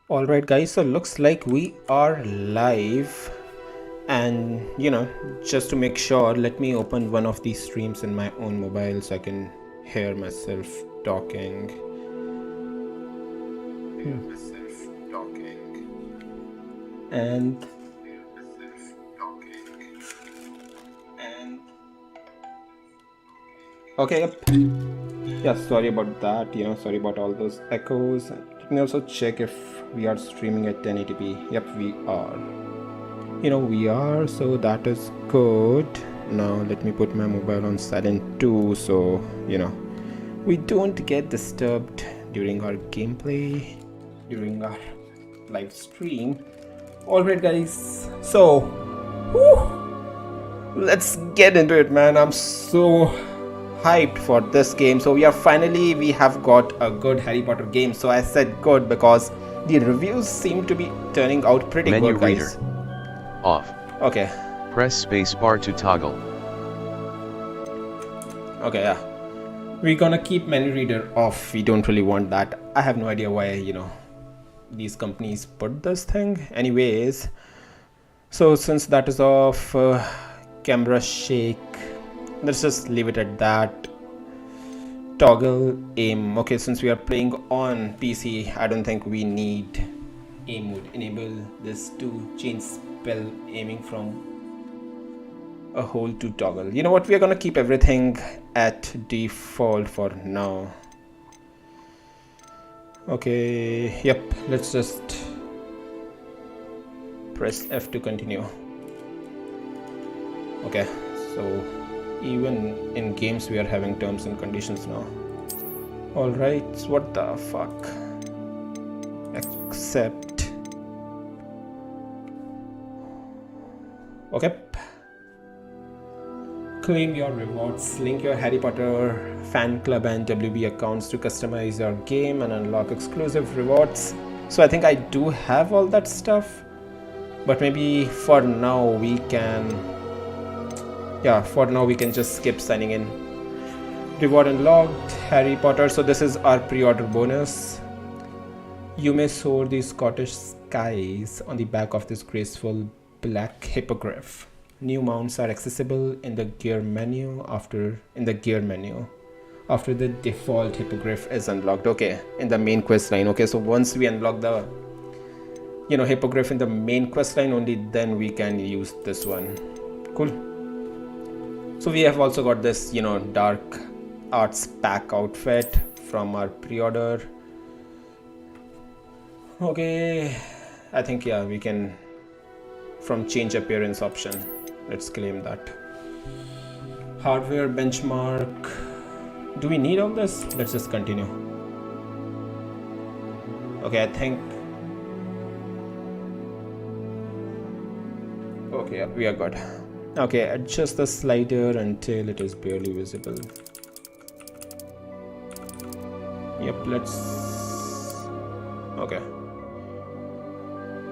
Alright guys, so looks like we are live, and just to make sure, let me open one of these streams in my own mobile so I can hear myself talking. And okay, yep. Yeah, sorry about that, sorry about all those echoes. Let me also check if we are streaming at 1080p. Yep, we are. We are, so that is good. Now let me put my mobile on silent too, so we don't get disturbed during our gameplay, during our live stream. Alright guys, so let's get into it, man. I'm so hyped for this game. So we have got a good Harry Potter game. So I said good because the reviews seem to be turning out pretty good, guys. Reader. Off. Okay. Press spacebar to toggle. Okay, yeah. We're gonna keep menu reader off. We don't really want that. I have no idea why, these companies put this thing. Anyways, so since that is off, camera shake, let's just leave it at that. Toggle aim. Okay, since we are playing on PC, I don't think we need aim mode. Enable this to change spell aiming from a hole to toggle. You know what, we are gonna keep everything at default for now. Okay, yep, let's just press F to continue. Okay, so even in games we are having terms and conditions now. Alright, what the fuck? Accept. Okay. Claim your rewards. Link your Harry Potter fan club and WB accounts to customize your game and unlock exclusive rewards. So I think I do have all that stuff, but maybe for now we can just skip signing in. Reward unlocked, Harry Potter. So this is our pre-order bonus. You may soar the Scottish skies on the back of this graceful black hippogriff. New mounts are accessible in the gear menu after the default hippogriff is unlocked. Okay, in the main quest line. Okay, so once we unlock the hippogriff in the main quest line, only then we can use this one. Cool. So we have also got this dark arts pack outfit from our pre-order. Okay, I think we can, from change appearance option, let's claim that. Hardware benchmark. Do we need all this? Let's just continue. Okay, I think okay, we are good. Okay, adjust the slider until it is barely visible. Yep, okay,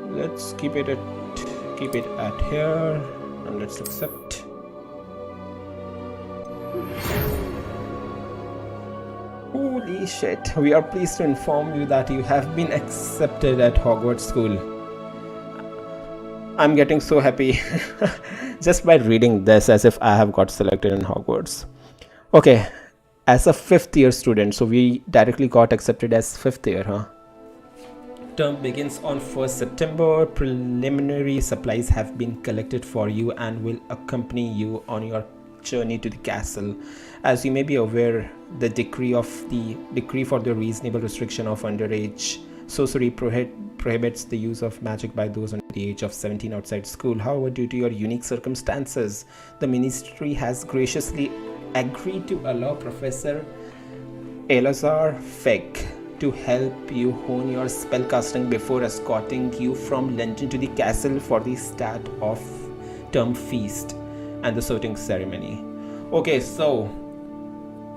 let's keep it at here, and let's accept. Holy shit, we are pleased to inform you that you have been accepted at Hogwarts School. I'm getting so happy just by reading this, as if I have got selected in Hogwarts. Okay, as a 5th year student, so we directly got accepted as 5th year, huh? Term begins on 1st September. Preliminary supplies have been collected for you and will accompany you on your journey to the castle. As you may be aware, the decree for the reasonable restriction of underage sorcery prohibits the use of magic by those under the age of 17 outside school. However, due to your unique circumstances, the ministry has graciously agreed to allow Professor Elazar Fegg to help you hone your spellcasting before escorting you from London to the castle for the start of term feast and the sorting ceremony. Okay, so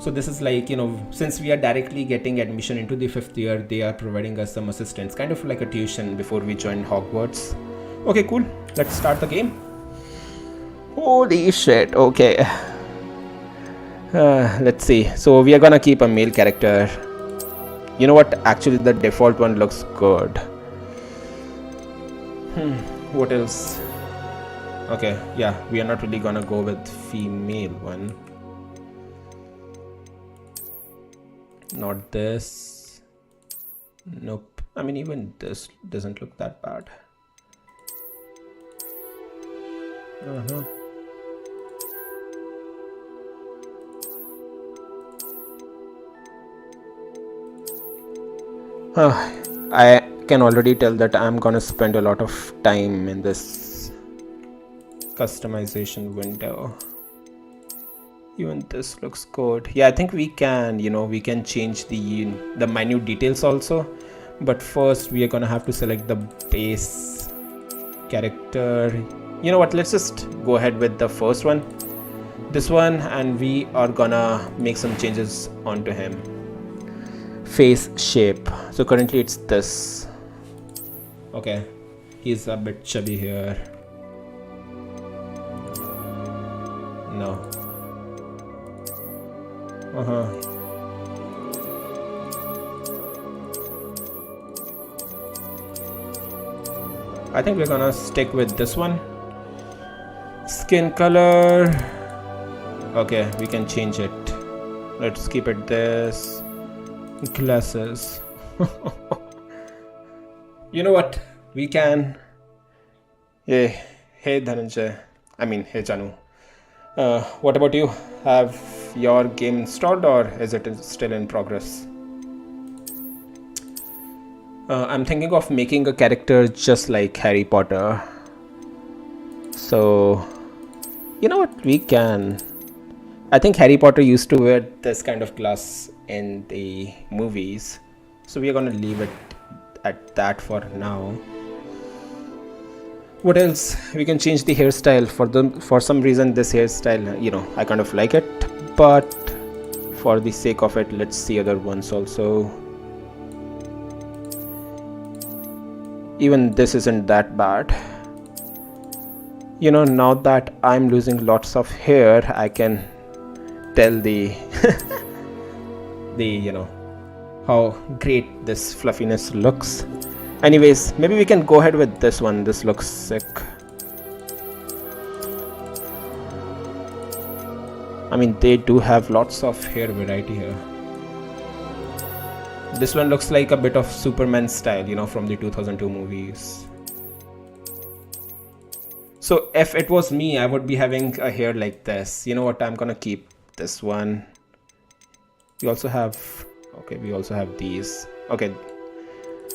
this is like, since we are directly getting admission into the 5th year, they are providing us some assistance, kind of like a tuition before we join Hogwarts. Okay, cool. Let's start the game. Holy shit. Okay. Let's see. So we are gonna keep a male character. You know what? Actually, the default one looks good. What else? Okay, yeah, we are not really gonna go with female one. Not this. Nope. I mean, even this doesn't look that bad. I can already tell that I'm gonna spend a lot of time in this customization window. Even this looks good. Yeah, I think we can, we can change the minute details also. But first we are gonna have to select the base character. You know what, let's just go ahead with the first one, this one, and we are gonna make some changes onto him. Face shape, so currently it's this. Okay, he's a bit chubby here. No. I think we're gonna stick with this one. Skin color. Okay, we can change it. Let's keep it this. Glasses. You know what? We can. Hey Dhananjay. I mean, hey Janu. What about you? Have your game installed or is it still in progress? I'm thinking of making a character just like Harry Potter. So, you know what? We can. I think Harry Potter used to wear this kind of glass in the movies. So we are gonna leave it at that for now. What else? We can change the hairstyle. For some reason this hairstyle, I kind of like it, but for the sake of it, let's see other ones also. Even this isn't that bad. Now that I'm losing lots of hair, I can tell the how great this fluffiness looks. Anyways, maybe we can go ahead with this one. This looks sick. I mean, they do have lots of hair variety here. This one looks like a bit of Superman style, from the 2002 movies. So if it was me, I would be having a hair like this. You know what? I'm gonna keep this one. We also have these. Okay.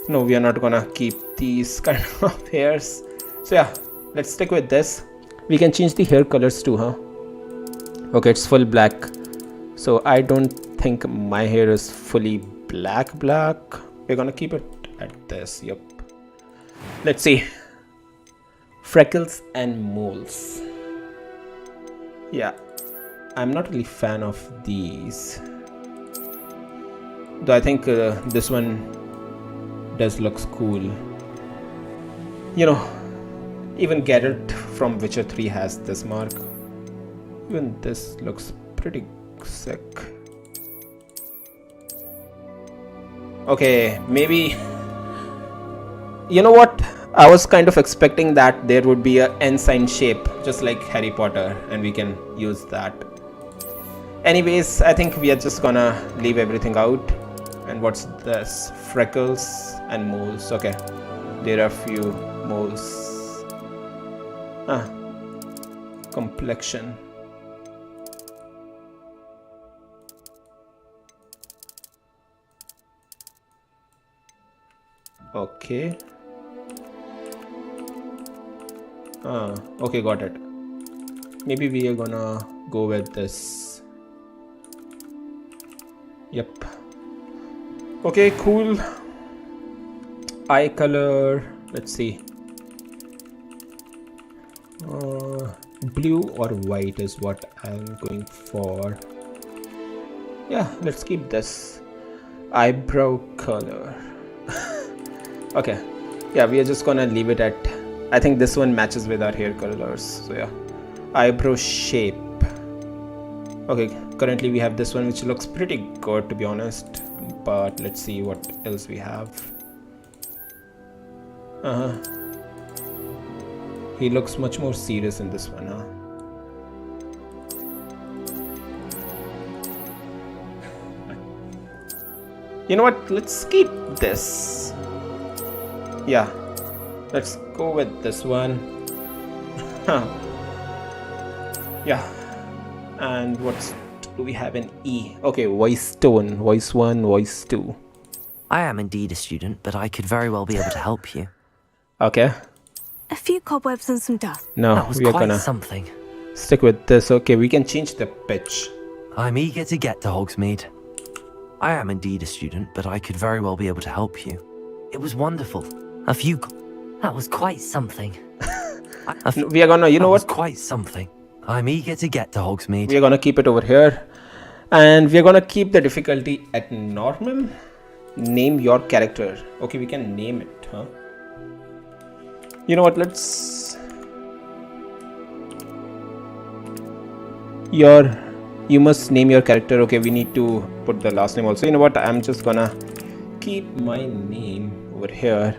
No, we are not gonna keep these kind of hairs. So yeah, let's stick with this. We can change the hair colors too, huh? Okay, it's full black. So I don't think my hair is fully black. We're gonna keep it at this. Yep. Let's see. Freckles and moles. Yeah, I'm not really fan of these. Though I think this one does looks cool. Even Geralt from Witcher 3 has this mark. Even this looks pretty sick. Okay, maybe, you know what, I was kind of expecting that there would be a ensign shape just like Harry Potter, and we can use that. Anyways, I think we are just gonna leave everything out. And what's this? Freckles and moles. Okay, there are a few moles. Complexion. Okay. Okay, got it. Maybe we are gonna go with this. Yep. Okay, cool. Eye color, let's see. Blue or white is what I'm going for. Yeah, let's keep this. Eyebrow color. Okay, yeah, we are just gonna leave it at, I think this one matches with our hair colors. So yeah, eyebrow shape. Okay, currently we have this one, which looks pretty good to be honest, but let's see what else we have. He looks much more serious in this one, huh? You know what? Let's keep this. Yeah. Let's go with this one. Yeah. And what do we have in E? Okay, voice tone. Voice 1, voice 2. I am indeed a student, but I could very well be able to help you. Okay. A few cobwebs and some dust. No, That was we are quite gonna something. stick with this. Okay, we can change the pitch. I'm eager to get to Hogsmeade. I am indeed a student, but I could very well be able to help you. It was wonderful. That was quite something. We are gonna, you know That was what? quite something. I'm eager to get to Hogsmeade. We are gonna keep it over here. And we are gonna keep the difficulty at normal. Name your character. Okay, we can name it, huh? You know what? Let's... You must name your character. Okay, we need to put the last name also. You know what? I'm just gonna keep my name over here.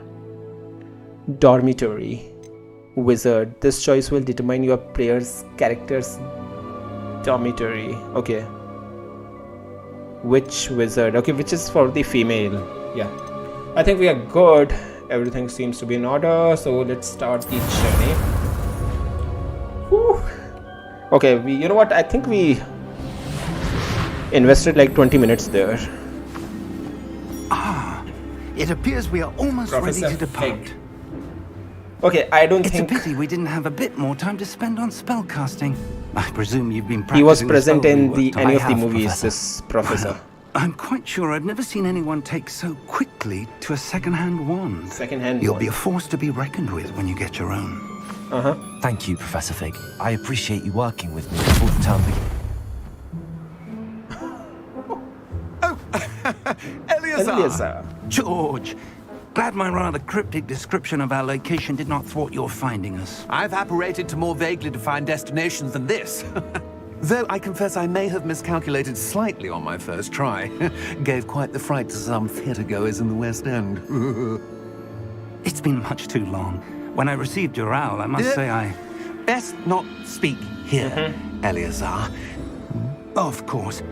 Dormitory. Wizard. This choice will determine your player's character's dormitory. Okay. Which wizard? Okay, which is for the female. Yeah. I think we are good. Everything seems to be in order. So let's start the journey. Whew. Okay, you know what? I think we invested like 20 minutes there. It appears we are almost Professor ready to depart. Fig. Okay, I don't It's think a pity we didn't have a bit more time to spend on spellcasting. I presume you've been practicing he was the present spells we in worked on. any I of the have, movies, Professor. this professor. I'm quite sure I've never seen anyone take so quickly to a second-hand wand. Second-hand You'll wand. be a force to be reckoned with when you get your own. Thank you, Professor Fig. I appreciate you working with me before the term begins. Eleazar. George, glad my rather cryptic description of our location did not thwart your finding us. I've apparated to more vaguely defined destinations than this. Though I confess I may have miscalculated slightly on my first try. Gave quite the fright to some theatre-goers in the West End. It's been much too long. When I received your owl, I must say I... Best not speak here, Eleazar. Of course.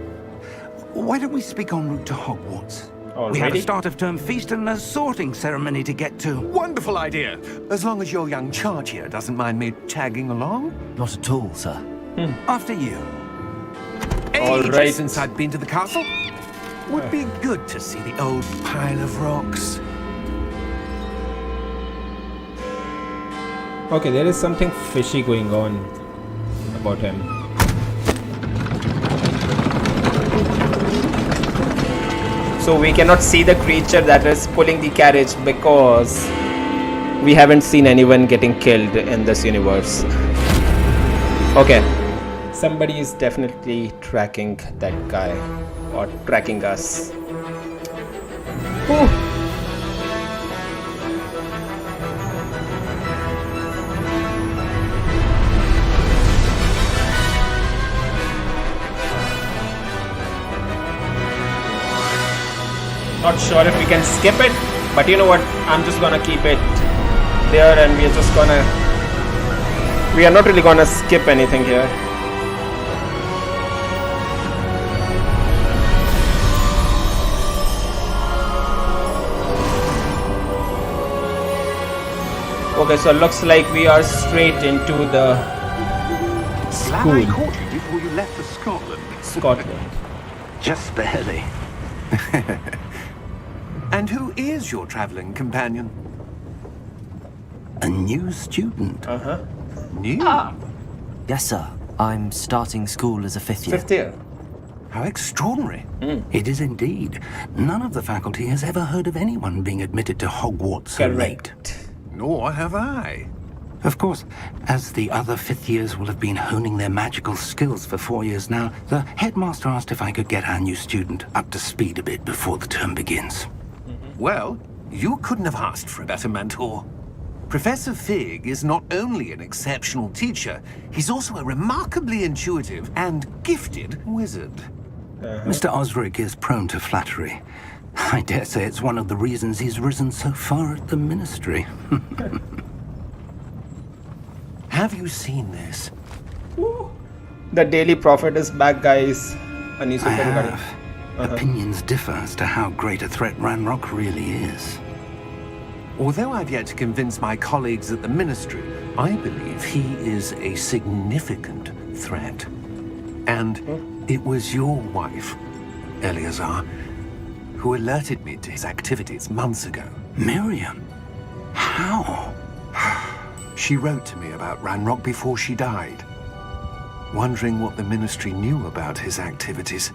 Why don't we speak en route to Hogwarts? We have a Already? start of term feast and a sorting ceremony to get to. Wonderful idea! As long as your young charge here doesn't mind me tagging along. Not at all, sir. After you. Ages right. since I'd been to the castle. Would be good to see the old pile of rocks. Okay, there is something fishy going on about him. So we cannot see the creature that is pulling the carriage because we haven't seen anyone getting killed in this universe. Okay, somebody is definitely tracking that guy or tracking us. Whew. Not sure if we can skip it, but you know what? I'm just gonna keep it there and we are not really gonna skip anything here. Okay, so it looks like we are straight into the Glad I school. caught you before you left for Scotland. Scotland. Just barely. And who is your traveling companion? A new student. New? Yes, sir. I'm starting school as a fifth year. Fifth year. How extraordinary. It is indeed. None of the faculty has ever heard of anyone being admitted to Hogwarts so late. Correct. Nor have I. Of course, as the other fifth years will have been honing their magical skills for 4 years now, the headmaster asked if I could get our new student up to speed a bit before the term begins. Well, you couldn't have asked for a better mentor. Professor Fig is not only an exceptional teacher, he's also a remarkably intuitive and gifted wizard. Mr. Osric is prone to flattery. I dare say it's one of the reasons he's risen so far at the ministry. Have you seen this? The Daily Prophet is back, guys. Anisu I Kangari. have. Opinions differ as to how great a threat Ranrock really is. Although I've yet to convince my colleagues at the Ministry, I believe he is a significant threat. And it was your wife, Eleazar, who alerted me to his activities months ago. Miriam? How? She wrote to me about Ranrock before she died, wondering what the Ministry knew about his activities.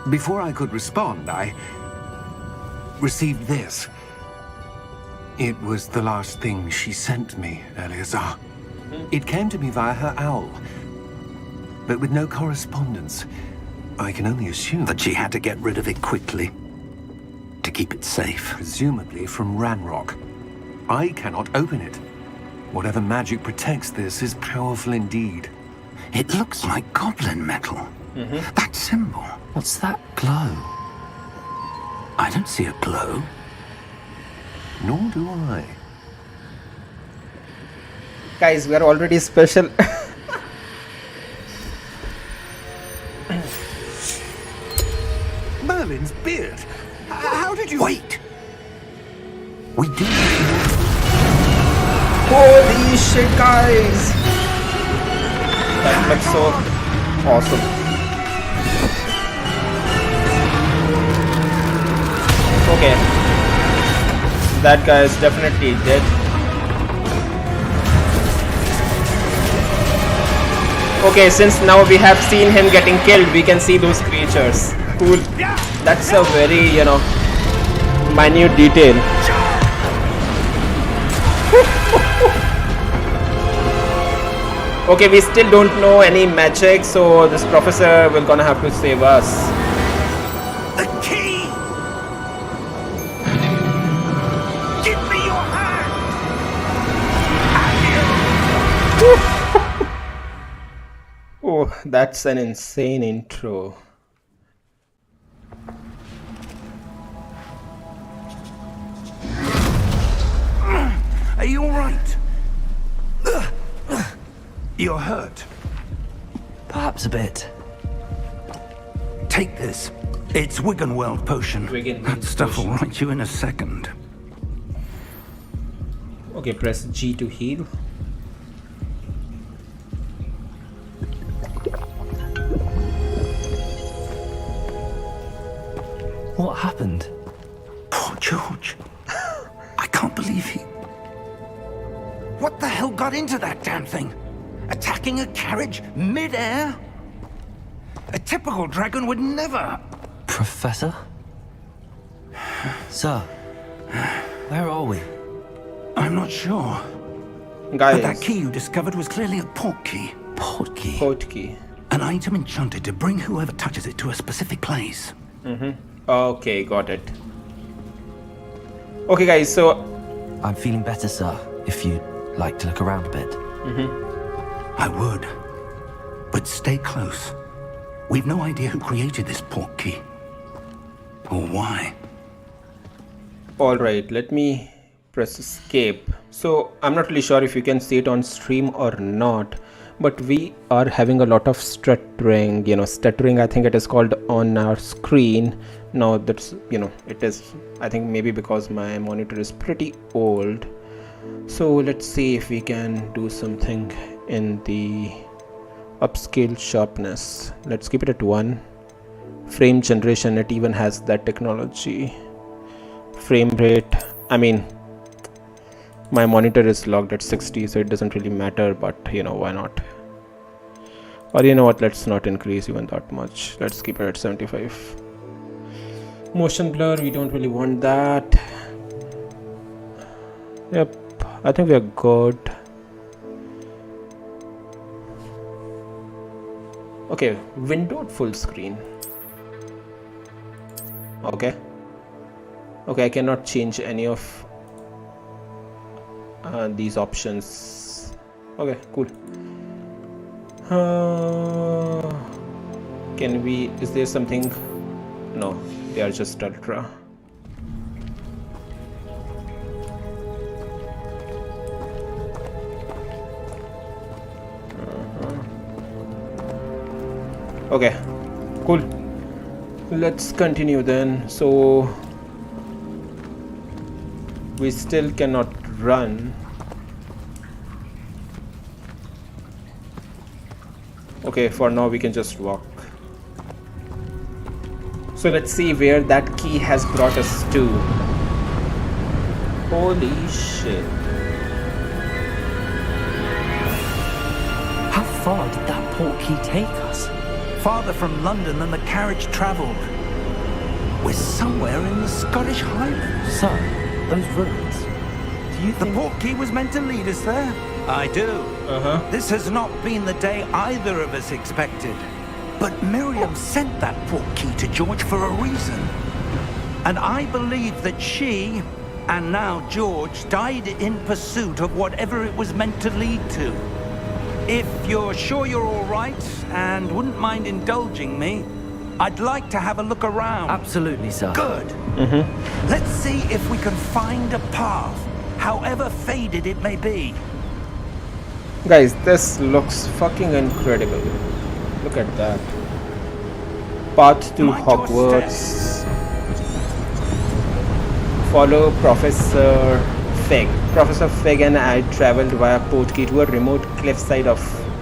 Before I could respond, I received this. It was the last thing she sent me, Eleazar. It came to me via her owl, but with no correspondence. I can only assume That she had to get rid of it quickly to keep it safe. presumably from Ranrock. I cannot open it. Whatever magic protects this is powerful indeed. It looks like goblin metal. That symbol. What's that glow? I don't see a glow. Nor do I. Guys, we are already special. Merlin's beard! How did you... Wait! We do. Holy shit, guys! That looks so awesome. Okay. That guy is definitely dead. Okay, since now we have seen him getting killed, we can see those creatures. Cool. That's a very, minute detail. Okay, we still don't know any magic, so this professor will gonna have to save us. The key! Give me your hand! Oh, that's an insane intro. Are you alright? You're hurt. Perhaps a bit. Take this. It's Wiggenweld potion. Wiggenweld That stuff will potion. right you in a second. Okay, press G to heal. What happened? Poor George. I can't believe he... What the hell got into that damn thing? Attacking a carriage mid-air? A typical dragon would never... Professor? Sir, where are we? I'm not sure. But that Guys, key you discovered was clearly a port key. Port key. code key. An item enchanted to bring whoever touches it to a specific place. Okay, got it. Okay, guys, so I'm feeling better, sir. If you'd like to look around a bit. I would. But stay close. We've no idea who created this port key. Or why. alright, let me press escape. So I'm not really sure if you can see it on stream or not, but we are having a lot of stuttering, stuttering I think it is called on our screen. Now that's, it is, I think maybe because my monitor is pretty old. So let's see if we can do something in the upscale sharpness. Let's keep it at 1. Frame generation, it even has that technology. Frame rate, I mean, my monitor is logged at 60, so it doesn't really matter, but why not? Or you know what, let's not increase even that much. Let's keep it at 75. Motion blur, we don't really want that. Yep, I think we are good. Okay, windowed full screen. Okay, I cannot change any of these options. Okay, cool. Can we, is there something? No, they are just ultra. Okay, cool. Let's continue then. So we still cannot run. Okay, for now we can just walk. So let's see where that key has brought us to. Holy shit. How far did that portkey take us? Farther from London than the carriage travelled. We're somewhere in the Scottish Highlands. Sir, those ruins. Do you The think... portkey was meant to lead us there? I do. This has not been the day either of us expected. But Miriam sent that portkey to George for a reason. And I believe that she, and now George, died in pursuit of whatever it was meant to lead to. If you're sure you're all right and wouldn't mind indulging me, I'd like to have a look around. Absolutely, sir. Good. Let's see if we can find a path, however faded it may be. Guys, this looks fucking incredible. Look at that. Path to My Hogwarts. Follow Professor Fig. Professor Fig and I travelled via portkey to a remote cliffside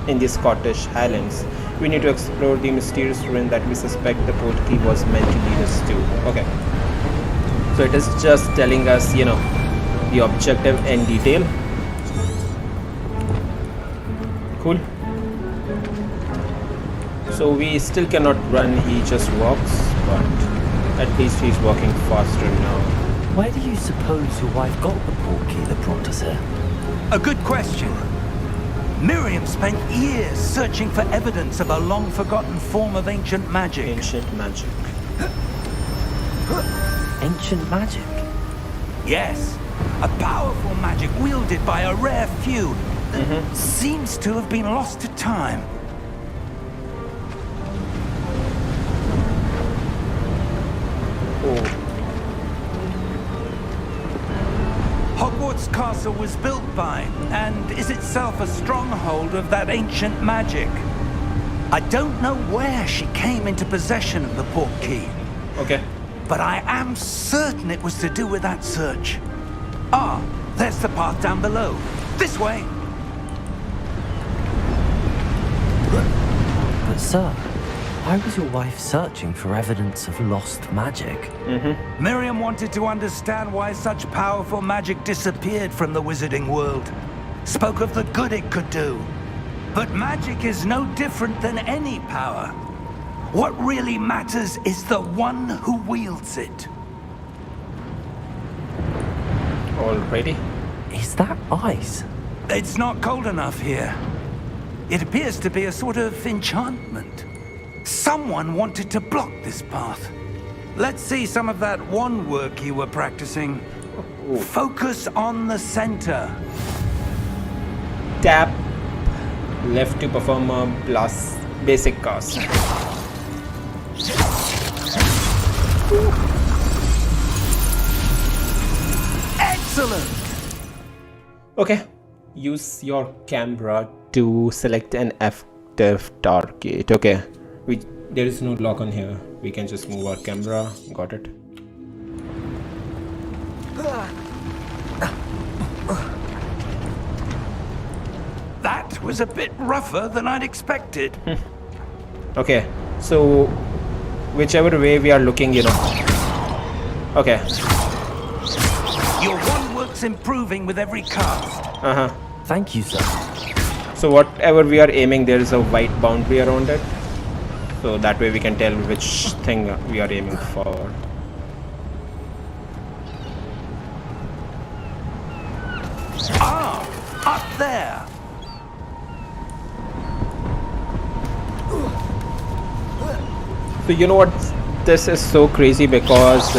in the Scottish Highlands. We need to explore the mysterious ruin that we suspect the portkey was meant to lead us to. Okay. So it is just telling us, you know, the objective in detail. Cool. So we still cannot run, he just walks, but at least he's walking faster now. Where do you suppose your wife got the portkey that brought us here? A good question. Miriam spent years searching for evidence of a long-forgotten form of ancient magic. Ancient magic. Ancient magic? Yes, a powerful magic wielded by a rare few that seems to have been lost to time. Oh. Hogwarts Castle was built by, and is itself a stronghold of that ancient magic. I don't know where she came into possession of the portkey, Okay. but I am certain it was to do with that search. Ah, there's the path down below. This way. But sir, why was your wife searching for evidence of lost magic? Miriam wanted to understand why such powerful magic disappeared from the wizarding world. Spoke of the good it could do. But magic is no different than any power. What really matters is the one who wields it. Already? Is that ice? It's not cold enough here. It appears to be a sort of enchantment. Someone wanted to block this path. Let's see some of that wand work you were practicing. Focus on the center. Tap left to perform a blast basic cast. Excellent! Okay. Use your camera to select an active target. Okay. There is no lock on here. We can just move our camera. Got it. That was a bit rougher than I'd expected. Okay. So whichever way we are looking, you know. Okay. Your wand work's improving with every cast. Thank you, sir. So whatever we are aiming, there is a white boundary around it. So that way we can tell which thing we are aiming for. Ah, up there. So you know what? This is so crazy because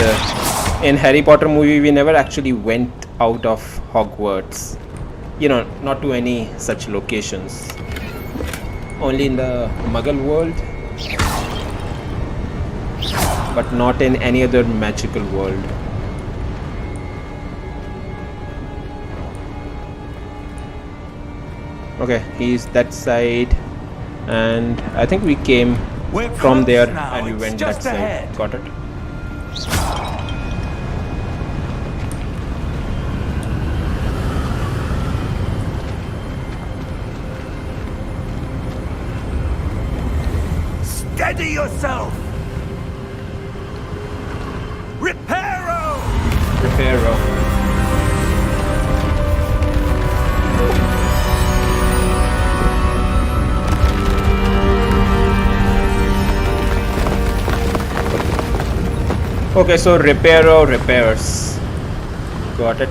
in Harry Potter movie we never actually went out of Hogwarts. You know, not to any such locations. Only in the Muggle world. But not in any other magical world. Okay, he's that side. And I think we came We're from close there now. and we It's went just that ahead. side. Got it? Steady yourself! Reparo! Reparo. Okay, so Reparo repairs. Got it.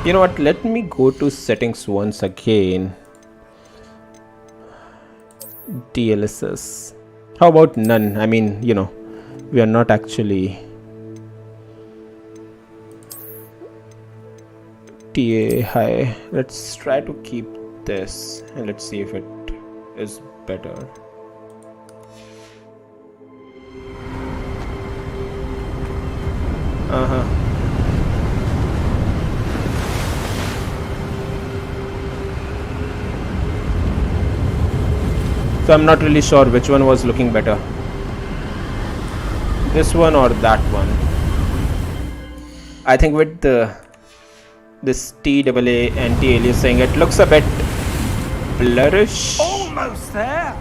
You know what? Let me go to settings once again. DLSS. How about none? I mean, you know, we are not actually TA high. Let's try to keep this and let's see if it is better. So I'm not really sure which one was looking better, this one or that one. I think with this TAA anti-aliasing, it looks a bit blurrish. Almost there!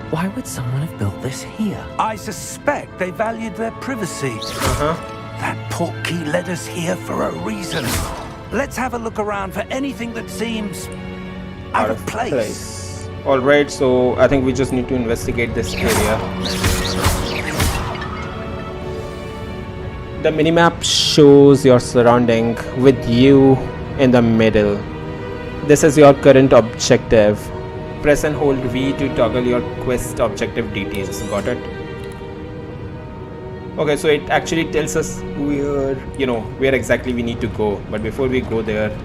Why would someone have built this here? I suspect they valued their privacy. That portkey led us here for a reason. Let's have a look around for anything that seems out of place. Alright, so I think we just need to investigate this area. The minimap shows your surrounding with you in the middle. This is your current objective. Press and hold V to toggle your quest objective details. Got it? Okay, so it actually tells us where exactly we need to go. But before we go there,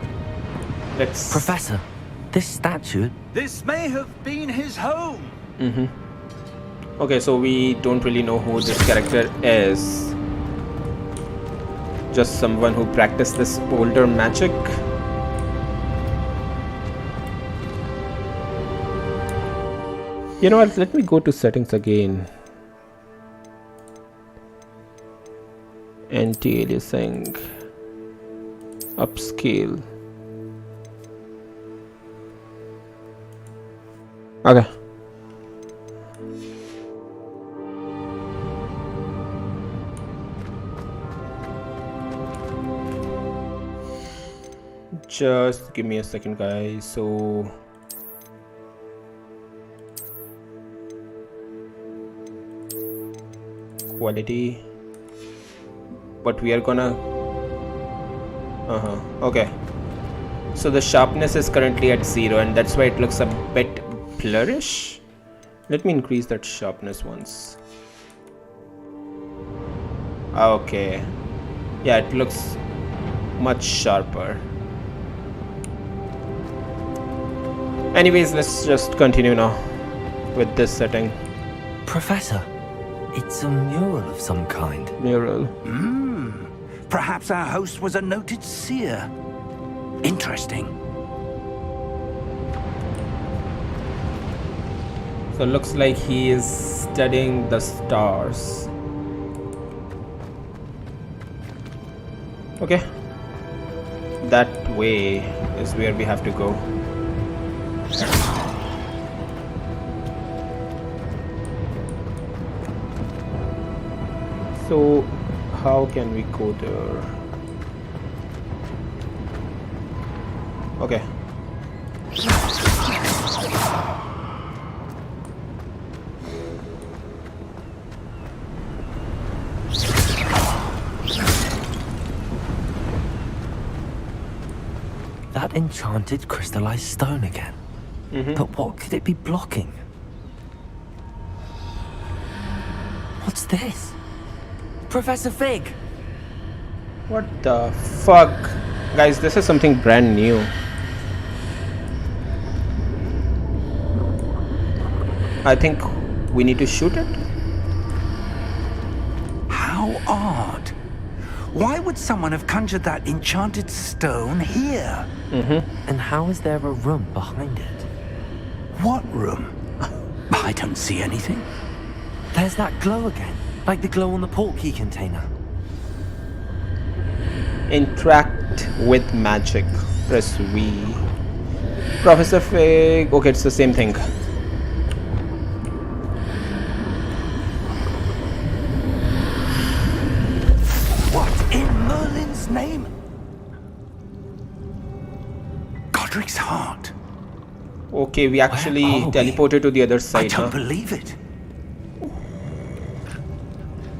let's... Professor, this statue... This may have been his home. Okay, so we don't really know who this character is. Just someone who practiced this boulder magic. You know what, let me go to settings again. Anti-aliasing. Upscale. Okay. Just give me a second, guys. So quality, but we are gonna okay, so the sharpness is currently at 0 and that's why it looks a bit blurrish. Let me increase that sharpness once. Okay, yeah, it looks much sharper. Anyways, let's just continue now with this setting. Professor, it's a mural of some kind. Mural. Perhaps our host was a noted seer. Interesting. So looks like he is studying the stars. Okay, that way is where we have to go. So how can we go there? Okay. That that enchanted crystallized stone again. But what could it be blocking? What's this? Professor Fig! What the fuck? Guys, this is something brand new. I think we need to shoot it. How odd. Why would someone have conjured that enchanted stone here? And how is there a room behind it? What room? I don't see anything. There's that glow again, like the glow on the portkey container. Interact with magic. Press V. Professor Fig. Okay, it's the same thing. What in Merlin's name? Godric's heart. Okay, we actually are we? teleported to the other I side. don't Huh? believe it.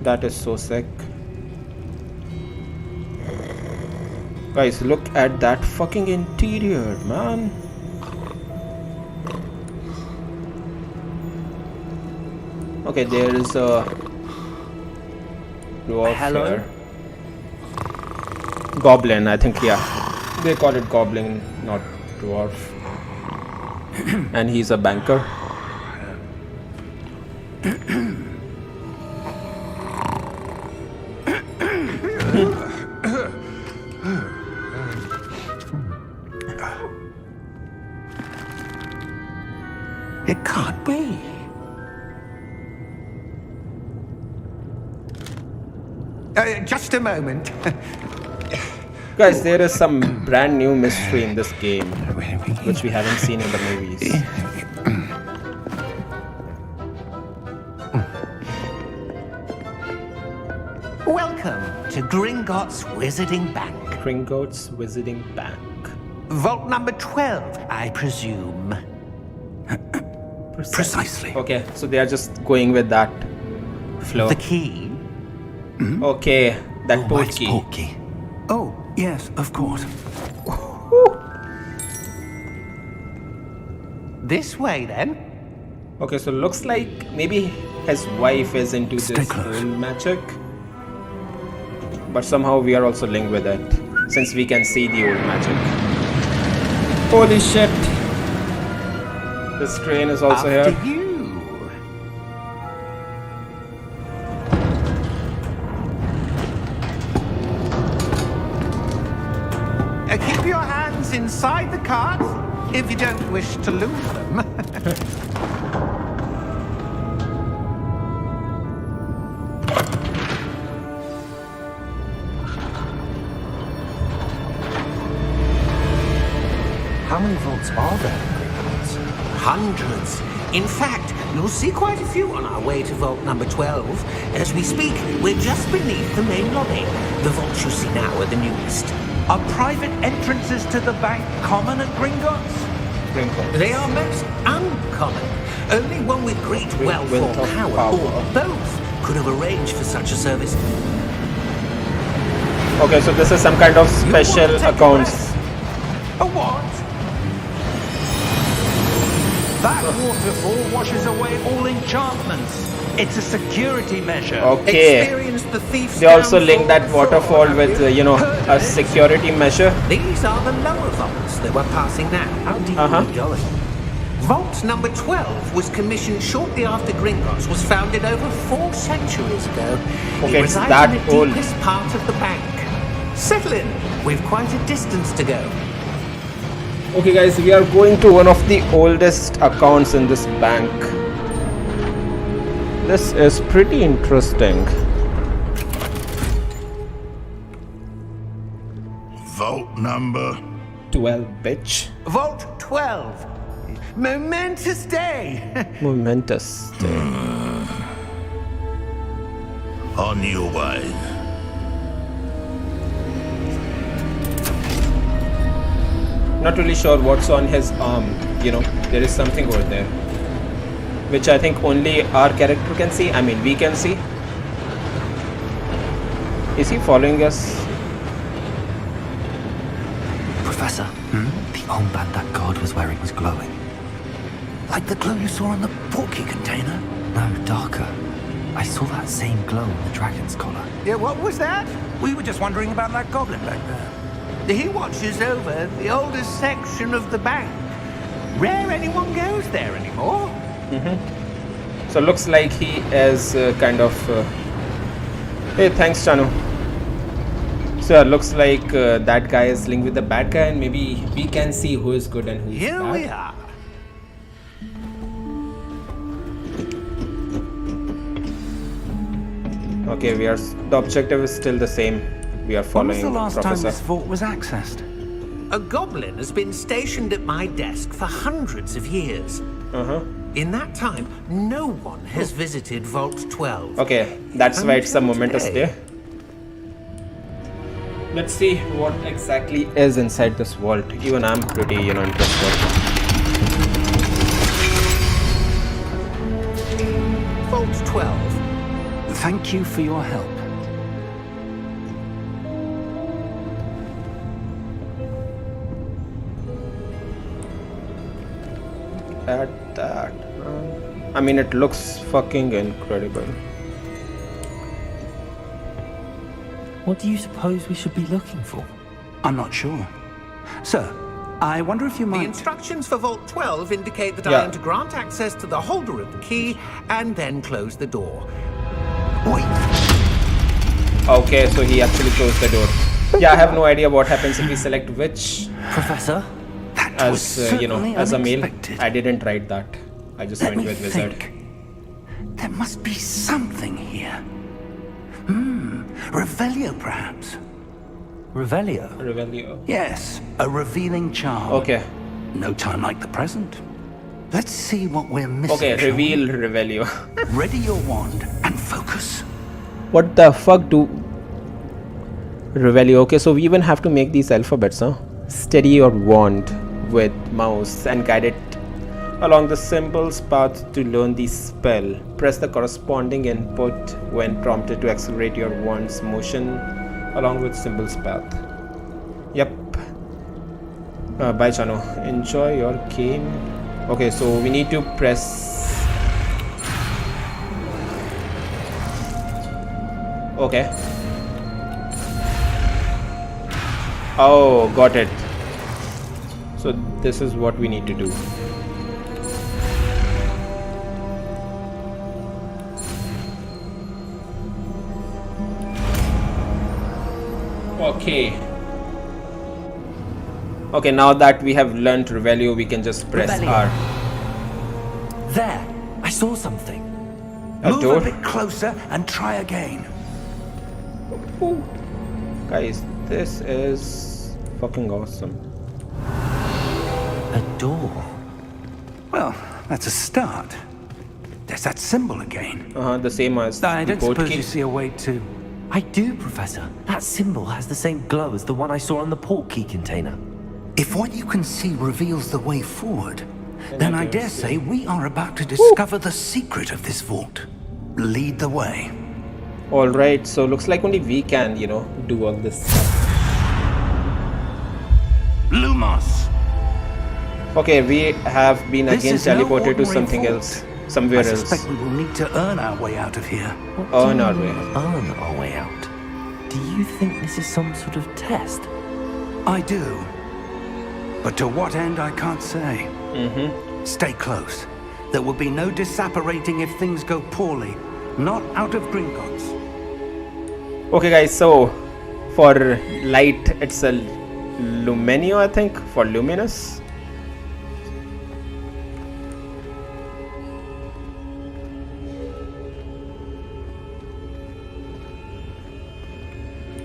That is so sick. Guys, look at that fucking interior, man. Okay, there is a dwarf Hello? here. Goblin, I think, yeah. They call it goblin, not dwarf. And he's a banker. It can't be. Just a moment. Guys, there is some brand new mystery in this game, which we haven't seen in the movies. Welcome to Gringotts Wizarding Bank. Gringotts Visiting Bank. Vault number 12, I presume. Precisely. Okay, so they are just going with that flow. The key? Okay, that White's portkey. portkey. Oh, yes, of course. This way, then. Okay, so looks like maybe his wife is into Stay this close. old magic. But somehow we are also linked with it, since we can see the old magic. Holy shit! This train is also After here. you. Keep your hands inside the cart if you don't wish to lose them. How many vaults are there in Gringotts? Hundreds. In fact, you'll see quite a few on our way to vault number 12. As we speak, we're just beneath the main lobby. The vaults you see now are the newest. Are private entrances to the bank common at Gringotts? Gringotts. They are most uncommon. Only one with great wealth wealth or of power, power. or both, could have arranged for such a service. Okay, so this is some kind of You want to special take a accounts. rest? A what? That waterfall washes away all enchantments. It's a security measure. Okay. Experience the thief's They also downfall link that before, waterfall have with, you? a security measure. These are the lower vaults that we're passing now. How deep Uh-huh. are we going? Vault number 12 was commissioned shortly after Gringotts was founded over 4 centuries ago. Okay, It it's resides that in the old. deepest part of the bank. Settle in. We've quite a distance to go. Okay guys, we are going to one of the oldest accounts in this bank. This is pretty interesting. Vault number. 12, bitch. Vault 12. Momentous day. Momentous day. On your way. Not really sure what's on his arm. There is something over there, which I think only our character can see. I mean, we can see. Is he following us? Professor, the armband that guard was wearing was glowing. Like the glow you saw in the porky container? No, darker. I saw that same glow on the dragon's collar. Yeah, what was that? We were just wondering about that goblin back there. He watches over the oldest section of the bank. Rare anyone goes there anymore. So looks like he is kind of hey, thanks Chanu. So looks like that guy is linked with the bad guy, and maybe we can see who is good and who is Here bad. we are. Okay, the objective is still the same. We are When was following the last time Professor. this vault was accessed? A goblin has been stationed at my desk for hundreds of years. In that time, no one has visited Vault 12. Okay, that's why it's a momentous Until day. Let's see what exactly is inside this vault. Even I'm pretty, interested. Vault 12. Thank you for your help. At that, I mean, it looks fucking incredible. What do you suppose we should be looking for? I'm not sure. Sir, I wonder if you The might... instructions for Vault 12 indicate that Yeah. I am to grant access to the holder of the key and then close the door. Wait, Okay, so he actually closed the door. Yeah, I have no idea what happens if we select which. Professor? that was As certainly as a male, unexpected. I didn't write that. I just Let went me with wizard. think. There must be something here. Revelio, perhaps? Revelio? Revelio. Yes, a revealing charm. Okay. No time like the present. Let's see what we're missing. Okay, shall we? reveal Revelio. Ready your wand and focus. What the fuck do Revelio? Okay, so we even have to make these alphabets, huh? Steady your wand with mouse and guide it along the symbols path to learn the spell. Press the corresponding input when prompted to accelerate your wand's motion along with symbols path. Yep. Bye Chano. Enjoy your game. Okay, so we need to press. Okay. Oh, got it. So this is what we need to do. Okay. Okay, now that we have learned Revelio, we can just press Revelio. R. There! I saw something. A Move door? a bit closer and try again. Ooh. Guys, this is fucking awesome. A door. Well, that's a start. There's that symbol again. The same as I the don't code suppose key. you see a way to... I do, Professor. That symbol has the same glow as the one I saw on the port key container. If what you can see reveals the way forward, then I do dare see. say we are about to discover the secret of this vault. Lead the way. Alright, so looks like only we can, do all this stuff. Lumos! Okay, we have been This again is no teleported to ordinary something vault. else. Somewhere I else. suspect we will need to earn our way out of here. What Earn do our you way. mean, earn our way out? Do you think this is some sort of test? I do. But to what end, I can't say. Stay close. There will be no disapparating if things go poorly. Not out of Gringotts. Okay guys, so for light it's a Lumenio, I think, for luminous.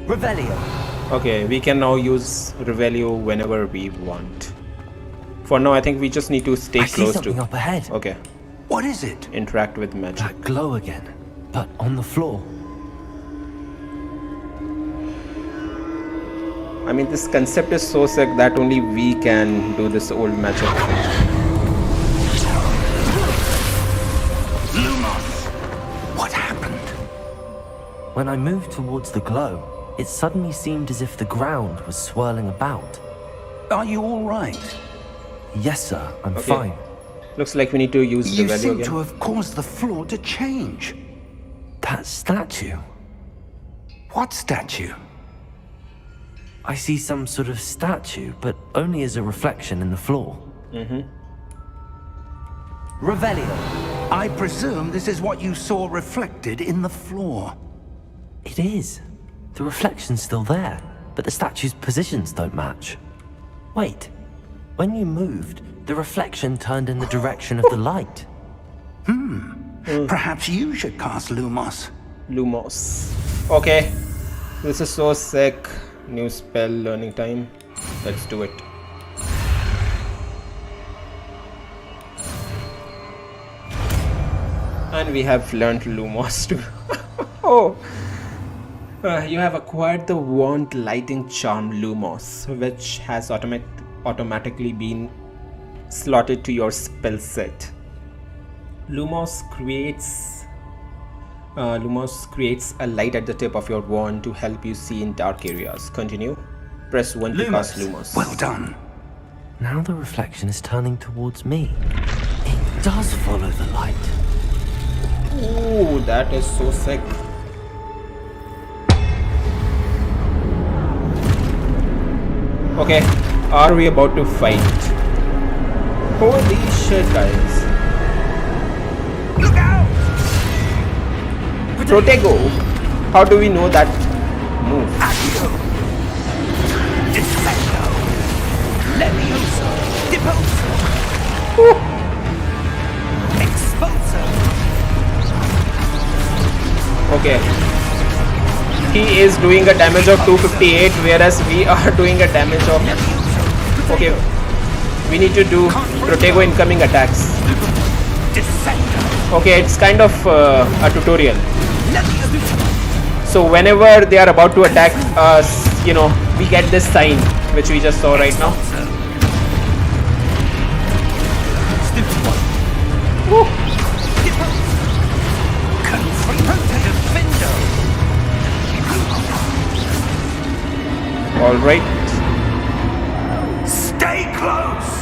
Revelio. Okay, we can now use Revelio whenever we want. For now, I think we just need to stay I see close something to. up ahead. Okay, What is it? interact with magic. That glow again, but on the floor. I mean, this concept is so sick that only we can do this old magic. Lumos! What happened? When I moved towards the glow, it suddenly seemed as if the ground was swirling about. Are you all right? Yes, sir, I'm Okay. fine. Looks like we need to use the You value seem again. to have caused the floor to change. That statue. What statue? I see some sort of statue, but only as a reflection in the floor. Revelio. I presume this is what you saw reflected in the floor. It is. The reflection's still there, but the statue's positions don't match. Wait. When you moved, the reflection turned in the direction of the light. Perhaps you should cast Lumos. Lumos. Okay. This is so sick. New spell learning time. Let's do it. And we have learned Lumos too. Oh. You have acquired the wand lighting charm Lumos, which has automatically been slotted to your spell set. Lumos creates a light at the tip of your wand to help you see in dark areas. Continue. Press 1 to cast Lumos. Well done. Now the reflection is turning towards me. It does follow the light. Ooh, that is so sick. Okay, are we about to fight? Holy shit, guys. Look out! Protego. How do we know that move? Accio! Defendo! Levioso! Deposo! Exposo! Okay. He is doing a damage of 258, whereas we are doing a damage of... Okay. We need to do Protego incoming attacks. Descendo! Okay, it's kind of a tutorial. So whenever they are about to attack us, you know, we get this sign, which we just saw right now. Stupid one. Woo. All right. Stay close.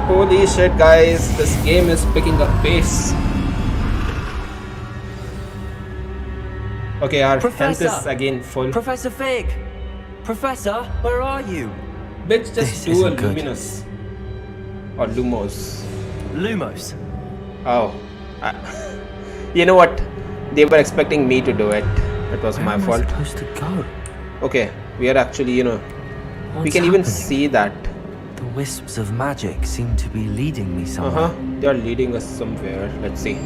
Holy shit, guys! This game is picking up pace. Okay, our health is again full. Professor Fig! Professor, where are you? Bitch, just This do a isn't good. luminous or lumos. Lumos. Oh, you know what? They were expecting me to do it. It was Where my am I fault. supposed to go? Okay, we are actually, you know, we What's can even happening? see that. The wisps of magic seem to be leading me somewhere. They are leading us somewhere. Let's see.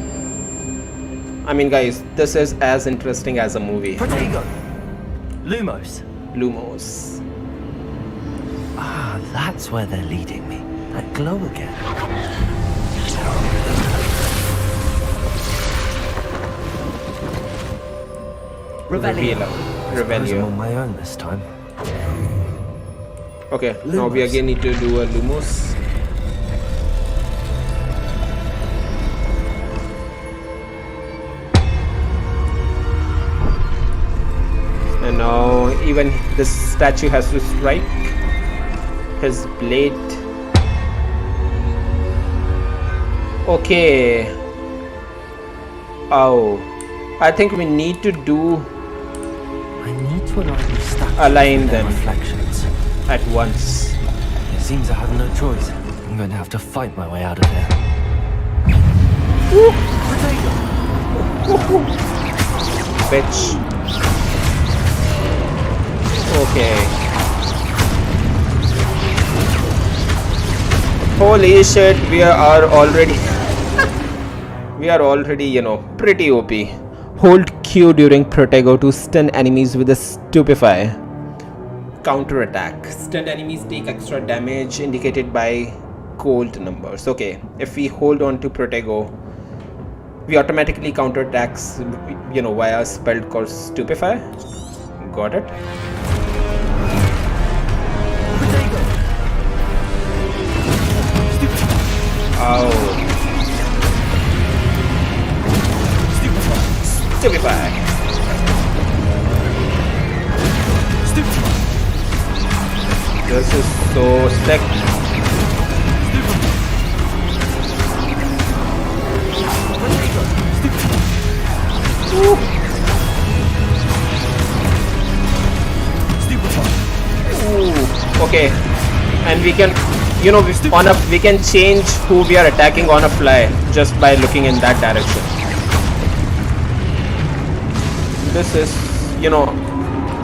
I mean, guys, this is as interesting as a movie. Protego! Lumos. Lumos. Ah, that's where they're leading me. That glow again. Reveal. Suppose I'm on my own this time. Okay, now we Lumos. again need to do a Lumos. And now even this statue has to strike his blade. Okay. Oh, I think we need to do I need to align these statues Align with their them. reflections. at once. It seems I have no choice. I'm going to have to fight my way out of here. Bitch. Okay. Holy shit, we are already we are already, you know, pretty OP. Hold Q during Protego to stun enemies with a Stupefy. Counter attack. Stunned enemies take extra damage indicated by gold numbers. Okay, if we hold on to Protego, we automatically counter attacks, you know, via a spell called Stupefy. Got it. Oh. Stupefy. This is so sick. Ooh. Ooh. Okay, and we can, we can change who we are attacking on a fly just by looking in that direction. This is,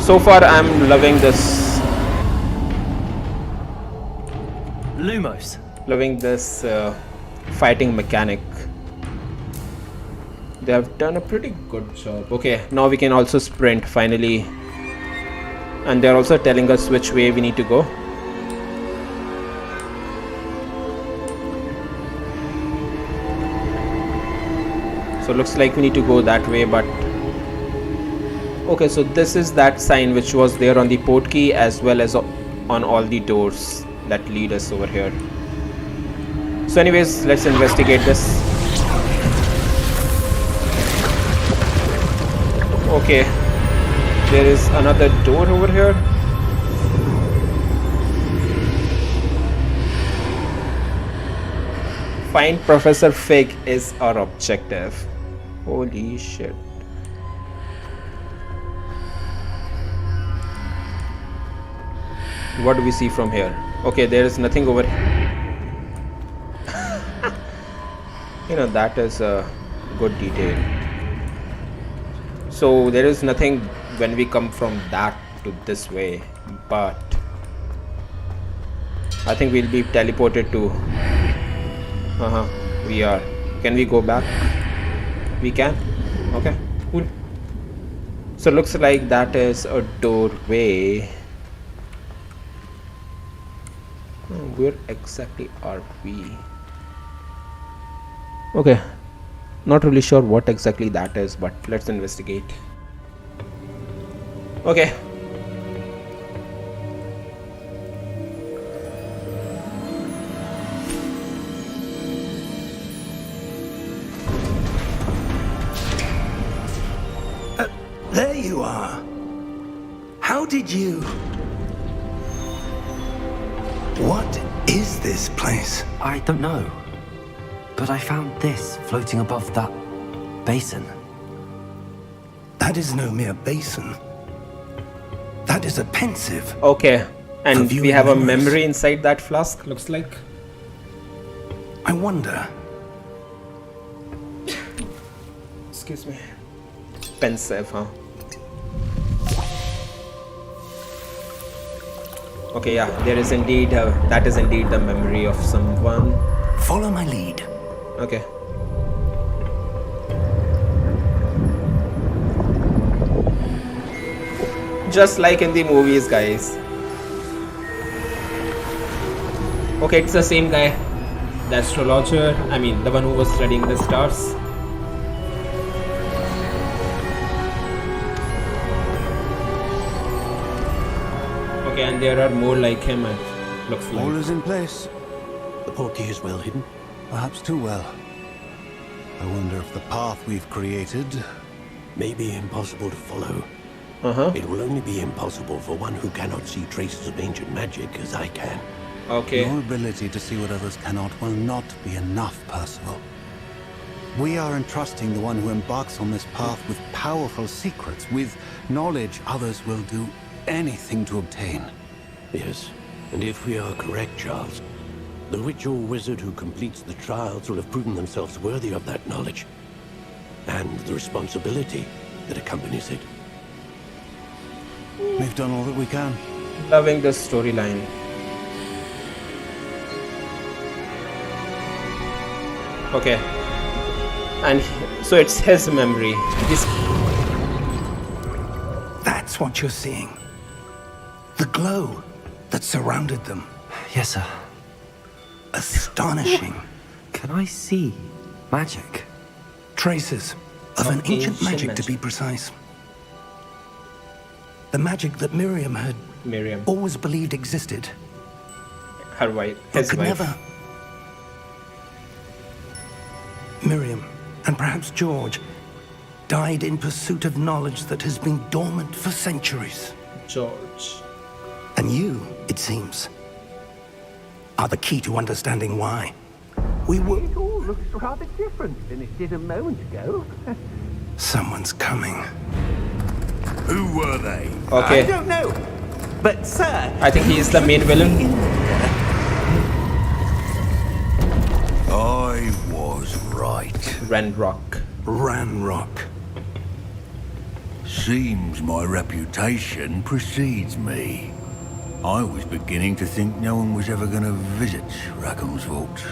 so far I'm loving this. Lumos. Loving this fighting mechanic. They have done a pretty good job. Okay, now we can also sprint finally. And they're also telling us which way we need to go. So looks like we need to go that way, but okay, so this is that sign which was there on the port key as well as on all the doors that lead us over here. So anyways, let's investigate this. Okay, there is another door over here. Find Professor Fig is our objective. Holy shit. What do we see from here? Okay, there is nothing over here. That is a good detail. So there is nothing when we come from that to this way, but I think we'll be teleported to we are. Can we go back? We can. Okay, cool. So looks like that is a doorway. Where exactly are we? Okay, not really sure what exactly that is, but let's investigate. Okay. There you are. How did you... What is this place? I don't know. But I found this floating above that basin. That is no mere basin. That is a pensive. Okay, and we have a memories. memory inside that flask, looks like. I wonder. Excuse me. Pensive, huh? Okay, yeah, there is indeed, that is indeed the memory of someone. Follow my lead. Okay. Just like in the movies, guys. Okay, it's the same guy. The astrologer, the one who was studying the stars. Okay, and there are more like him, it looks like. All is in place. The portkey is well hidden. Perhaps too well. I wonder if the path we've created... May be impossible to follow. It will only be impossible for one who cannot see traces of ancient magic as I can. Okay. Your ability to see what others cannot will not be enough, Percival. We are entrusting the one who embarks on this path with powerful secrets, with knowledge others will do anything to obtain. Yes, and if we are correct, Charles, the witch or wizard who completes the trials will have proven themselves worthy of that knowledge, and the responsibility that accompanies it. We've done all that we can. Loving this storyline. Okay. And so it's his memory. That's what you're seeing. The glow that surrounded them. Yes, sir. Astonishing. Can I see magic? Traces of an ancient magic, to be precise. The magic that Miriam had always believed existed. Her wife. But His could wife. never. Miriam, and perhaps George, died in pursuit of knowledge that has been dormant for centuries. George. And you, it seems, are the key to understanding why. We were... It all looks rather different than it did a moment ago. Someone's coming. Who were they? Okay. I don't know. But, sir... I think he is the main villain. I was right. Ranrock. Ranrock. Seems my reputation precedes me. I was beginning to think no one was ever going to visit Rackham's vault.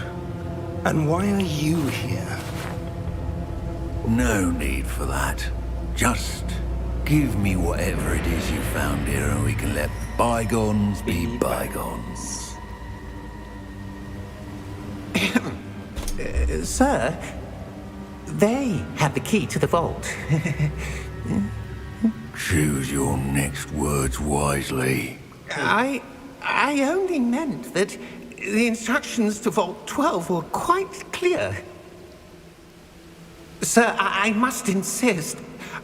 And why are you here? No need for that. Just give me whatever it is you found here and we can let bygones be bygones. Sir, they have the key to the vault. Choose your next words wisely. I only meant that the instructions to Vault 12 were quite clear. Sir, I must insist.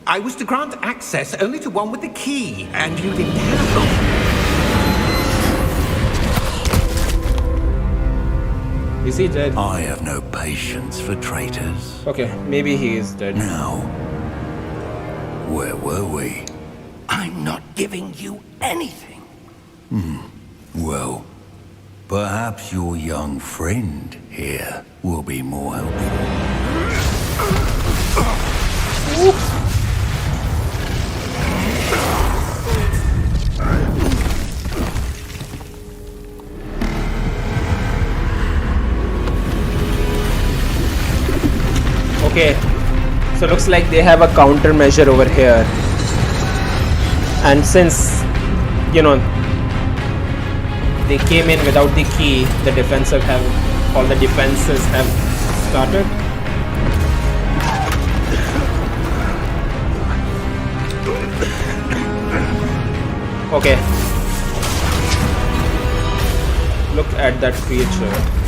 I was to grant access only to one with the key, and you didn't have them. Is he dead? I have no patience for traitors. Okay, maybe he is dead. Now, where were we? I'm not giving you anything. Well, perhaps your young friend here will be more helpful. Okay, so looks like they have a countermeasure over here, and since they came in without the key, all the defenses have started. Okay, look at that creature.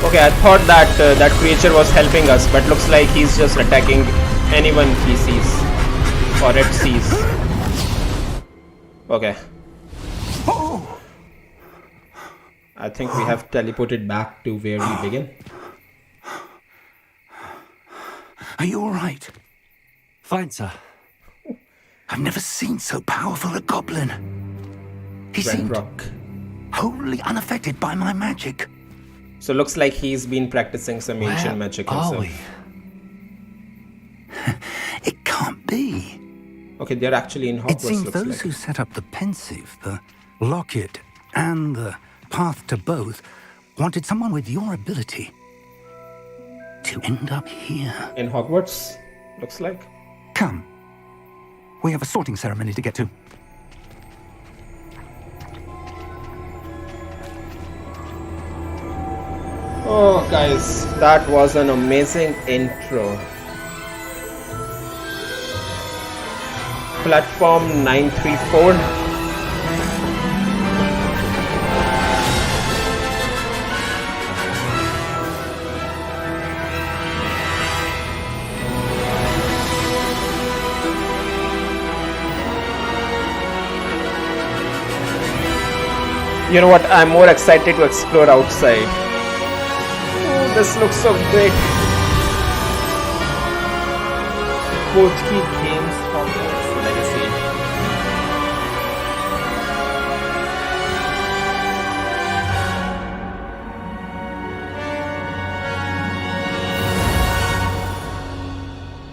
Okay, I thought that that creature was helping us, but looks like he's just attacking anyone he sees or it sees. Okay. I think we have teleported back to where we began. Are you all right? Fine, sir. I've never seen so powerful a goblin. He seemed Ranrock. wholly unaffected by my magic. So looks like he's been practicing some ancient magic himself. Are we? It can't be. Okay, they're actually in Hogwarts. It seems looks those like. who set up the pensive, the locket, and the path to both wanted someone with your ability to end up here. In Hogwarts, looks like. Come. We have a sorting ceremony to get to. Oh, guys, that was an amazing intro. Platform 934. You know what? I'm more excited to explore outside. Oh, this looks so great. Portkey Games Hogwarts Legacy.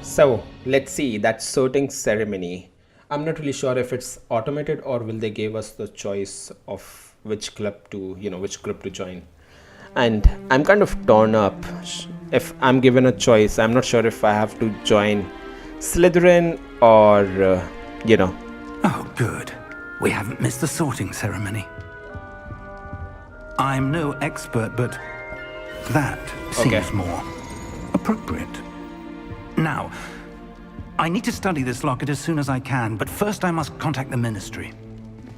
So let's see that sorting ceremony. I'm not really sure if it's automated or will they give us the choice of which club to, which group to join. And I'm kind of torn up. If I'm given a choice, I'm not sure if I have to join Slytherin or, Oh, good. We haven't missed the sorting ceremony. I'm no expert, but that seems more appropriate. Now, I need to study this locket as soon as I can, but first I must contact the Ministry.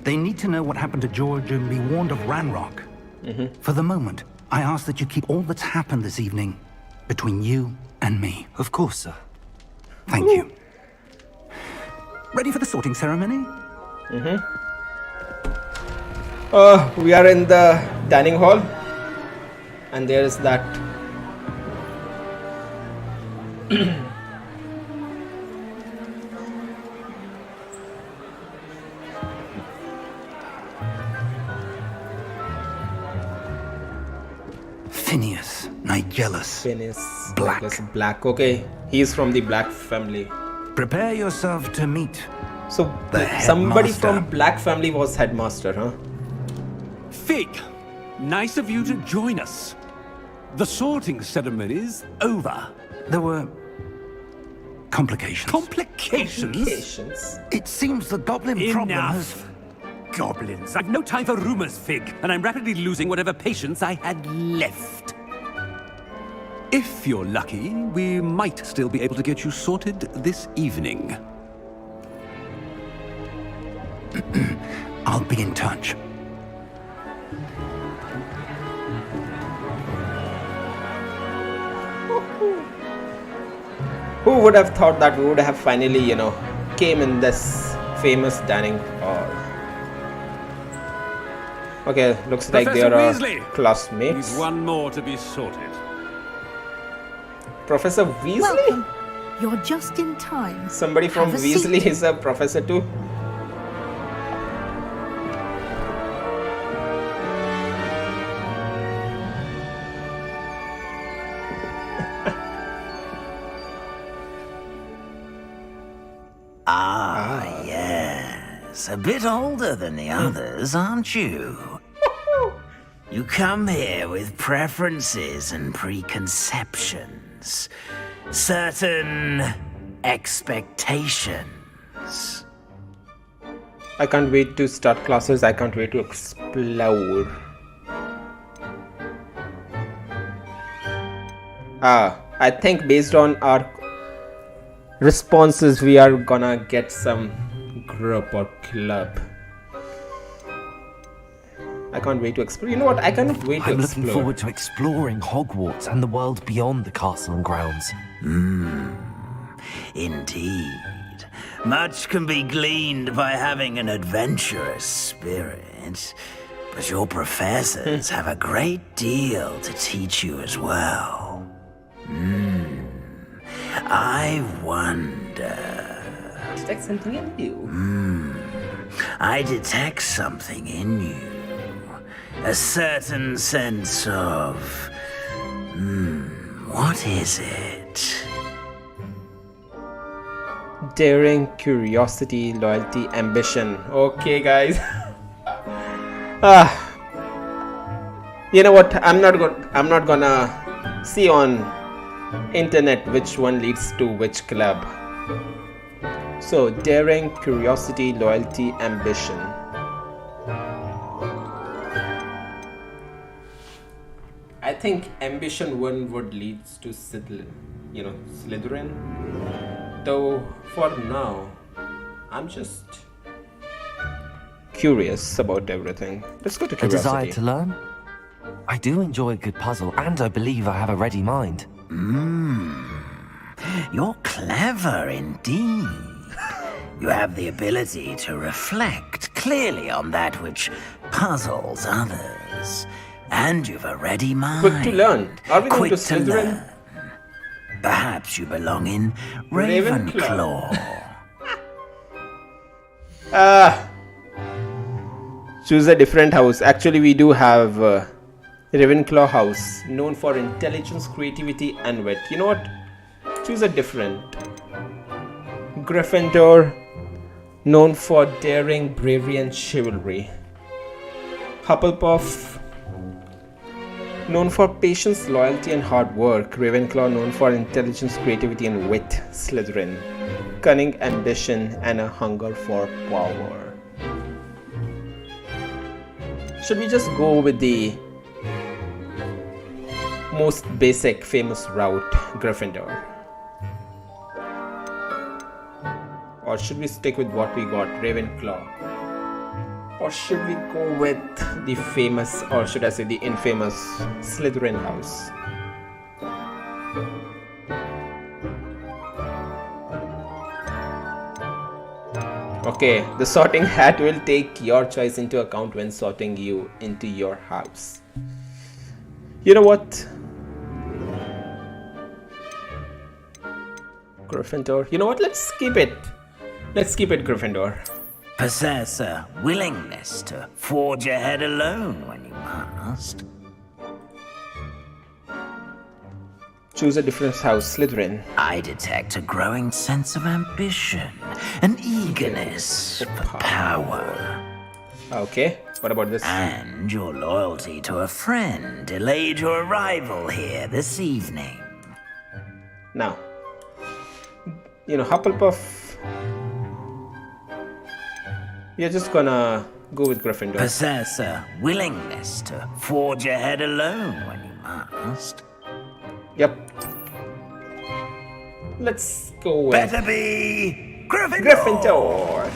They need to know what happened to George and be warned of Ranrock. For the moment, I ask that you keep all that's happened this evening between you and me. Of course, sir. Thank you. Ready for the sorting ceremony? We are in the dining hall, and there is that Phineas Nigellus. Phineas Black. Black. Okay, he's from the Black family. Prepare yourself to meet So The somebody headmaster. from Black family was headmaster, huh? Fig, nice of you to join us. The sorting ceremony's over. There were complications. Complications? Patience. It seems the goblin problem has... Enough. Goblins. I've no time for rumors, Fig, and I'm rapidly losing whatever patience I had left. If you're lucky, we might still be able to get you sorted this evening. I'll be in touch. Who would have thought that we would have finally, came in this famous dining hall? Okay, looks like Professor there are Weasley! classmates. Need one more to be sorted. Professor Weasley? Welcome. You're just in time. Somebody from Have a Weasley seat. is a professor too. Ah, yes. A bit older than the others, aren't you? You come here with preferences and preconceptions. Certain expectations. I can't wait to start classes. I can't wait to explore. I think based on our responses, we are gonna get some group or club. I can't wait to explore. You know what? I can't wait to I'm explore. looking forward to exploring Hogwarts and the world beyond the castle and grounds. Indeed. Much can be gleaned by having an adventurous spirit, but your professors have a great deal to teach you as well. I wonder. Detect something in you. I detect something in you. A certain sense of. What is it? Daring, curiosity, loyalty, ambition. Okay, guys. You know what? I'm not gonna see on internet which one leads to which club. So, daring, curiosity, loyalty, ambition. I think ambition one would lead to Slytherin. Though for now, I'm just curious about everything. Let's go to A desire curiosity. to learn? I do enjoy a good puzzle, and I believe I have a ready mind. You're clever indeed. You have the ability to reflect clearly on that which puzzles others. And you've a ready mind. Quick to learn. Are we going Quick to to Slytherin? learn. Perhaps you belong in Ravenclaw. Ravenclaw. Choose a different house. Actually, we do have Ravenclaw house, known for intelligence, creativity, and wit. You know what? Choose a different. Gryffindor, known for daring, bravery, and chivalry. Hufflepuff, known for patience, loyalty, and hard work. Ravenclaw, known for intelligence, creativity, and wit. Slytherin, cunning, ambition, and a hunger for power. Should we just go with the most basic, famous route, Gryffindor? Or should we stick with what we got, Ravenclaw? Or should we go with the famous, or should I say the infamous Slytherin house? Okay, the sorting hat will take your choice into account when sorting you into your house. You know what? Gryffindor. You know what? Let's keep it. Let's keep it Gryffindor. Possess a willingness to forge ahead alone when you must. Choose a different house, Slytherin. I detect a growing sense of ambition, an eagerness for power. Okay, what about this? And your loyalty to a friend delayed your arrival here this evening. Now, you know, Hufflepuff. We're just gonna go with Gryffindor. Possess a willingness to forge ahead alone when you must. Yep. Let's go with Better be Gryffindor. Gryffindor.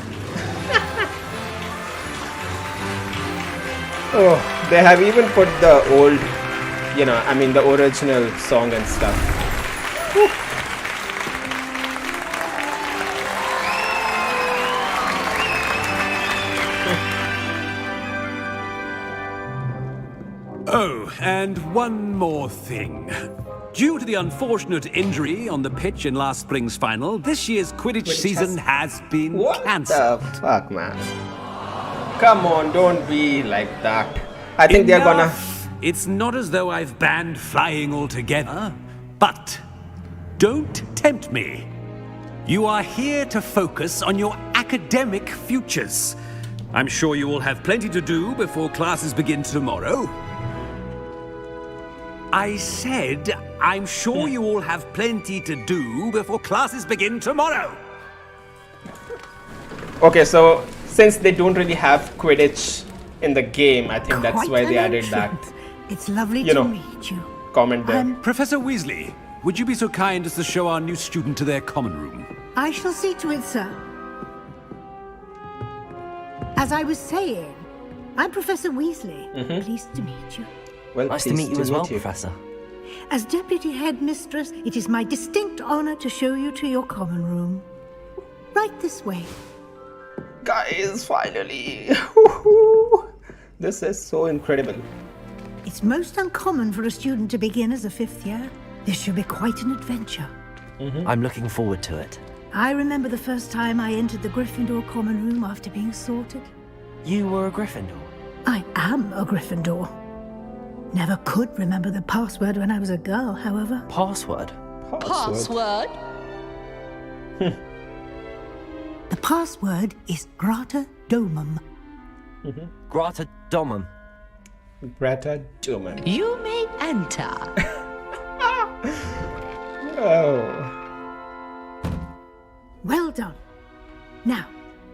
Oh, they have even put the old, you know, I mean the original song and stuff. Whew. Oh, and one more thing. Due to the unfortunate injury on the pitch in last spring's final, this year's Quidditch season has been cancelled. What the fuck, man? Come on, don't be like that. I think they're gonna... It's not as though I've banned flying altogether, but don't tempt me. You are here to focus on your academic futures. I'm sure you will have plenty to do before classes begin tomorrow. I said, I'm sure you all have plenty to do before classes begin tomorrow. Okay, so since they don't really have Quidditch in the game, I think that's why they added that. It's lovely You to know, meet you. comment there. Professor Weasley, would you be so kind as to show our new student to their common room? I shall see to it, sir. As I was saying, I'm Professor Weasley. Pleased to meet you. Well, Nice to meet you as well, Professor. As Deputy Headmistress, it is my distinct honor to show you to your common room. Right this way. Guys, finally. This is so incredible. It's most uncommon for a student to begin as a fifth year. This should be quite an adventure. I'm looking forward to it. I remember the first time I entered the Gryffindor common room after being sorted. You were a Gryffindor? I am a Gryffindor. Never could remember the password when I was a girl, however. Password? Password? The password is Grata Domum. Grata Domum. Grata Domum. You may enter. Oh. Well done. Now,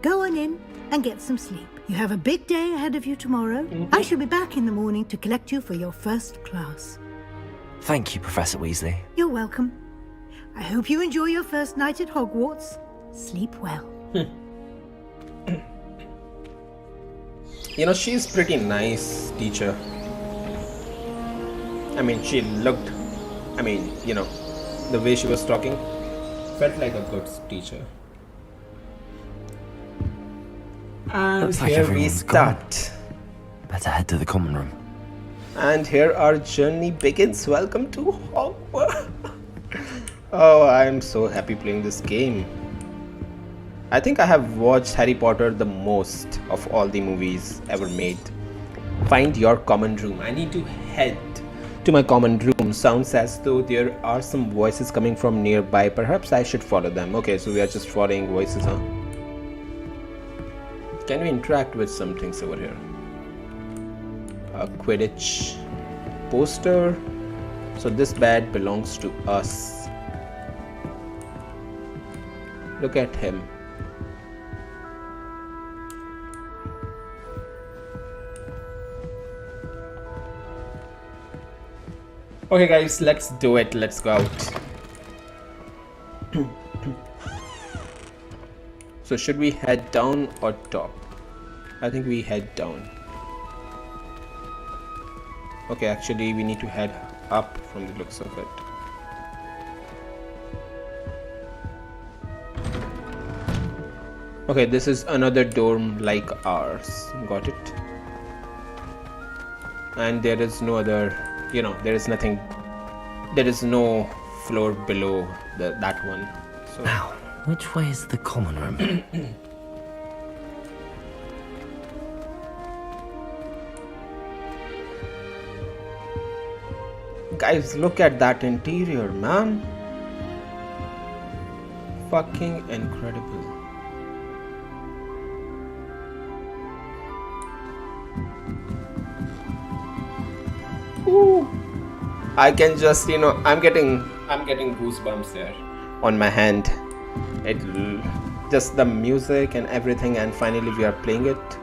go on in and get some sleep. You have a big day ahead of you tomorrow. I shall be back in the morning to collect you for your first class. Thank you, Professor Weasley. You're welcome. I hope you enjoy your first night at Hogwarts. Sleep well. You know, she's pretty nice teacher. I mean, she looked, I mean, you know, the way she was talking felt like a good teacher. And Looks like here we everyone's gone. start. Better head to the common room. And here our journey begins. Welcome to Hogwarts. Oh, I'm so happy playing this game. I think I have watched Harry Potter the most of all the movies ever made. Find your common room. I need to head to my common room. Sounds as though there are some voices coming from nearby. Perhaps I should follow them. Okay, so we are just following voices, huh? Can we interact with some things over here? A Quidditch poster. So this bat belongs to us. Look at him. Okay guys, let's do it. Let's go out. So should we head down or top? I think we head down. Okay, actually we need to head up from the looks of it. Okay, this is another dorm like ours. Got it. And there is no other, you know, there is nothing, there is no floor below that one. So Now, which way is the common room? guys, look at that interior, man. Fucking incredible. Ooh. I can just, you know, I'm getting goosebumps there on my hand. Just the music and everything, and finally we are playing it.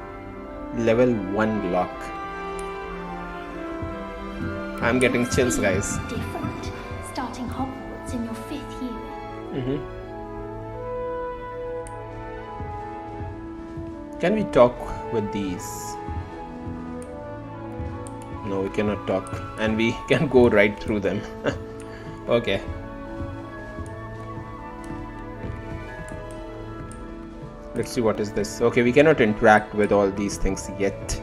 Level 1 lock. I'm getting chills, guys. Different, starting Hogwarts in your 5th year. Can we talk with these? No, we cannot talk, and we can go right through them. Okay. Let's see what is this. Okay, we cannot interact with all these things yet.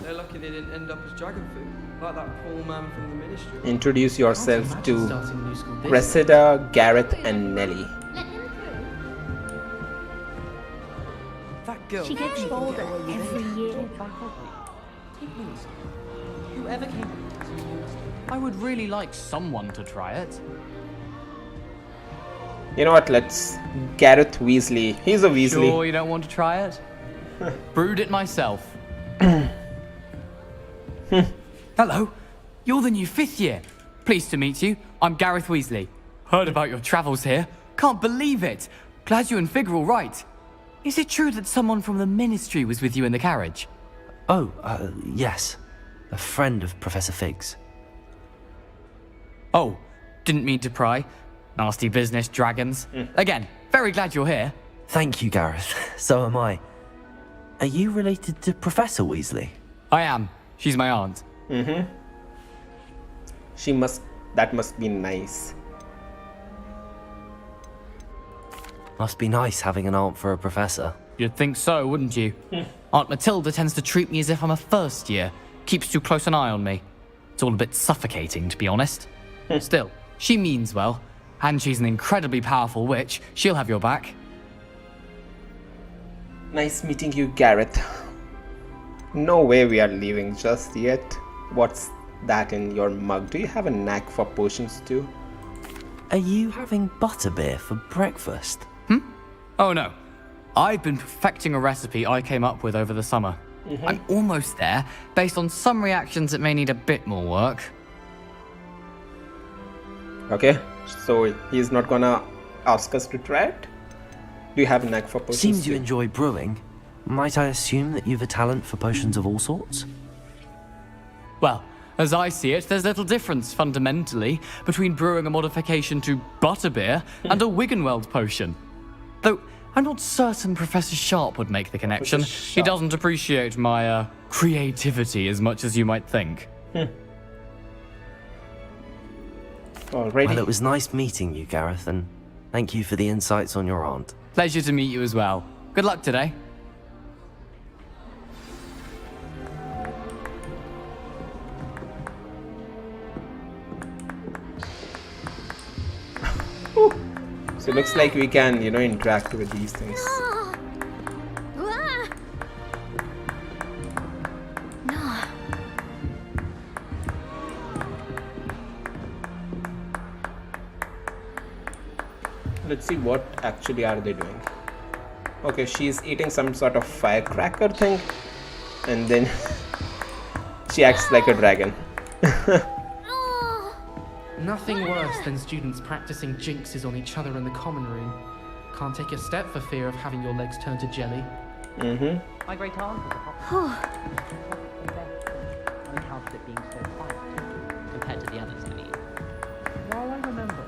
They're lucky they didn't end up as dragon food, like that poor man from the ministry. Introduce yourself to Cressida, Gareth, and Nelly. That girl. She gets bolder every year. Whoever came up with this, I would really like someone to try it. You know what? Let's Gareth Weasley. He's a Weasley. Sure you don't want to try it? Brewed it myself. Hello, you're the new 5th year. Pleased to meet you. I'm Gareth Weasley. Heard about your travels here. Can't believe it. Glad you and Fig are all right. Is it true that someone from the ministry was with you in the carriage? Oh, yes. A friend of Professor Fig's. Oh, didn't mean to pry. Nasty business, dragons. Again, very glad you're here. Thank you, Gareth. So am I. Are you related to Professor Weasley? I am. She's my aunt. That must be nice. Must be nice having an aunt for a professor. You'd think so, wouldn't you? Aunt Matilda tends to treat me as if I'm a 1st year. Keeps too close an eye on me. It's all a bit suffocating, to be honest. Still, she means well. And she's an incredibly powerful witch. She'll have your back. Nice meeting you, Gareth. No way we are leaving just yet. What's that in your mug? Do you have a knack for potions too? Are you having butterbeer for breakfast? Oh no. I've been perfecting a recipe I came up with over the summer. I'm almost there. Based on some reactions, it may need a bit more work. Okay, so he's not gonna ask us to try it? Do you have a knack for potions? Seems you too? enjoy brewing. Might I assume that you've a talent for potions of all sorts? Well, as I see it, there's little difference, fundamentally, between brewing a modification to butterbeer and a Wiggenweld potion. Though, I'm not certain Professor Sharp would make the connection. He doesn't appreciate my, creativity as much as you might think. Alrighty. Well, it was nice meeting you, Gareth, and thank you for the insights on your aunt. Pleasure to meet you as well. Good luck today. So it looks like we can, you know, interact with these things. Let's see what actually are they doing. Okay, she's eating some sort of firecracker thing, and then she acts like a dragon. Nothing worse than students practicing jinxes on each other in the common room. Can't take a step for fear of having your legs turn to jelly. My great aunt was a hot. On account of it being so quiet compared to the others, I mean. While I remember,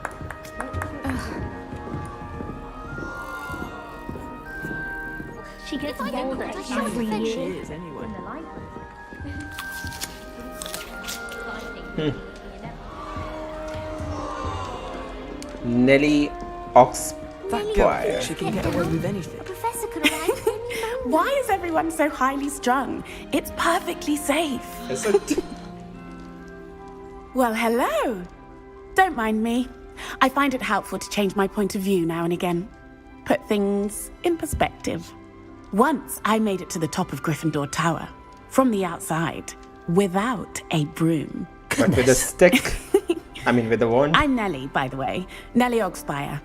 She gets bolder every year. She is, anyway. Nelly Ox That girl Why? thinks she can get away with anything. A professor could arrive at any moment. Why is everyone so highly strung? It's perfectly safe. Is it? Well, hello. Don't mind me. I find it helpful to change my point of view now and again. Put things in perspective. Once I made it to the top of Gryffindor Tower, from the outside, without a broom. But with a stick? I mean, with a wand? I'm Nellie, by the way. Nellie Oxfire.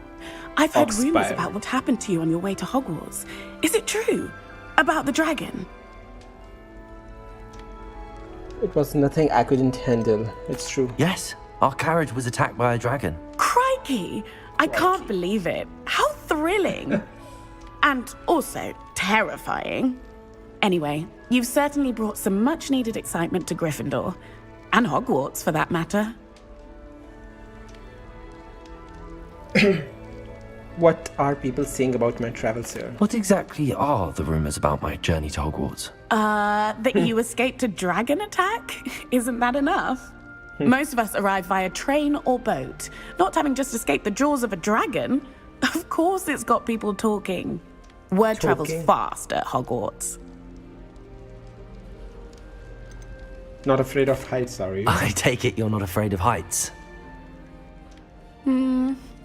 I've heard rumors Oxfire. about what happened to you on your way to Hogwarts. Is it true? About the dragon? It was nothing I couldn't handle. It's true. Yes, our carriage was attacked by a dragon. Crikey! I can't believe it. How thrilling! And also terrifying. Anyway, you've certainly brought some much-needed excitement to Gryffindor. And Hogwarts, for that matter. What are people saying about my travels here? What exactly are the rumors about my journey to Hogwarts? That you escaped a dragon attack? Isn't that enough? Most of us arrive via train or boat, not having just escaped the jaws of a dragon. Of course it's got people talking. Word travels fast at Hogwarts. Not afraid of heights, are you? I take it you're not afraid of heights.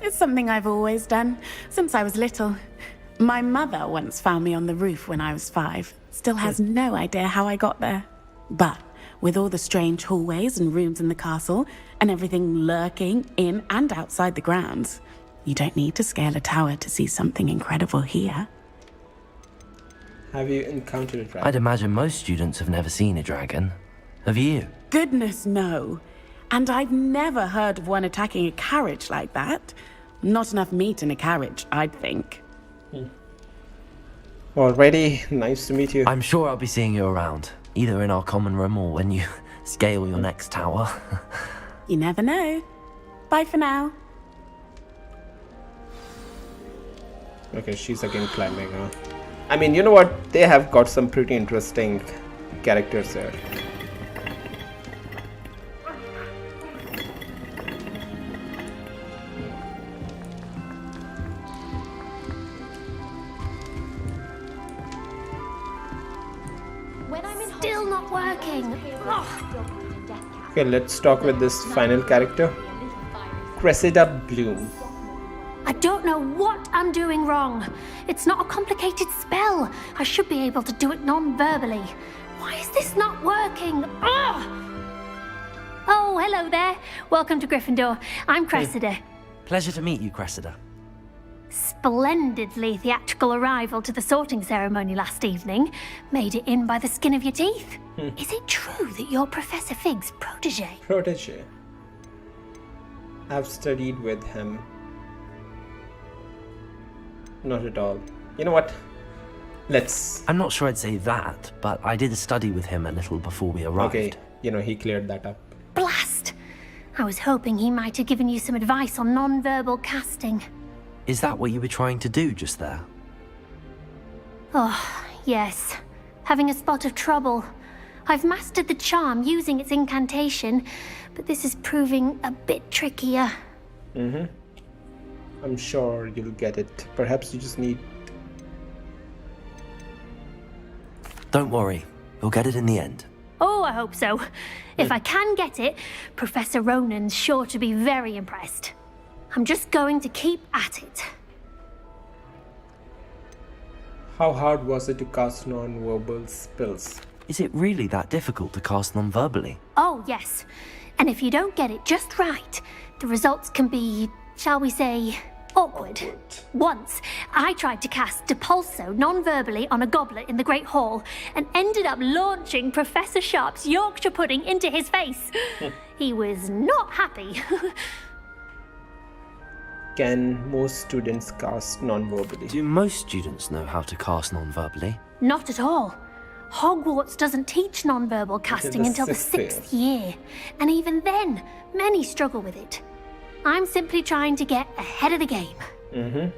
It's something I've always done, since I was little. My mother once found me on the roof when I was 5. Still has no idea how I got there. But with all the strange hallways and rooms in the castle, and everything lurking in and outside the grounds, you don't need to scale a tower to see something incredible here. Have you encountered a dragon? I'd imagine most students have never seen a dragon. Have you? Goodness, no. And I've never heard of one attacking a carriage like that. Not enough meat in a carriage, I'd think. Alrighty, nice to meet you. I'm sure I'll be seeing you around, either in our common room or when you scale your next tower. You never know. Bye for now. Okay, she's again climbing, huh? I mean, you know what? They have got some pretty interesting characters here. Still not working. Okay, let's talk with this final character. Cressida Bloom. I don't know what I'm doing wrong. It's not a complicated spell. I should be able to do it non-verbally. Why is this not working? Ugh! Oh, hello there. Welcome to Gryffindor. I'm Cressida. Pleasure to meet you, Cressida. Splendidly theatrical arrival to the sorting ceremony last evening. Made it in by the skin of your teeth. Is it true that you're Professor Fig's protege? Protege. I've studied with him. Not at all. You know what? Let's... I'm not sure I'd say that, but I did study with him a little before we arrived. Okay, you know, he cleared that up. Blast! I was hoping he might have given you some advice on non-verbal casting. Is that what you were trying to do just there? Oh, yes. Having a spot of trouble. I've mastered the charm using its incantation, but this is proving a bit trickier. I'm sure you'll get it. Perhaps you just need... Don't worry, you'll get it in the end. Oh, I hope so. If I can get it, Professor Ronan's sure to be very impressed. I'm just going to keep at it. How hard was it to cast non-verbal spells? Is it really that difficult to cast non-verbally? Oh, yes. And if you don't get it just right, the results can be, shall we say, awkward. Once, I tried to cast Depulso non-verbally on a goblet in the Great Hall and ended up launching Professor Sharp's Yorkshire pudding into his face. He was not happy. Can most students cast non-verbally? Do most students know how to cast non-verbally? Not at all. Hogwarts doesn't teach non-verbal casting until the 6th year. And even then, many struggle with it. I'm simply trying to get ahead of the game.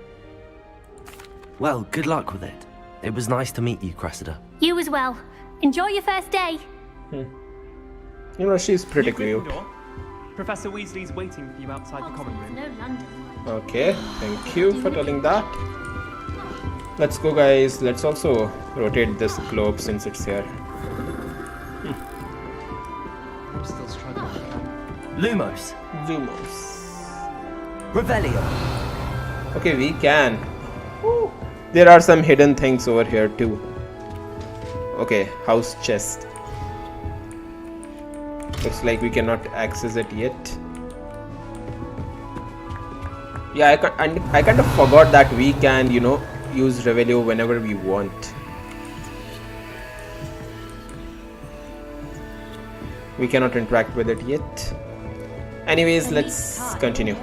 Well, good luck with it. It was nice to meet you, Cressida. You as well. Enjoy your first day. You know, she's pretty cute. Professor Weasley's waiting for you outside the common room. No London. Okay, thank you for telling that. Let's go, guys. Let's also rotate this globe since it's here. I'm still struggling. Lumos. Revelio. Okay, we can. There are some hidden things over here too. Okay, house chest. Looks like we cannot access it yet. Yeah, I kind of forgot that we can, you know, use Revelio whenever we want. We cannot interact with it yet. Anyways, let's continue.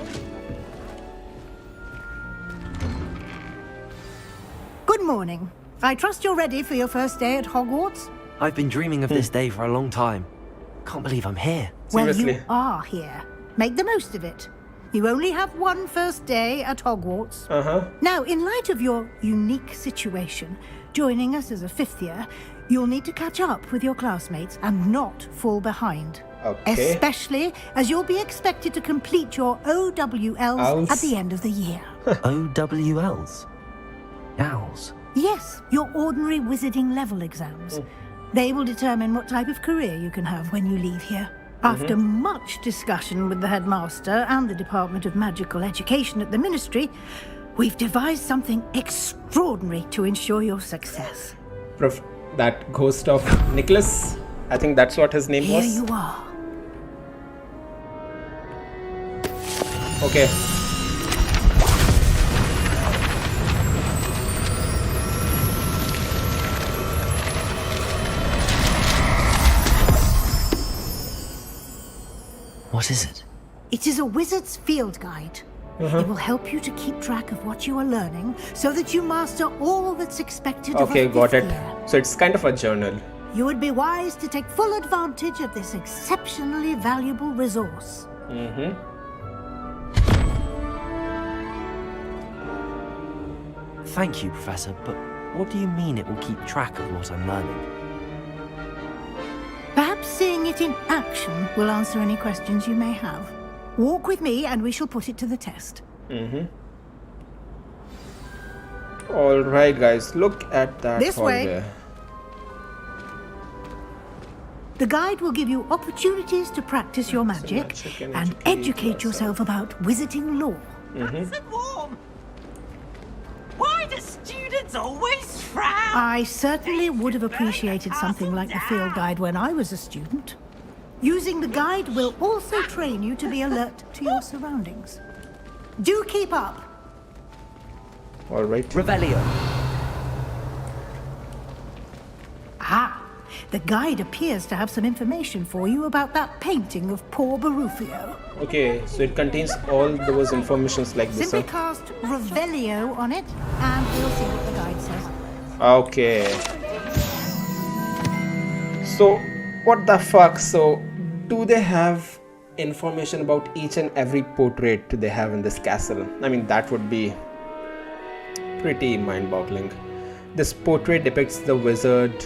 Good morning. I trust you're ready for your first day at Hogwarts? I've been dreaming of this day for a long time. Can't believe I'm here. Well, you are here. Make the most of it. You only have one first day at Hogwarts. Now, in light of your unique situation, joining us as a fifth year, you'll need to catch up with your classmates and not fall behind. Okay. Especially as you'll be expected to complete your OWLs at the end of the year. OWLs? Owls? Yes, your ordinary wizarding level exams. They will determine what type of career you can have when you leave here. After much discussion with the headmaster and the Department of Magical Education at the Ministry, we've devised something extraordinary to ensure your success. That ghost of Nicholas, I think that's what his name was. Here you are. Okay. What is it? It is a wizard's field guide. It will help you to keep track of what you are learning so that you master all that's expected of Okay, a got it. fifth year. So it's kind of a journal. You would be wise to take full advantage of this exceptionally valuable resource. Thank you, Professor, but what do you mean it will keep track of what I'm learning? Perhaps seeing it in action will answer any questions you may have. Walk with me and we shall put it to the test. Alright, guys, look at that This way. hallway. The guide will give you opportunities to practice your magic and educate yourself about wizarding lore. Nice and warm. Why do students always frown? I certainly would have appreciated something like the field guide when I was a student. Using the guide will also train you to be alert to your surroundings. Do keep up. Alright. Revelio. Ah, the guide appears to have some information for you about that painting of poor Barufio. Okay, so it contains all those informations like this. Simply cast Revelio on it, and we'll see what the guide says. Okay. So, what the fuck? So, do they have information about each and every portrait they have in this castle? I mean, that would be pretty mind-boggling. This portrait depicts the wizard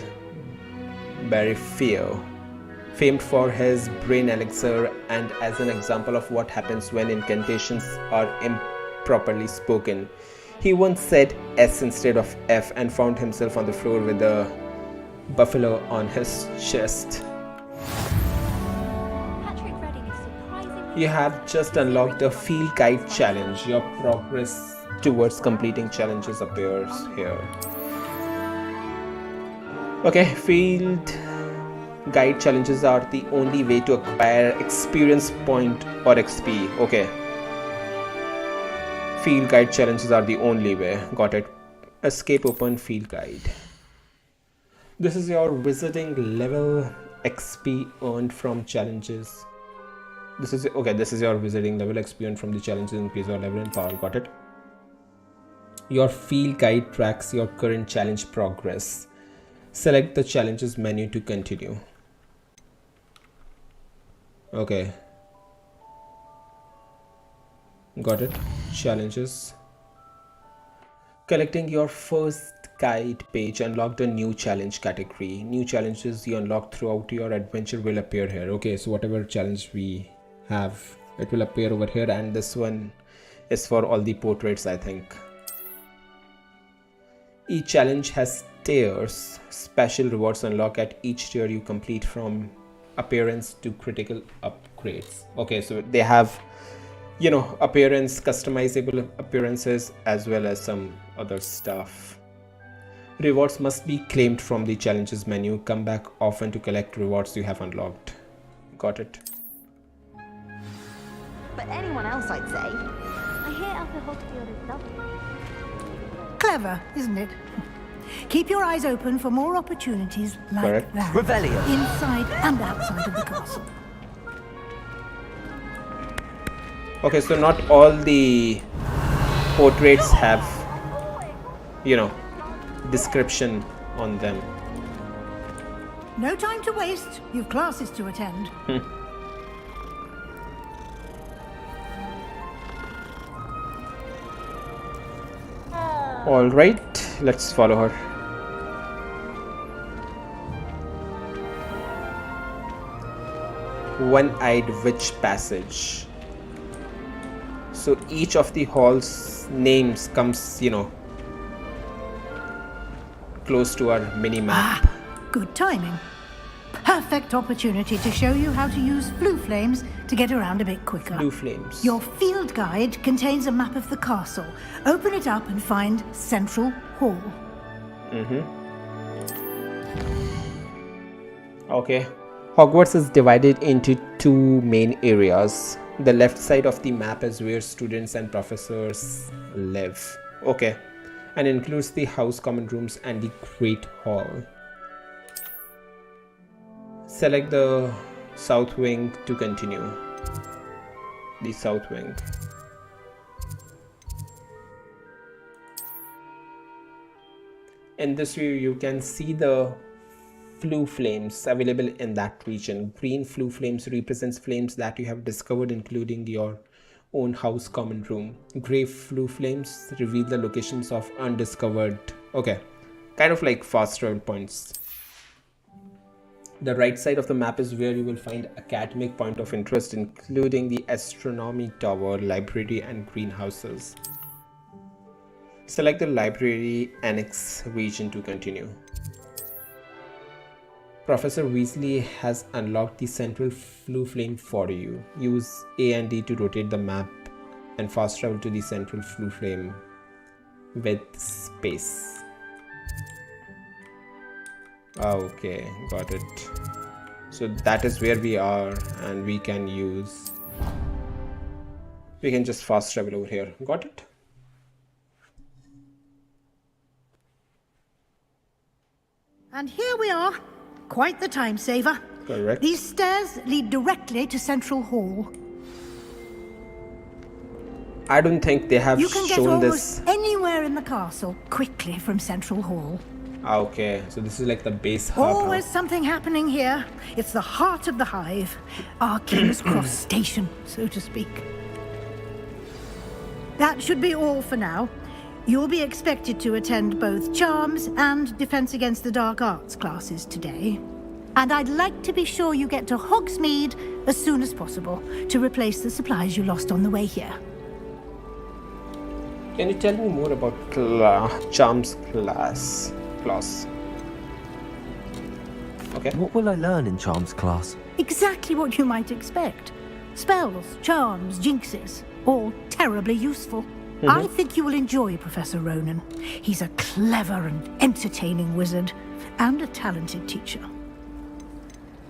Barufio, famed for his brain elixir and as an example of what happens when incantations are improperly spoken. He once said S instead of F and found himself on the floor with a buffalo on his chest. You have just unlocked the Field Guide Challenge. Your progress towards completing challenges appears here. Okay, Field Guide Challenges are the only way to acquire experience point or XP. Okay. Field Guide Challenges are the only way. Got it. Escape open Field Guide. This is your wizarding level XP earned from challenges. This is your wizarding level XP earned from the challenges, increase your level and power. Got it. Your Field Guide tracks your current challenge progress. Select the challenges menu to continue. Okay. Got it. Challenges. Collecting your first guide page unlocked a new challenge category. New challenges you unlock throughout your adventure will appear here. Okay, so whatever challenge we have, it will appear over here, and this one is for all the portraits, I think. Each challenge has tiers. Special rewards unlock at each tier you complete, from appearance to critical upgrades. Okay, so they have, you know, appearance, customizable appearances, as well as some other stuff. Rewards must be claimed from the challenges menu. Come back often to collect rewards you have unlocked. Got it. But anyone else, I'd say. I hear Alpha Hogfield is lovely. Clever, isn't it? Keep your eyes open for more opportunities like Correct. that. Revelio. Inside and outside of the castle. Okay, so not all the portraits have, you know, description on them. No time to waste. You've classes to attend. All right, let's follow her. One-eyed witch passage. So each of the hall's names comes, you know, close to our mini map. Good timing. Perfect opportunity to show you how to use flue flames to get around a bit quicker. Blue flames. Your field guide contains a map of the castle. Open it up and find Central Hall. Okay. Hogwarts is divided into two main areas. The left side of the map is where students and professors live. Okay. And includes the house common rooms and the Great Hall. Select the south wing to continue. The south wing. In this view, you can see the flue flames available in that region. Green flue flames represents flames that you have discovered, including your own house common room. Gray flue flames reveal the locations of undiscovered, okay, kind of like fast travel points. The right side of the map is where you will find academic point of interest, including the astronomy tower, library and greenhouses. Select the library annex region to continue. Professor Weasley has unlocked the central flue flame for you. Use A and D to rotate the map and fast travel to the central flue flame with space. Okay, got it. So that is where we are, and we can just fast travel over here. Got it? And here we are. Quite the time saver. Correct. These stairs lead directly to Central Hall. I don't think they have You can get shown almost this. anywhere in the castle quickly from Central Hall. Okay, so this is like the base hub. Always something happening here. It's the heart of the hive. Our King's Cross station, so to speak. That should be all for now. You'll be expected to attend both Charms and Defense Against the Dark Arts classes today. And I'd like to be sure you get to Hogsmeade as soon as possible to replace the supplies you lost on the way here. Can you tell me more about Charms class? Okay. What will I learn in Charms class? Exactly what you might expect. Spells, charms, jinxes, all terribly useful. I think you will enjoy Professor Ronan. He's a clever and entertaining wizard, and a talented teacher.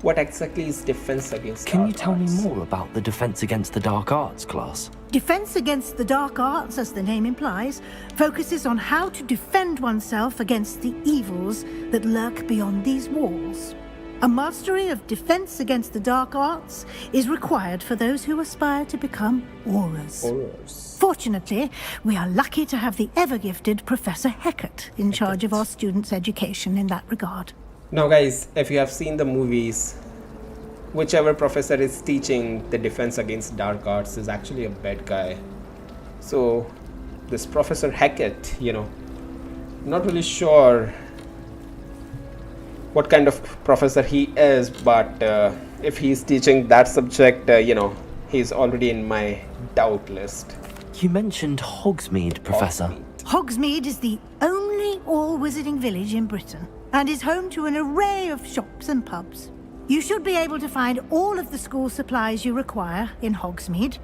What exactly is Defense Against Can Dark you tell me Arts? more about the Defense Against the Dark Arts class? Defense Against the Dark Arts, as the name implies, focuses on how to defend oneself against the evils that lurk beyond these walls. A mastery of Defense Against the Dark Arts is required for those who aspire to become Aurors. Fortunately, we are lucky to have the ever-gifted Professor Hecat in charge of our students' education in that regard. Now guys, if you have seen the movies, whichever professor is teaching the Defense Against Dark Arts is actually a bad guy. So this Professor Hecat, you know, not really sure what kind of professor he is, but if he's teaching that subject, you know, he's already in my doubt list. You mentioned Hogsmeade, Professor. Hogsmeade is the only all-wizarding village in Britain and is home to an array of shops and pubs. You should be able to find all of the school supplies you require in Hogsmeade.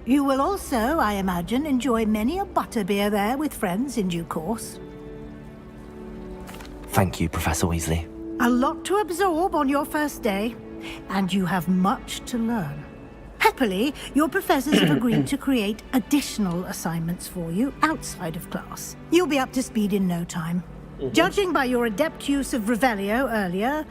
You will also, I imagine, enjoy many a butterbeer there with friends in due course. Thank you, Professor Weasley. A lot to absorb on your first day, and you have much to learn. Happily, your professors have agreed to create additional assignments for you outside of class. You'll be up to speed in no time. Judging by your adept use of Revelio earlier,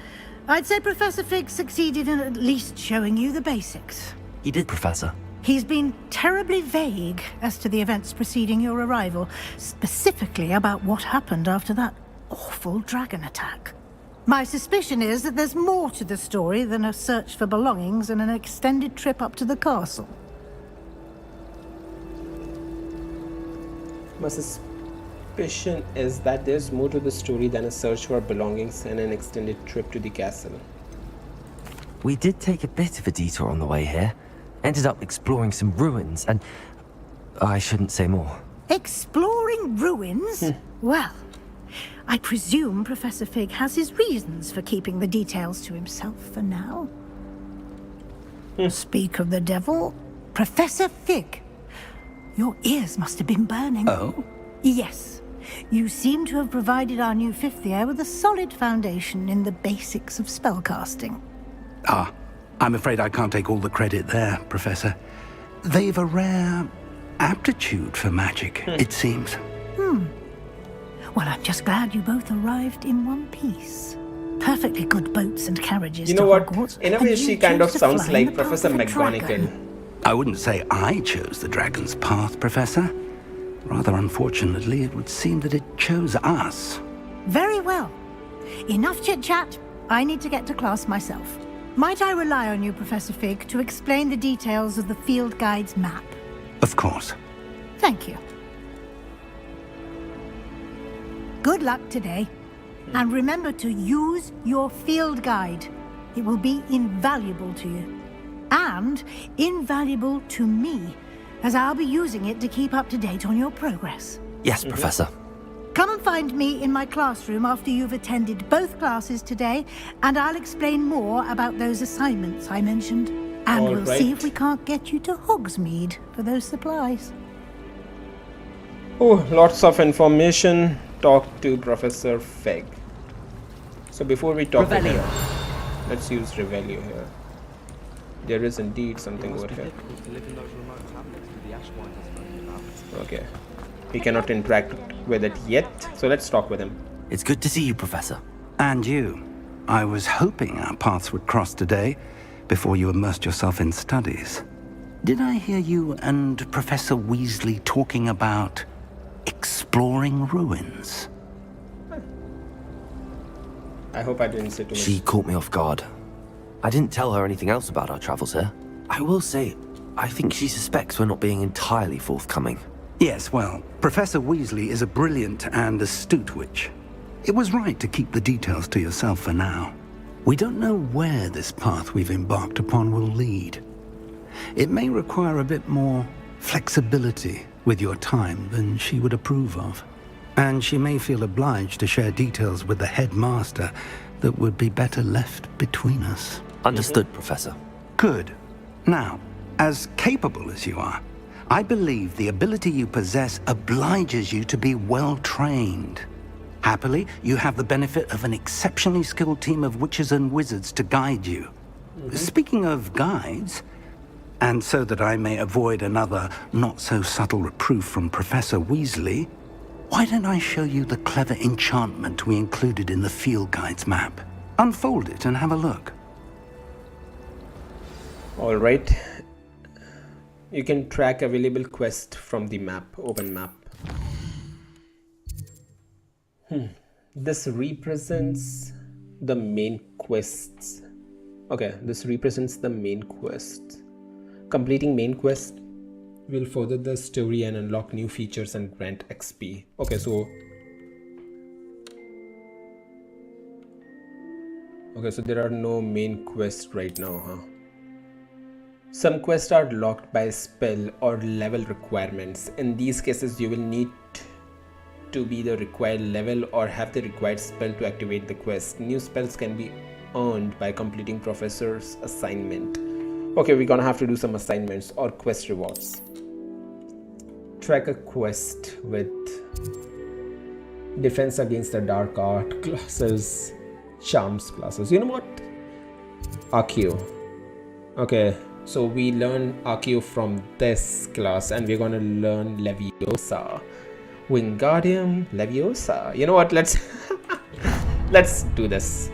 I'd say Professor Fig succeeded in at least showing you the basics. He did, Professor. He's been terribly vague as to the events preceding your arrival, specifically about what happened after that awful dragon attack. My suspicion is that there's more to the story than a search for belongings and an extended trip up to the castle. My suspicion is that there's more to the story than a search for belongings and an extended trip to the castle. We did take a bit of a detour on the way here. Ended up exploring some ruins and... I shouldn't say more. Exploring ruins? Well, I presume Professor Fig has his reasons for keeping the details to himself for now. Speak of the devil, Professor Fig. Your ears must have been burning. Oh? Yes. You seem to have provided our new fifth year with a solid foundation in the basics of spellcasting. Ah, I'm afraid I can't take all the credit there, Professor. They've a rare aptitude for magic, it seems. Well, I'm just glad you both arrived in one piece. Perfectly good boats and carriages You know to what? Hogwarts, In a way, and she you kind of chose to sounds fly in like the path Professor of a McGonagall. dragon. I wouldn't say I chose the dragon's path, Professor. Rather unfortunately, it would seem that it chose us. Very well. Enough chit-chat. I need to get to class myself. Might I rely on you, Professor Fig, to explain the details of the field guide's map? Of course. Thank you. Good luck today. And remember to use your field guide. It will be invaluable to you. And invaluable to me, as I'll be using it to keep up to date on your progress. Yes, Professor. Come and find me in my classroom after you've attended both classes today, and I'll explain more about those assignments I mentioned. And we'll see if we can't get you to Hogsmeade for those supplies. Oh, lots of information. Talk to Professor Fig. So before we talk to him, let's use Revelio here. There is indeed something over here. Okay. We cannot interact with it yet, so let's talk with him. It's good to see you, Professor. And you. I was hoping our paths would cross today, before you immersed yourself in studies. Did I hear you and Professor Weasley talking about exploring ruins? I hope I didn't say too much. She caught me off guard. I didn't tell her anything else about our travels here. I will say, I think she suspects we're not being entirely forthcoming. Yes, well, Professor Weasley is a brilliant and astute witch. It was right to keep the details to yourself for now. We don't know where this path we've embarked upon will lead. It may require a bit more flexibility with your time than she would approve of. And she may feel obliged to share details with the headmaster that would be better left between us. Understood, Professor. Good. Now, as capable as you are, I believe the ability you possess obliges you to be well trained. Happily, you have the benefit of an exceptionally skilled team of witches and wizards to guide you. Speaking of guides, and so that I may avoid another not-so-subtle reproof from Professor Weasley, why don't I show you the clever enchantment we included in the field guide's map? Unfold it and have a look. Alright. You can track available quest from the map, open map. This represents the main quests. Okay, this represents the main quest. Completing main quest will further the story and unlock new features and grant XP. Okay, so there are no main quests right now, huh? Some quests are locked by spell or level requirements. In these cases, you will need to be the required level or have the required spell to activate the quest. New spells can be earned by completing professor's assignment. Okay, we're gonna have to do some assignments or quest rewards. Track a quest with defense against the dark art classes, charms classes. You know what? Accio. Okay, so we learn Accio from this class and we're gonna learn Leviosa. Wingardium Leviosa. You know what? Let's do this.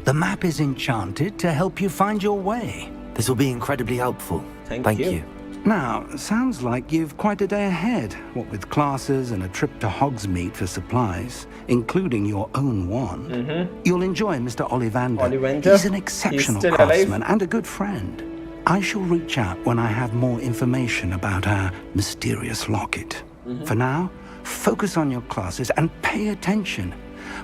The map is enchanted to help you find your way. This will be incredibly helpful. Thank you. Now, sounds like you've quite a day ahead, what with classes and a trip to Hogsmeade for supplies, including your own one. You'll enjoy Mr. Ollivander. He's an exceptional craftsman and a good friend. I shall reach out when I have more information about our mysterious locket. For now, focus on your classes and pay attention.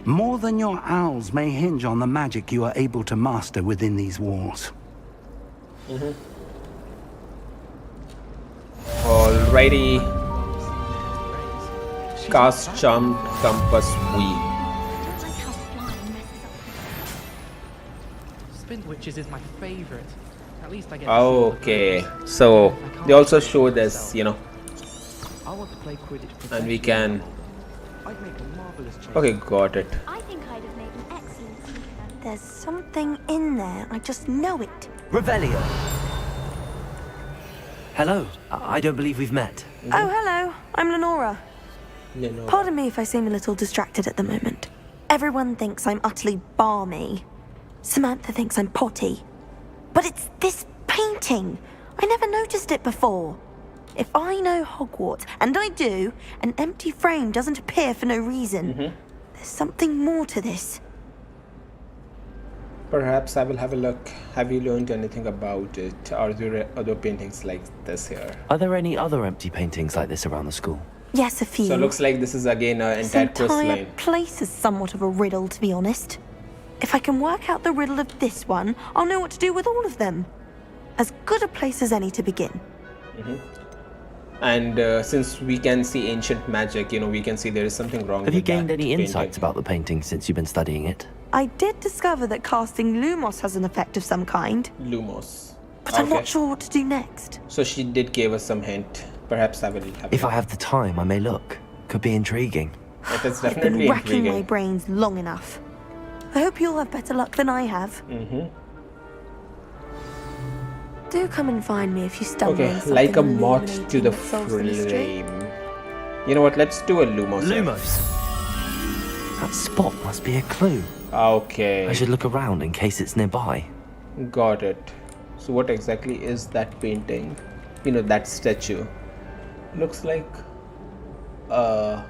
More than your owls may hinge on the magic you are able to master within these walls. Alrighty. Cast Charmed Compass Wheel. Spin Witches is my favorite. At least I get. Okay, so they also show this, you know, I want to play Quidditch and we can. I'd make a marvelous change. Okay, got it. I think I'd have made an excellent speaker. There's something in there. I just know it. Revelio. Hello. I don't believe we've met. Oh, hello. I'm Lenora. Pardon me if I seem a little distracted at the moment. Everyone thinks I'm utterly balmy. Samantha thinks I'm potty. But it's this painting. I never noticed it before. If I know Hogwarts, and I do, an empty frame doesn't appear for no reason. There's something more to this. Perhaps I will have a look. Have you learned anything about it? Are there other paintings like this here? Are there any other empty paintings like this around the school? Yes, a few. So it looks like this is again an This entire quest entire line. place is somewhat of a riddle, to be honest. If I can work out the riddle of this one, I'll know what to do with all of them. As good a place as any to begin. And since we can see ancient magic, you know, we can see there is something wrong. Have you with gained that any painting. insights about the painting since you've been studying it? I did discover that casting Lumos has an effect of some kind. Lumos. But I'm not sure what to do next. So she did give us some hint. Perhaps I will have. If I have the time, I may look. Could be intriguing. It is I've been definitely racking intriguing. my brains long enough. I hope you'll have better luck than I have. Do come and find me if you stumble Okay, on something like a moth to illuminating the that solves the mystery. flame. You know what? Let's do a Lumos. here. Lumos. That spot must be a clue. Okay. I should look around in case it's nearby. Got it. So what exactly is that painting? You know, that statue. Looks like a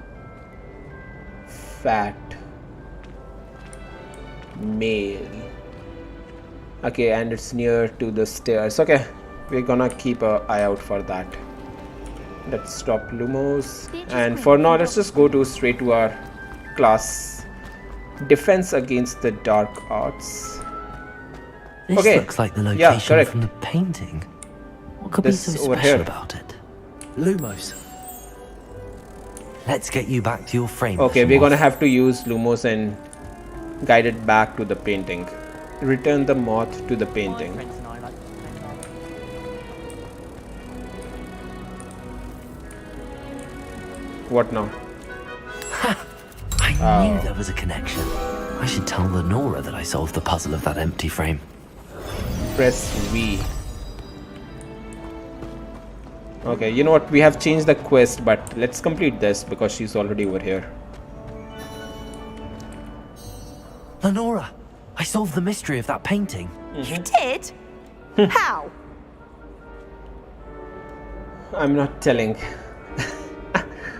fat male. Okay, and it's near to the stairs. Okay, we're gonna keep an eye out for that. Let's stop Lumos. And for now, let's just go to straight to our class. Defense against the dark arts. This Okay. looks like the Yeah, location correct. from the painting. What could This be so over special here. about it? Lumos. Let's get you back to your frame. Okay, Mr. we're gonna Moth. have to use Lumos and guide it back to the painting. Return the moth to the painting. What now? I knew there was a connection. I should tell Lenora that I solved the puzzle of that empty frame. Press V. Okay, you know what? We have changed the quest, but let's complete this because she's already over here. Lenora, I solved the mystery of that painting. You did? How? I'm not telling.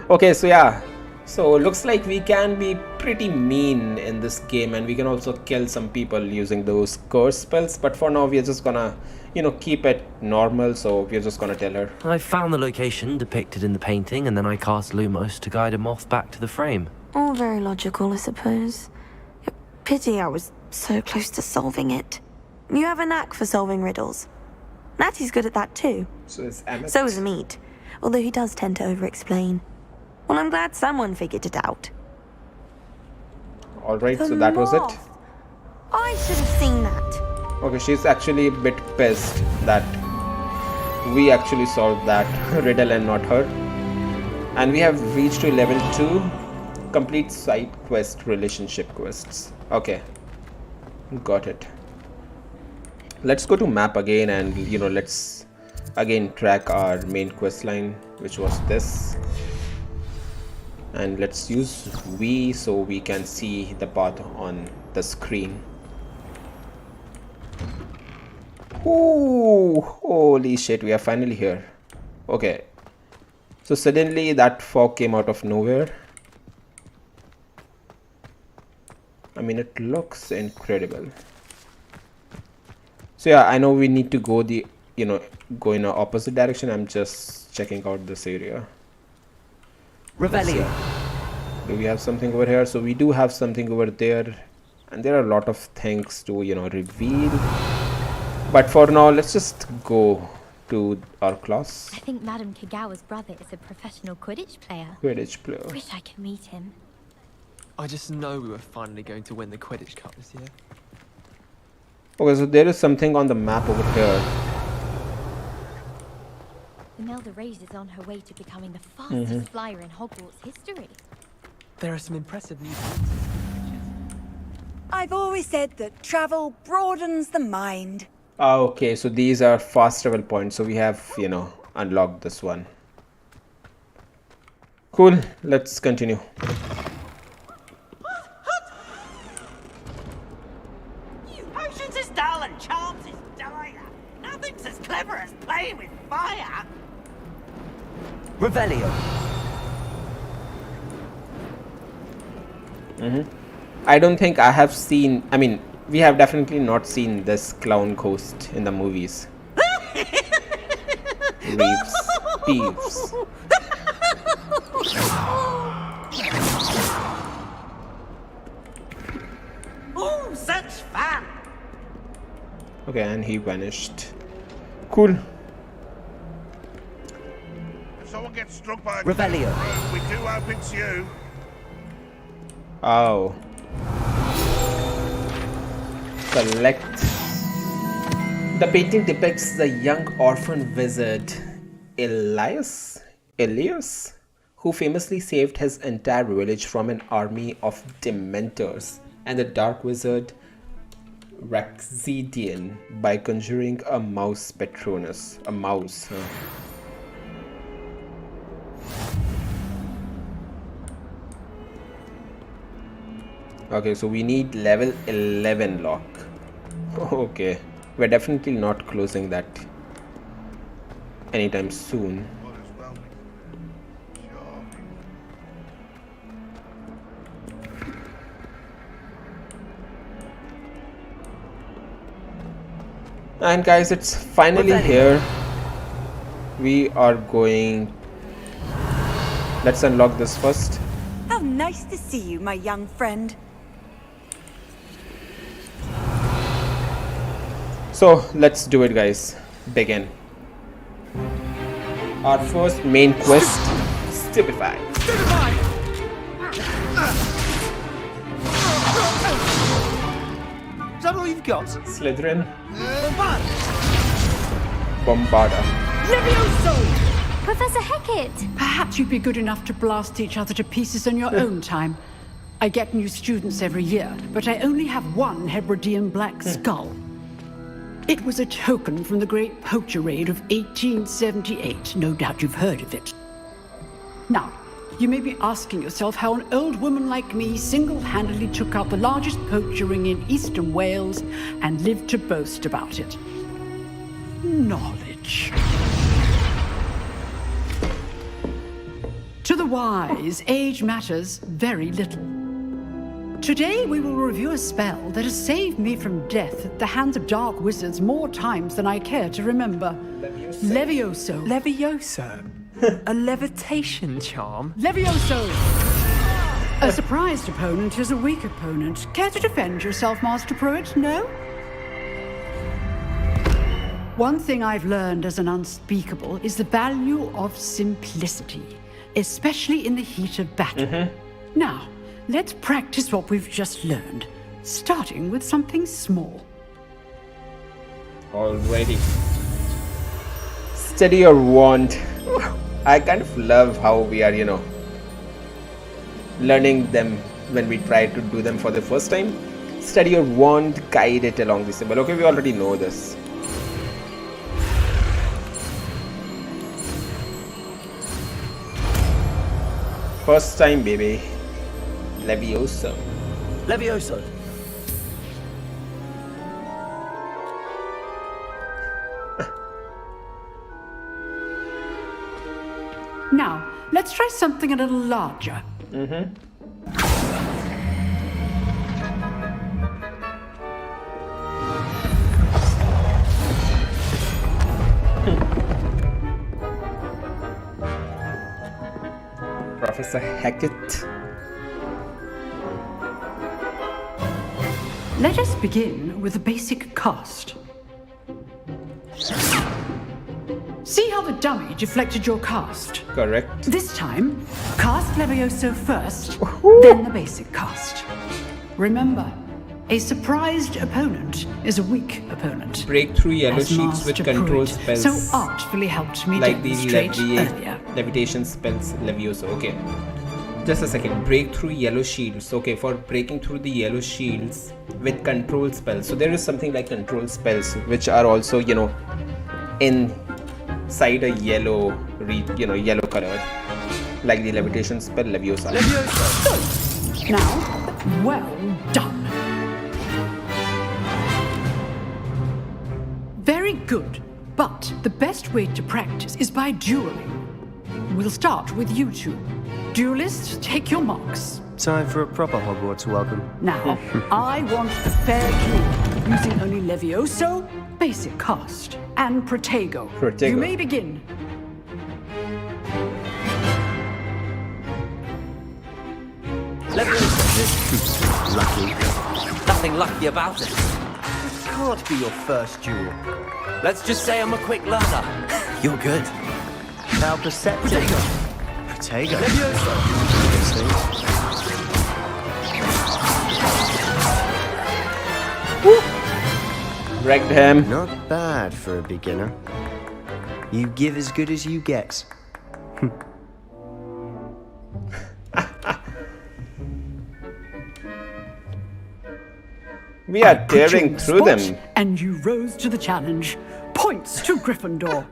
Okay, so yeah. So looks like we can be pretty mean in this game, and we can also kill some people using those curse spells. But for now, we're just gonna, you know, keep it normal. So we're just gonna tell her. I found the location depicted in the painting, and then I cast Lumos to guide a moth back to the frame. All very logical, I suppose. Pity I was so close to solving it. You have a knack for solving riddles. Natty's good at that too. So is Emmett. So is Amit, although he does tend to over-explain. Well, I'm glad someone figured it out. Alright, so that was it. I should have seen that. Okay, she's actually a bit pissed that we actually solved that riddle and not her. And we have reached to level 2. Complete side quest relationship quests. Okay, got it. Let's go to map again and let's again track our main quest line, which was this. And let's use V so we can see the path on the screen. Ooh, holy shit, we are finally here. Okay, so suddenly that fog came out of nowhere. I mean, it looks incredible. So yeah, I know we need to go the go in an opposite direction. I'm just checking out this area. Revelio. Do we have something over here? So we do have something over there, and there are a lot of things to reveal. But for now, let's just go to our class. I think Madame Kagawa's brother is a professional Quidditch player. Quidditch player. Wish I could meet him. I just know we were finally going to win the Quidditch Cup this year. Okay, so there is something on the map over here. Imelda Reyes is on her way to becoming the fastest flyer in Hogwarts history. There are some impressive new things. I've always said that travel broadens the mind. Okay, so these are fast travel points. So we have, unlocked this one. Cool, let's continue. Potions is dull and charms is dire. Nothing's as clever as playing with fire. Revelio. I don't think I have seen, we have definitely not seen this clown ghost in the movies. Peeves. Ooh, such fun! Okay, and he vanished. Cool. If someone gets struck by a Revelio. we do hope it's you. Oh. Select. The painting depicts the young orphan wizard Elias, who famously saved his entire village from an army of Dementors, and the dark wizard Raxidian by conjuring a mouse Patronus. A mouse, huh? Okay, so we need level 11 lock. Okay, we're definitely not closing that anytime soon. And guys, it's finally here. We are going. Let's unlock this first. How nice to see you, my young friend. So let's do it, guys. Begin. Our first main quest, Stupefy. Is that all you've got? Slytherin. Bombarda. Levioso! Professor Hecat! Perhaps you'd be good enough to blast each other to pieces on your own time. I get new students every year, but I only have one Hebridean black skull. It was a token from the Great Poacher Raid of 1878. No doubt you've heard of it. Now, you may be asking yourself how an old woman like me single-handedly took out the largest poacher ring in eastern Wales and lived to boast about it. Knowledge. To the wise, age matters very little. Today we will review a spell that has saved me from death at the hands of dark wizards more times than I care to remember. Levioso. Levioso? A levitation charm? Levioso! A surprised opponent is a weak opponent. Care to defend yourself, Master Pruitt? No? One thing I've learned as an unspeakable is the value of simplicity, especially in the heat of battle. Now, let's practice what we've just learned, starting with something small. Alrighty. Steady your wand. I kind of love how we are, learning them when we try to do them for the first time. Steady your wand, guide it along the symbol. Okay, we already know this. First time, baby. Levioso. Levioso. Now, let's try something a little larger. Professor Hackett. Let us begin with the basic cast. See how the dummy deflected your cast? Correct. This time, cast Levioso first, then the basic cast. Remember, a surprised opponent is a weak opponent. Break through yellow as sheets with Master control Pruitt spells. so artfully helped me Like the demonstrate earlier. levitation spells Levioso. Okay. Just a second. Break through yellow shields. Okay, for breaking through the yellow shields with control spells. So there is something like control spells which are also, inside a yellow, yellow color. Like the levitation spell Leviosa. Now, well done. Very good. But the best way to practice is by dueling. We'll start with you two. Duelists, take your marks. Time for a proper Hogwarts welcome. Now, I want a fair duel, using only Levioso, basic cast, and Protego. You may begin. Levioso. Lucky. Nothing lucky about it. This can't be your first duel. Let's just say I'm a quick learner. You're good. How perceptive. Protego. Levioso. Wrecked him. Not bad for a beginner. You give as good as you get. We are tearing through them. And you rose to the challenge. Points to Gryffindor.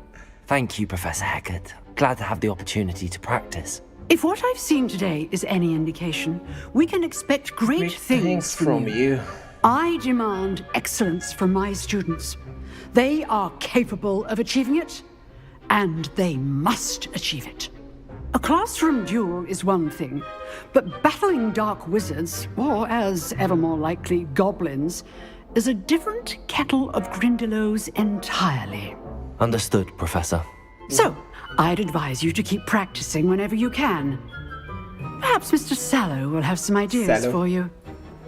Thank you, Professor Hackett. Glad to have the opportunity to practice. If what I've seen today is any indication, we can expect great things from you. I demand excellence from my students. They are capable of achieving it, and they must achieve it. A classroom duel is one thing, but battling dark wizards, or as ever more likely, goblins, is a different kettle of Grindylows entirely. Understood, Professor. So, I'd advise you to keep practicing whenever you can. Perhaps Mr. Sallow will have some ideas for you.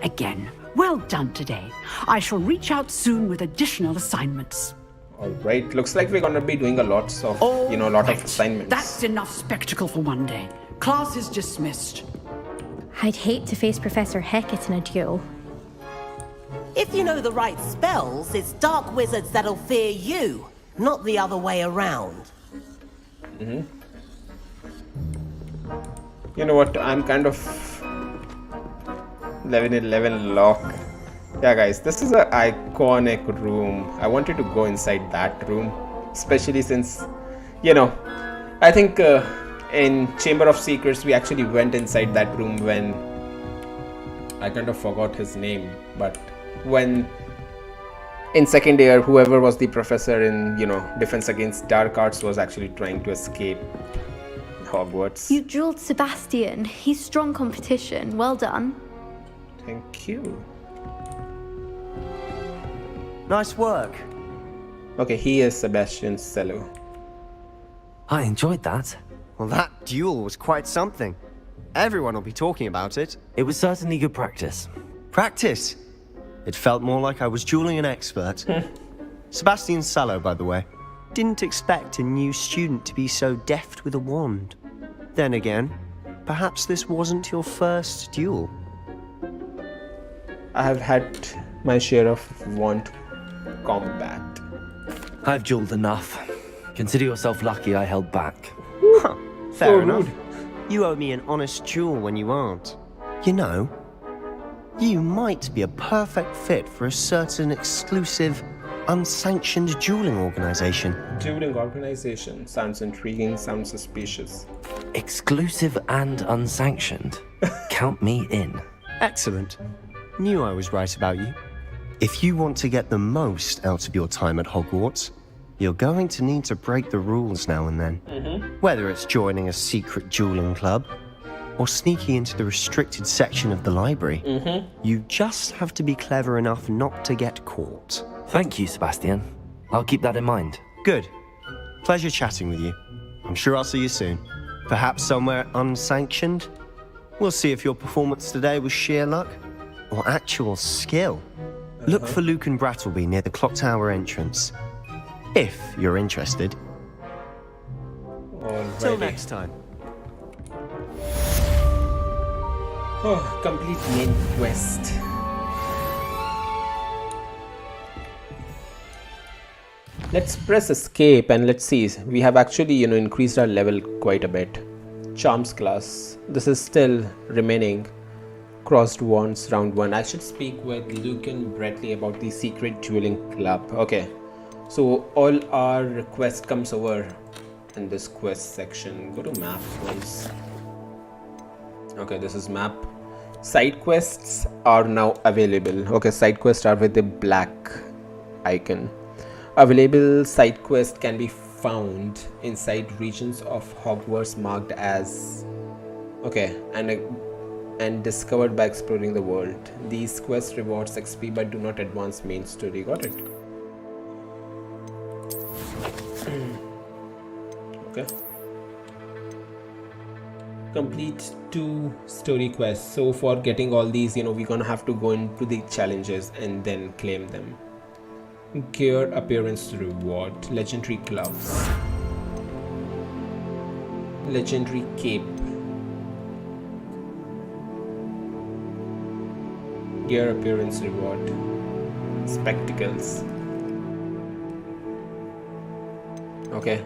Again, well done today. I shall reach out soon with additional assignments. Alright, looks like we're gonna be doing a lot of, lot of assignments. That's enough spectacle for one day. Class is dismissed. I'd hate to face Professor Hackett in a duel. If you know the right spells, it's dark wizards that'll fear you, not the other way around. You know what, I'm kind of 11 lock. Yeah guys, this is an iconic room. I wanted to go inside that room, especially since, I think in Chamber of Secrets we actually went inside that room when I kind of forgot his name, but when in second year whoever was the professor in Defense Against Dark Arts was actually trying to escape Hogwarts. You dueled Sebastian. He's strong competition. Well done. Thank you. Nice work. Okay, he is Sebastian Sallow. I enjoyed that. Well, that duel was quite something. Everyone will be talking about it. It was certainly good practice. Practice? It felt more like I was dueling an expert. Sebastian Sallow, by the way. Didn't expect a new student to be so deft with a wand. Then again, perhaps this wasn't your first duel. I have had my share of wand combat. I've dueled enough. Consider yourself lucky I held back. Huh, fair enough. You owe me an honest duel when you aren't. You know, you might be a perfect fit for a certain exclusive, unsanctioned dueling organization. Dueling organization sounds intriguing, sounds suspicious. Exclusive and unsanctioned. Count me in. Excellent. Knew I was right about you. If you want to get the most out of your time at Hogwarts, you're going to need to break the rules now and then. Whether it's joining a secret dueling club or sneaking into the restricted section of the library, you just have to be clever enough not to get caught. Thank you, Sebastian. I'll keep that in mind. Good. Pleasure chatting with you. I'm sure I'll see you soon. Perhaps somewhere unsanctioned? We'll see if your performance today was sheer luck or actual skill. Look for Luke and Brattleby near the clock tower entrance. If you're interested. Till next time. Oh, complete main quest. Let's press escape and let's see. We have actually, increased our level quite a bit. Charms class. This is still remaining. Crossed wands round 1. I should speak with Luke and Bradley about the secret dueling club. Okay. So all our quest comes over in this quest section. Go to map once. Okay, this is map. Side quests are now available. Okay, side quests are with the black icon. Available side quests can be found inside regions of Hogwarts marked as and discovered by exploring the world. These quests rewards XP but do not advance main story. Got it? Okay. Complete 2 story quests. So for getting all these, we're gonna have to go into the challenges and then claim them. Gear appearance reward. Legendary gloves. Legendary cape. Gear appearance reward. Spectacles. Okay.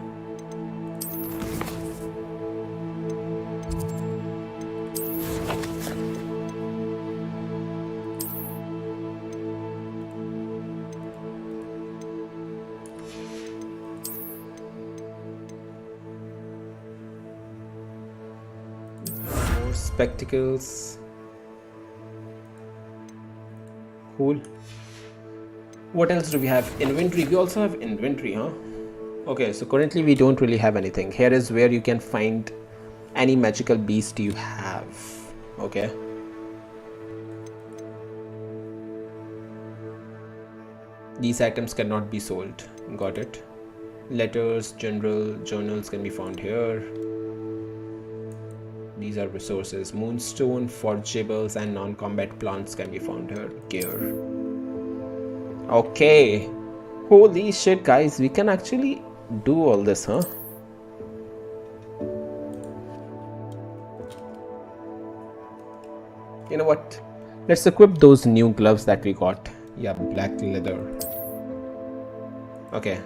More spectacles. Cool. What else do we have? Inventory. We also have inventory, huh? Okay, so currently we don't really have anything. Here is where you can find any magical beast you have. Okay. These items cannot be sold. Got it. Letters, journals can be found here. These are resources. Moonstone, forgeables, and non-combat plants can be found here. Gear. Okay. Holy shit, guys. We can actually do all this, huh? You know what? Let's equip those new gloves that we got. Yeah, black leather. Okay.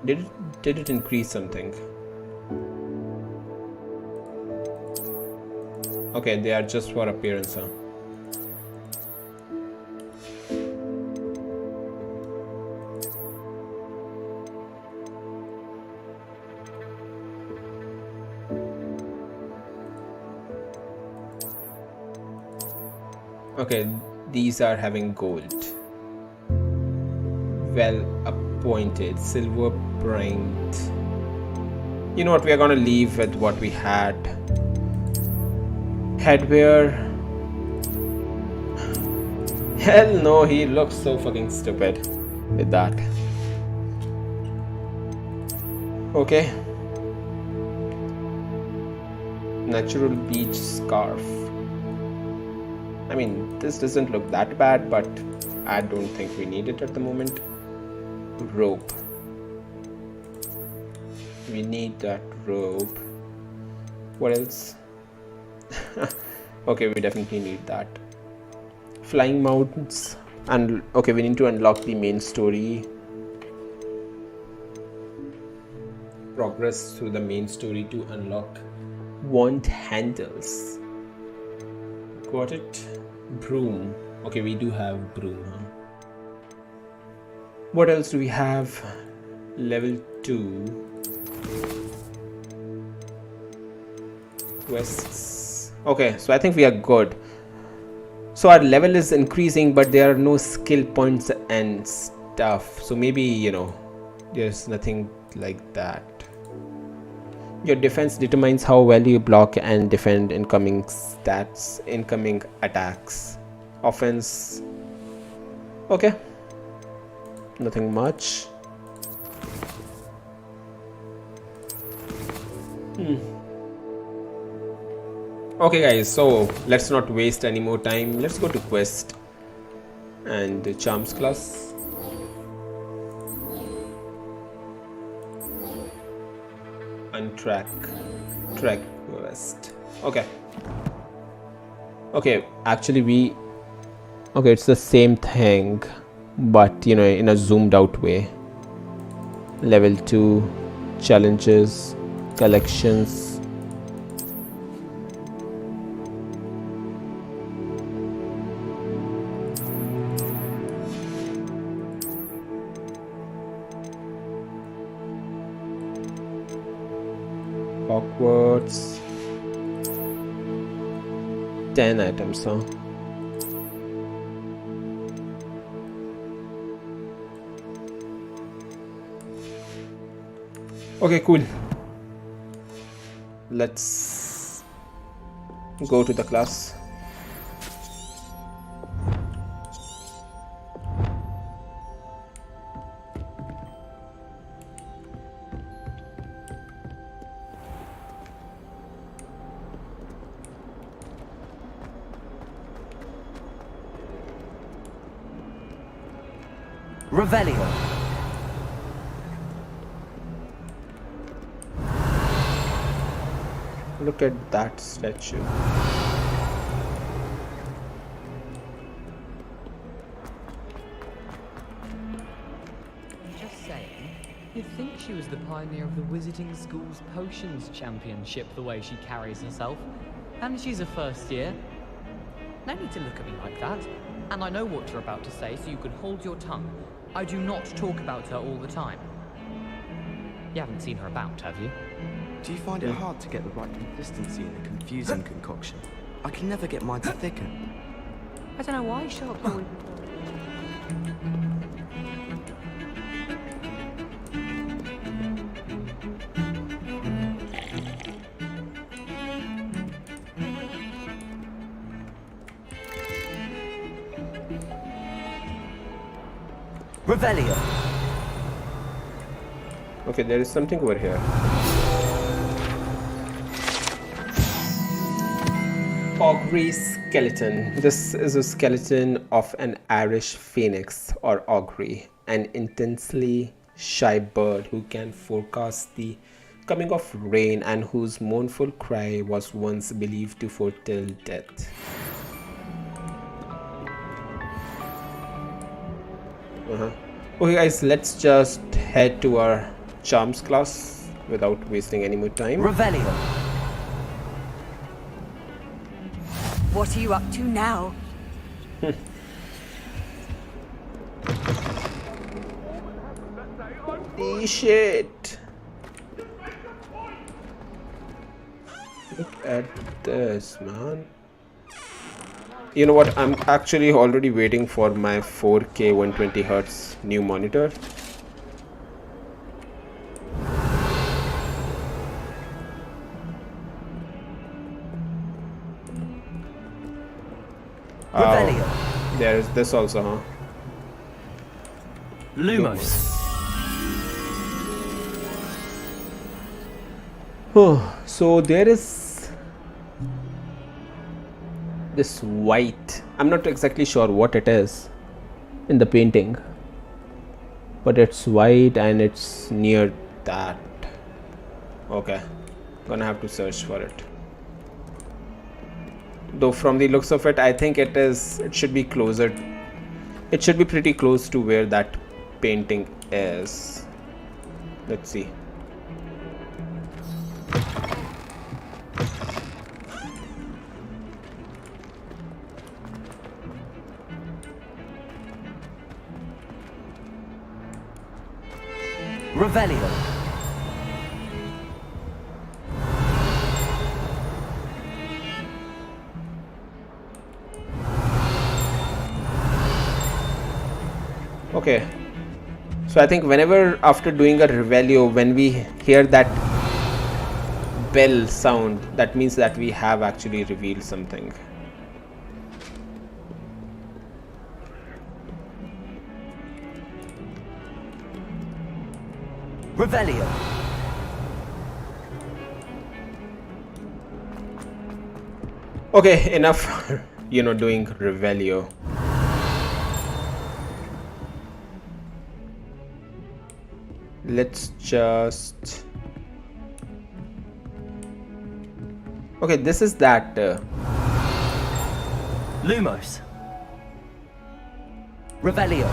Did it increase something? Okay, they are just for appearance, huh? Okay, these are having gold. Well appointed, silver print. You know what, we are gonna leave with what we had. Headwear. Hell no, he looks so fucking stupid with that. Okay. Natural beach scarf. I mean, this doesn't look that bad, but I don't think we need it at the moment. Rope. We need that rope. What else? Okay, we definitely need that. Flying mounts. And okay, we need to unlock the main story. Progress through the main story to unlock wand handles. Got it. Broom. Okay, we do have broom, huh? What else do we have? Level 2 quests. Okay, so I think we are good. So our level is increasing, but there are no skill points and stuff. So maybe, you know, there's nothing like that. Your defense determines how well you block and defend incoming stats, incoming attacks. Offense. Okay. Nothing much. Okay guys, so let's not waste any more time. Let's go to quest and the charms class. Untrack track quest. Okay, actually it's the same thing, but you know, in a zoomed out way. Level 2 challenges, collections. Hogwarts. 10 items, huh? Okay, cool. Let's go to the class. Revelio. Look at that statue. Just saying, you'd think she was the pioneer of the Wizarding School's Potions Championship, the way she carries herself. And she's a first year. No need to look at me like that. And I know what you're about to say, so you can hold your tongue. I do not talk about her all the time. You haven't seen her about, have you? Do you find it hard to get the right consistency in a confusing concoction? I can never get mine to thicken. I don't know why, Sharp. Revelio. Okay, there is something over here. Augury skeleton. This is a skeleton of an Irish phoenix or augury, an intensely shy bird who can forecast the coming of rain and whose mournful cry was once believed to foretell death. Okay guys, let's just head to our charms class without wasting any more time. Revelio. What are you up to now? Shit. Look at this, man. You know what? I'm actually already waiting for my 4K 120Hz new monitor. Oh, there is this also, huh? Lumos. Oh, so there is this white. I'm not exactly sure what it is. in the painting, but it's white and it's near that. Okay, gonna have to search for it. Though from the looks of it, I think it should be closer. It should be pretty close to where that painting is. Let's see. Revelio. Okay, so I think whenever after doing a Revelio, when we hear that bell sound, that means that we have actually revealed something. Revelio. Okay, enough doing Revelio. Let's just... Okay, this is that... Lumos. Revelio.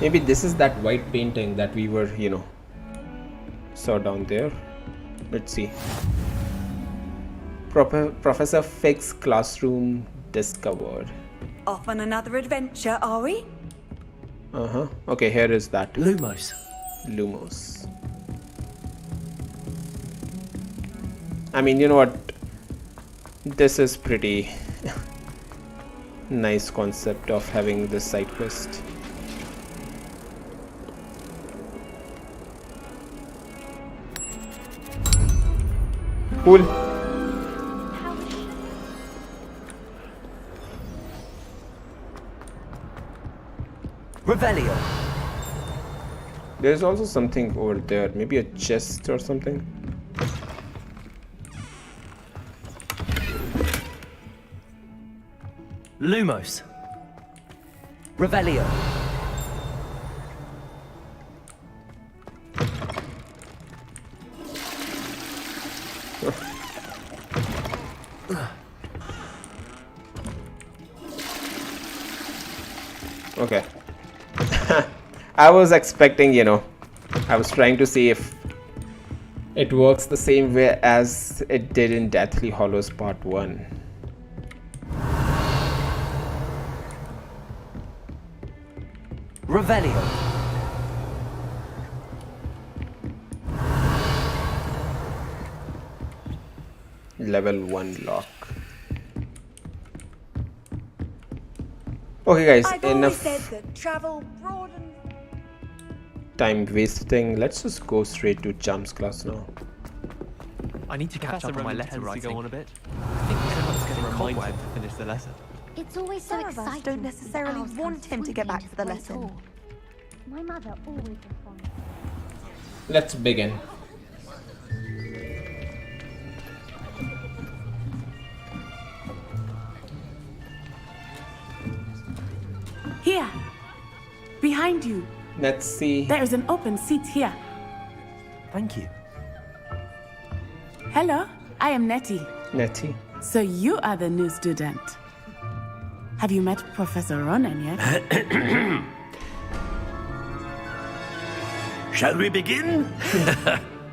Maybe this is that white painting that we were, saw down there. Let's see. Professor Fick's classroom discovered. Off on another adventure, are we? Uh-huh. Okay, here is that. Lumos. Lumos. I mean, you know what? This is pretty nice concept of having this side quest. Cool. Revelio. There's also something over there, maybe a chest or something. Lumos. Revelio. Okay. I was expecting, I was trying to see if it works the same way as it did in Deathly Hallows Part 1. Revelio. Level 1 lock. Okay guys, enough time wasting. Let's just go straight to Charms class now. I need to catch up on my letter writing. Go on a bit. I think everyone's getting reminded to finish the lesson. It's always so Some of exciting. us don't necessarily when the owls want come him to get back swooping to the into Great lesson. Hall. My mother always responds. Let's begin. Here. Behind you. Let's see. There is an open seat here. Thank you. Hello, I am Nettie. Nettie. So you are the new student. Have you met Professor Ronan yet? Shall we begin?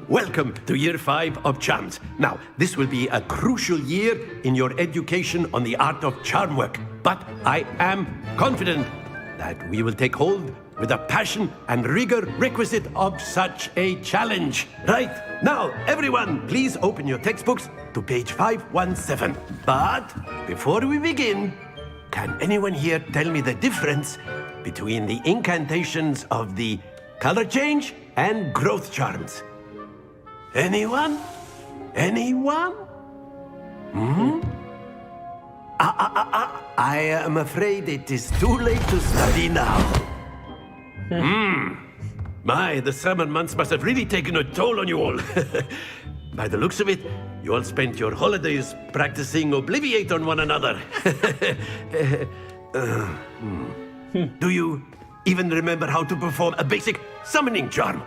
Welcome to Year 5 of Charms. Now, this will be a crucial year in your education on the art of charm work. But I am confident that we will take hold with the passion and rigor requisite of such a challenge. Right, now, everyone, please open your textbooks to page 517. But before we begin, can anyone here tell me the difference between the incantations of the color change and growth charms? Anyone? Anyone? I am afraid it is too late to study now. My, the summer months must have really taken a toll on you all. By the looks of it, you all spent your holidays practicing Obliviate on one another. Do you even remember how to perform a basic summoning charm?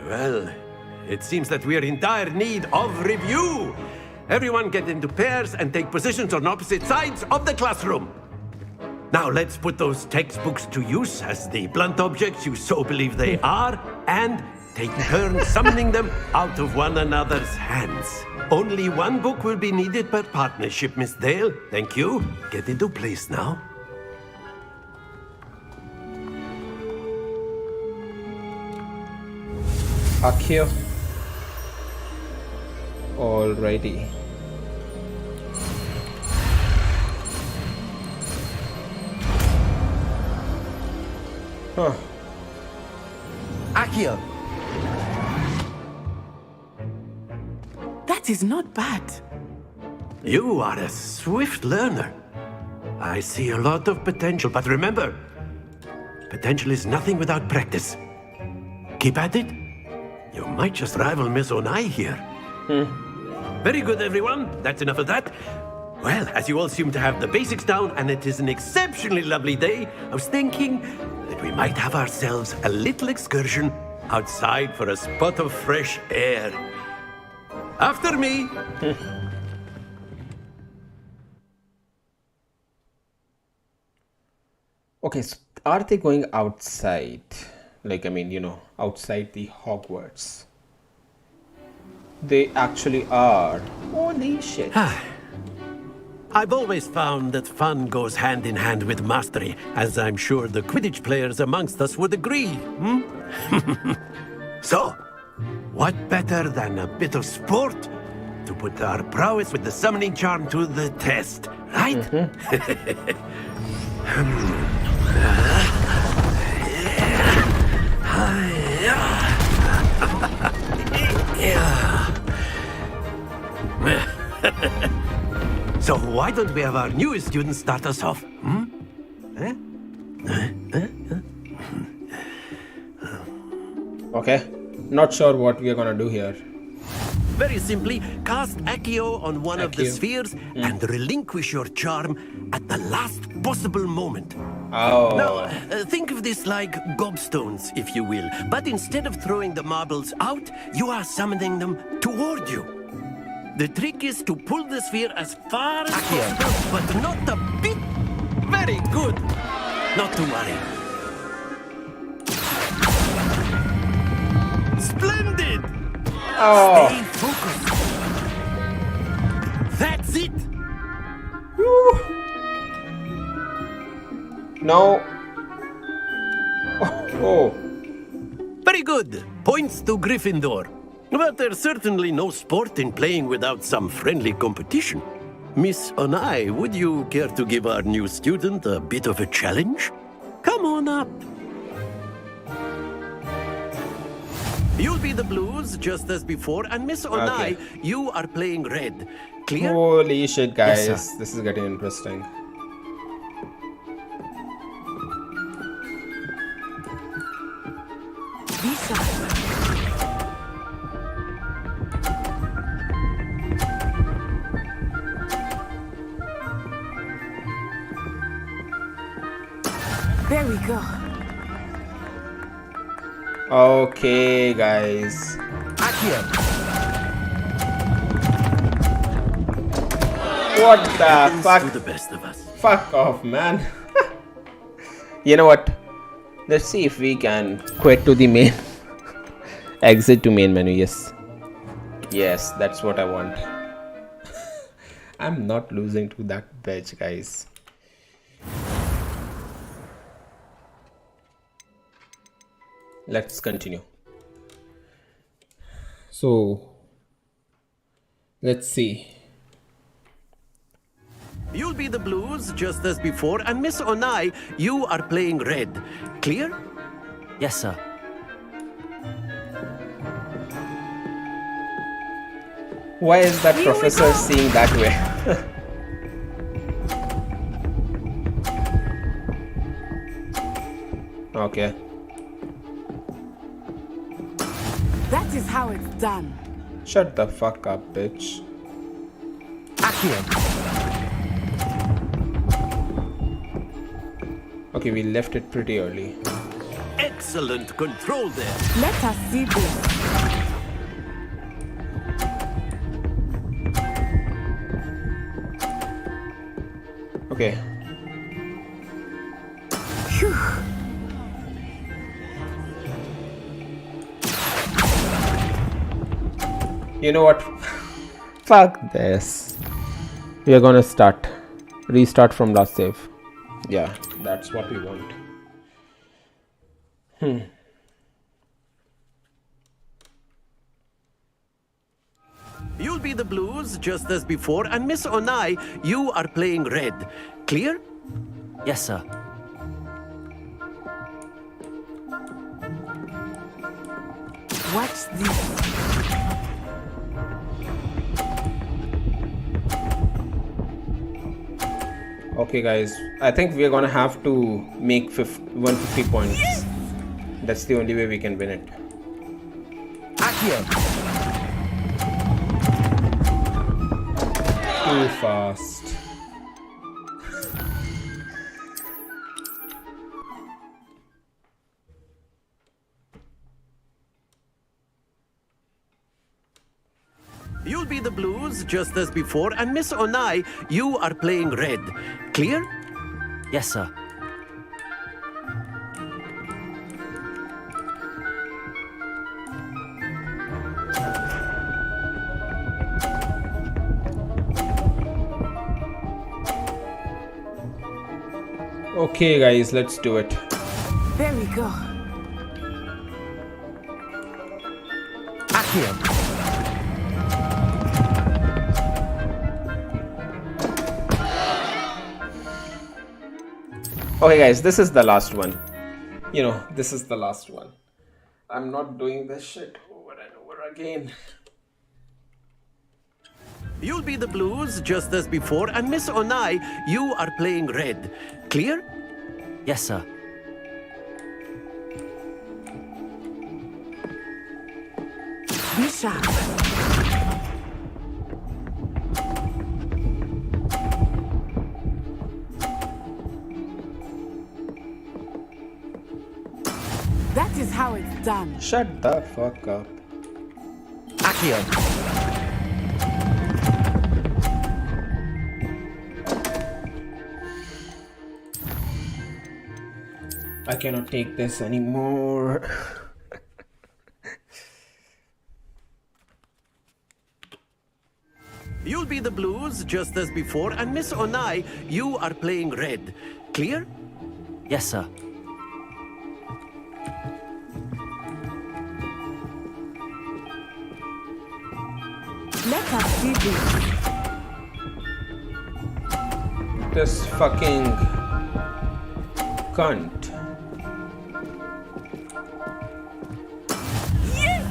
Well, it seems that we are in dire need of review. Everyone get into pairs and take positions on opposite sides of the classroom. Now let's put those textbooks to use as the blunt objects you so believe they are, and take turns summoning them out of one another's hands. Only one book will be needed per partnership, Miss Dale. Thank you. Get into place now. Akio. Alrighty. Huh. Akio. That is not bad. You are a swift learner. I see a lot of potential, but remember, potential is nothing without practice. Keep at it. You might just rival Miss Onai here. Very good, everyone. That's enough of that. Well, as you all seem to have the basics down, and it is an exceptionally lovely day, I was thinking that we might have ourselves a little excursion outside for a spot of fresh air. After me. Okay, so are they going outside? Like, I mean, you know, outside the Hogwarts. They actually are. Holy shit. I've always found that fun goes hand in hand with mastery, as I'm sure the Quidditch players amongst us would agree. So, what better than a bit of sport to put our prowess with the summoning charm to the test, right? So why don't we have our newest student start us off? Okay, not sure what we are gonna do here. Very simply, cast Accio on one of the spheres and relinquish your charm at the last possible moment. Oh. Now, think of this like gobstones, if you will. But instead of throwing the marbles out, you are summoning them toward you. The trick is to pull the sphere as far as possible, but not a bit. Very good. Not to worry. Splendid! Oh. Stay focused. That's it. Woo. No. Oh. Very good. Points to Gryffindor. But there's certainly no sport in playing without some friendly competition. Miss Onai, would you care to give our new student a bit of a challenge? Come on up. You'll be the blues, just as before, and Miss Onai, you are playing red. Clear? Holy shit, guys. Yes, this is getting interesting. There we go. Okay, guys. What the fuck? To the best of us. Fuck off, man. You know what? Let's see if we can quit to the main. Exit to main menu. Yes, that's what I want. I'm not losing to that bitch, guys. Let's continue. So let's see. You'll be the blues, just as before, and Miss Onai, you are playing red. Clear? Yes, sir. Why is that professor seeing that way? Okay. That is how it's done. Shut the fuck up, bitch. Accio. Okay, we left it pretty early. Excellent control there. Let us see this. Okay. Phew. You know what? Fuck this. We are gonna restart from last save. Yeah, that's what we want. You'll be the blues just as before, and Miss Onai, you are playing red. Clear? Yes, sir. What's this? Okay guys, I think we are gonna have to make 150 points. Yes! That's the only way we can win it. Accio. Too fast. You'll be the blues just as before, and Miss Onai, you are playing red. Clear? Yes, sir. Okay guys, let's do it. There we go. Accio. Okay guys, this is the last one. You know, this is the last one. I'm not doing this shit over and over again. You'll be the blues just as before, and Miss Onai, you are playing red. Clear? Yes, sir. Be sharp. That is how it's done. Shut the fuck up. Accio. I cannot take this anymore. You'll be the blues just as before, and Miss Onai, you are playing red. Clear? Yes, sir. Let us see this. This fucking cunt. Yes!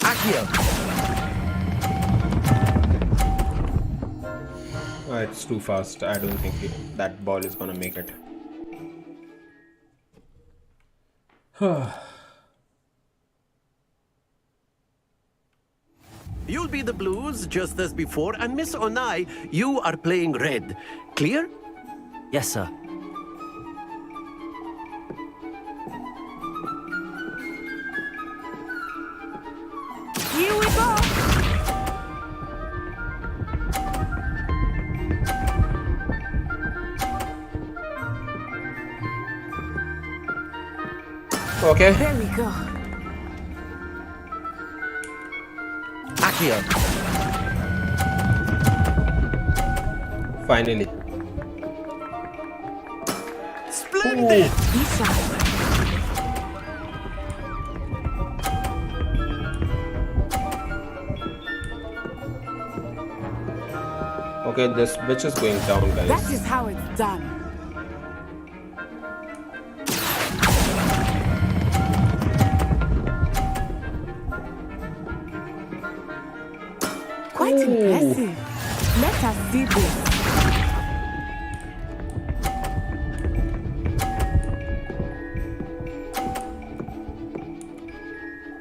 Accio. It's too fast. I don't think that ball is gonna make it. You'll be the blues just as before, and Miss Onai, you are playing red. Clear? Yes, sir. Here we go. Okay. There we go. Accio. Finally. Splendid! Be sharp. Okay, this bitch is going down, guys. That is how it's done. Quite impressive. Let us see this.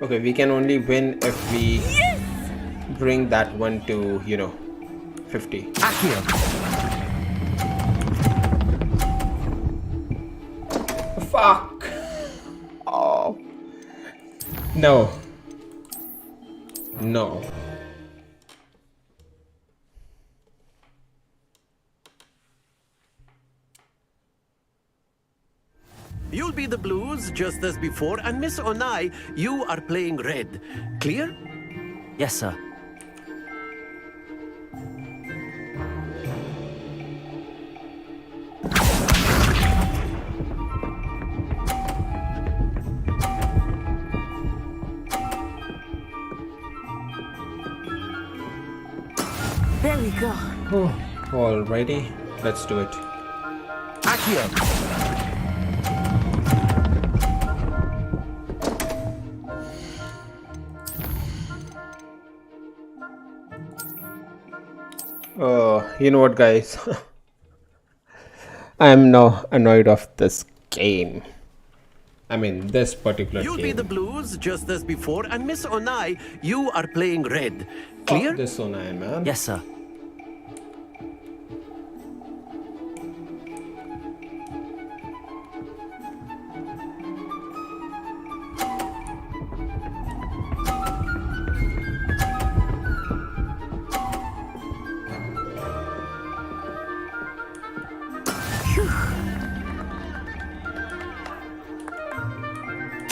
Okay, we can only win if we bring that one to, 50. Accio. Fuck. Oh. No. No. You'll be the blues just as before, and Miss Onai, you are playing red. Clear? Yes, sir. There we go. Oh, alrighty, let's do it. Accio. You know what, guys? I am now annoyed of this game. I mean, this particular You'll game. be the blues just as before, and Miss Onai, you are playing red. Clear? Fuck this Onai, man. Yes, sir.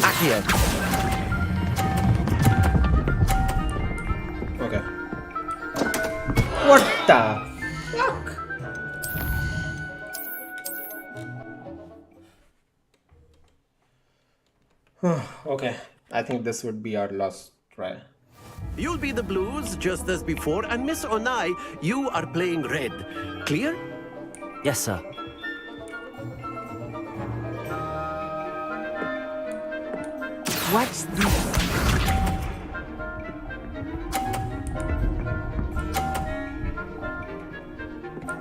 Accio. Okay. What the fuck? Okay, I think this would be our last try. You'll be the blues just as before, and Miss Onai, you are playing red. Clear? Yes, sir. Watch this.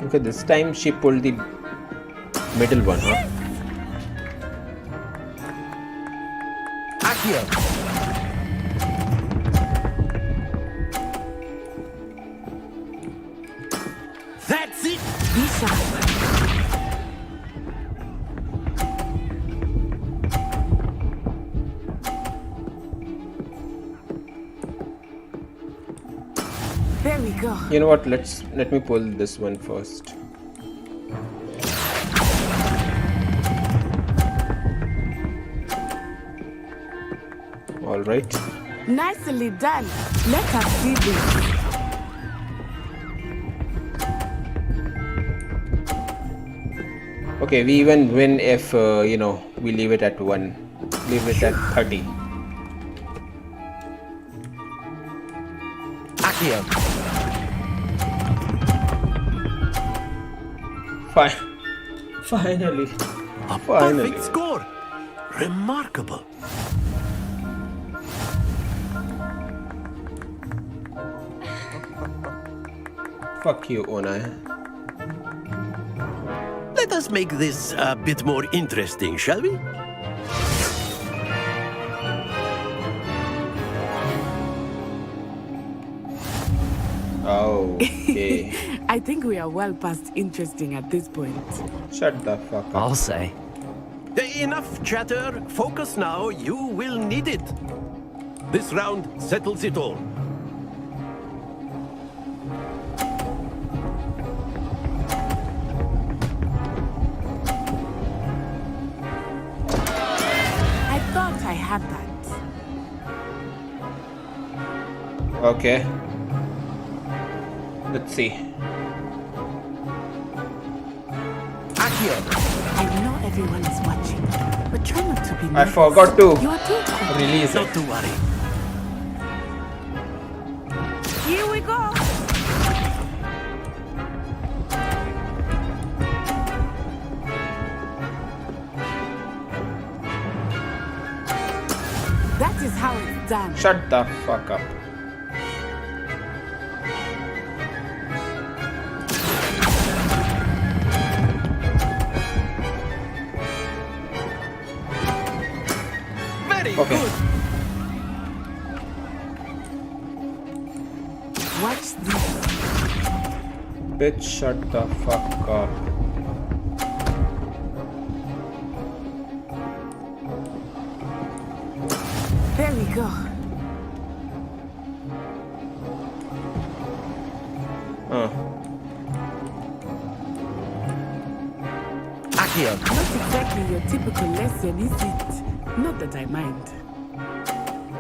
Okay, this time she pulled the middle one, huh? Accio. That's it. Lisa. There we go. You know what? Let me pull this one first. All right. Nicely done. Let us see this. Okay, we even win if you know, we leave it at 1. Leave it at 30. Accio. Finally. A Finally. perfect score. Remarkable. Fuck you, Onai. Let us make this a bit more interesting, shall we? Okay. I think we are well past interesting at this point. Shut the fuck up. I'll say. Enough chatter. Focus now. You will need it. This round settles it all. I thought I had that. Okay. Let's see. Accio. I know everyone is watching, but try not to be I nervous. forgot to You are too quick. release Not it. to worry. Here we go. That is how it's done. Shut the fuck up. Very Okay. good. Watch this. Bitch, shut the fuck up. go. Accio. Not exactly your typical lesson, is it? Not that I mind.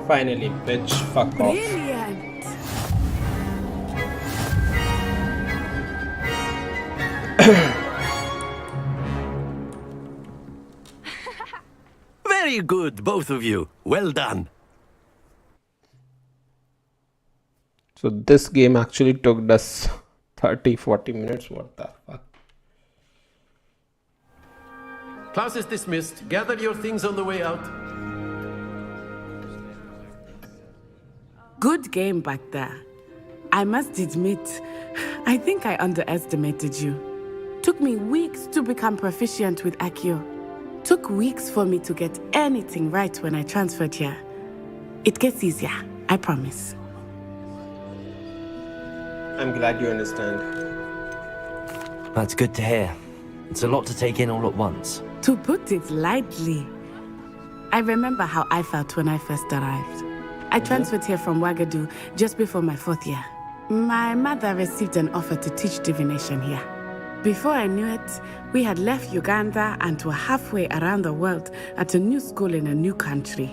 Finally, bitch. Fuck off. Brilliant. Very good, both of you. Well done. So this game actually took us 30-40 minutes. What the fuck? Class is dismissed. Gather your things on the way out. Good game back there. I must admit, I think I underestimated you. Took me weeks to become proficient with Accio. Took weeks for me to get anything right when I transferred here. It gets easier, I promise. I'm glad you understand. That's good to hear. It's a lot to take in all at once. To put it lightly, I remember how I felt when I first arrived. I transferred here from Ouagadougou just before my 4th year. My mother received an offer to teach divination here. Before I knew it, we had left Uganda and were halfway around the world at a new school in a new country.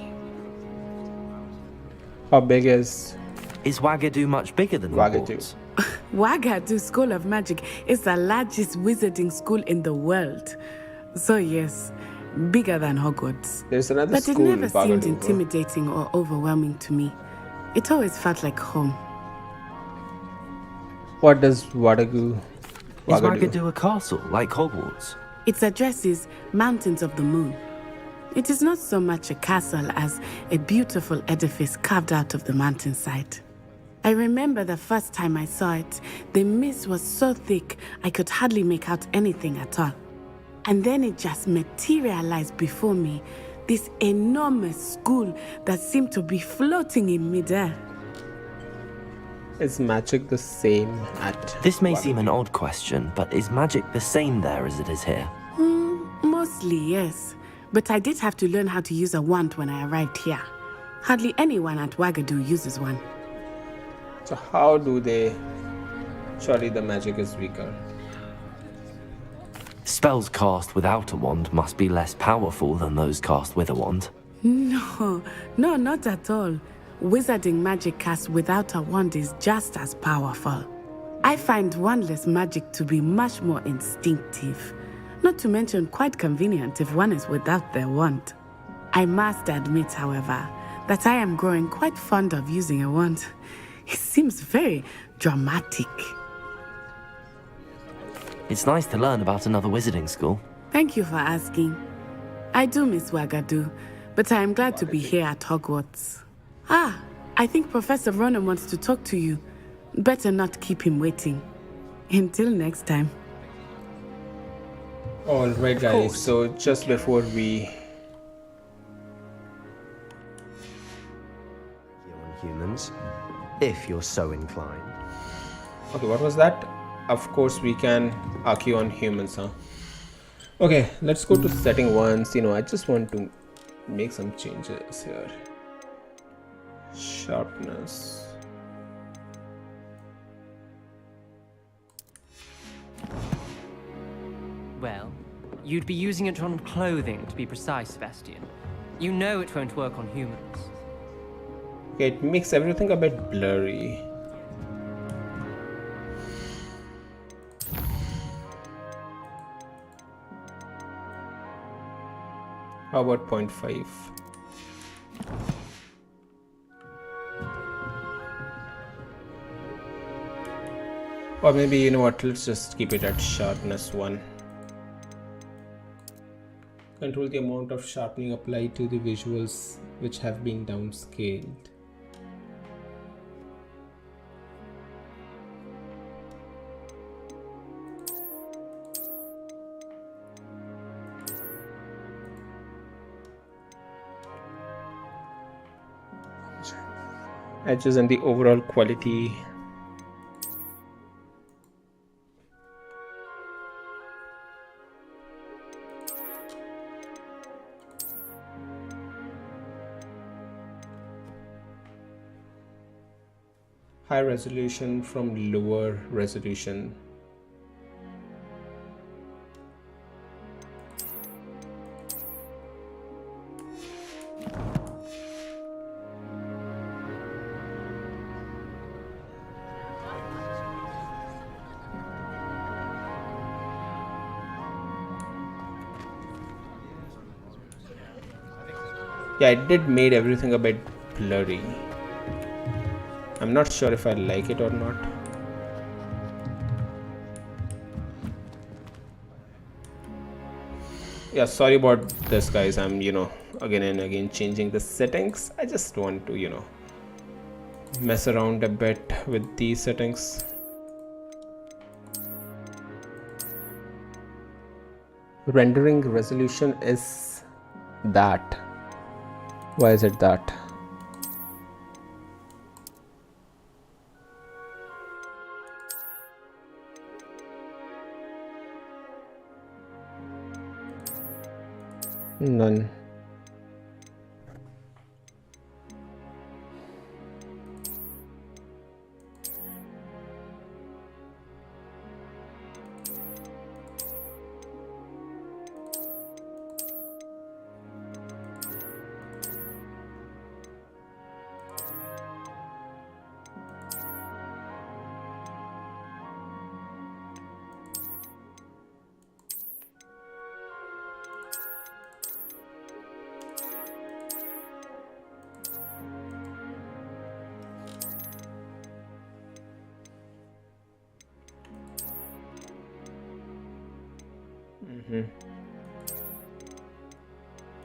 How big is Ouagadougou much bigger than Hogwarts? Ouagadougou School of Magic is the largest wizarding school in the world. So yes, bigger than Hogwarts. There's another but school it never seemed Ouagadougou. intimidating or overwhelming to me. It always felt like home. What does Ouagadougou? Is Ouagadougou a castle like Hogwarts? Its address is Mountains of the Moon. It is not so much a castle as a beautiful edifice carved out of the mountainside. I remember the first time I saw it, the mist was so thick I could hardly make out anything at all. And then it just materialized before me, this enormous school that seemed to be floating in midair. Is magic the same at This may seem an odd question, but is magic the same there as it is here? Mostly, yes. But I did have to learn how to use a wand when I arrived here. Hardly anyone at Ouagadougou uses one. So how do they? Surely the magic is weaker. Spells cast without a wand must be less powerful than those cast with a wand. No, not at all. Wizarding magic cast without a wand is just as powerful. I find wandless magic to be much more instinctive. Not to mention quite convenient if one is without their wand. I must admit, however, that I am growing quite fond of using a wand. It seems very dramatic. It's nice to learn about another wizarding school. Thank you for asking. I do miss Ouagadougou, but I am glad to be here at Hogwarts. I think Professor Ronan wants to talk to you. Better not keep him waiting. Until next time. Alright guys, so just before we humans, if you're so inclined. Okay, what was that? Of course we can argue on humans, huh? Okay, let's go to setting once. I just want to make some changes here. Sharpness. Well, you'd be using it on clothing to be precise, Sebastian. You know it won't work on humans. Okay, it makes everything a bit blurry. How about 0.5? Or maybe, you know what, let's just keep it at sharpness 1. Control the amount of sharpening applied to the visuals which have been downscaled. Edges and the overall quality. High resolution from lower resolution. Yeah, it did made everything a bit blurry. I'm not sure if I like it or not. Yeah, sorry about this, guys. I'm, again and again changing the settings. I just want to, mess around a bit with these settings. Rendering resolution is that. Why is it that? None.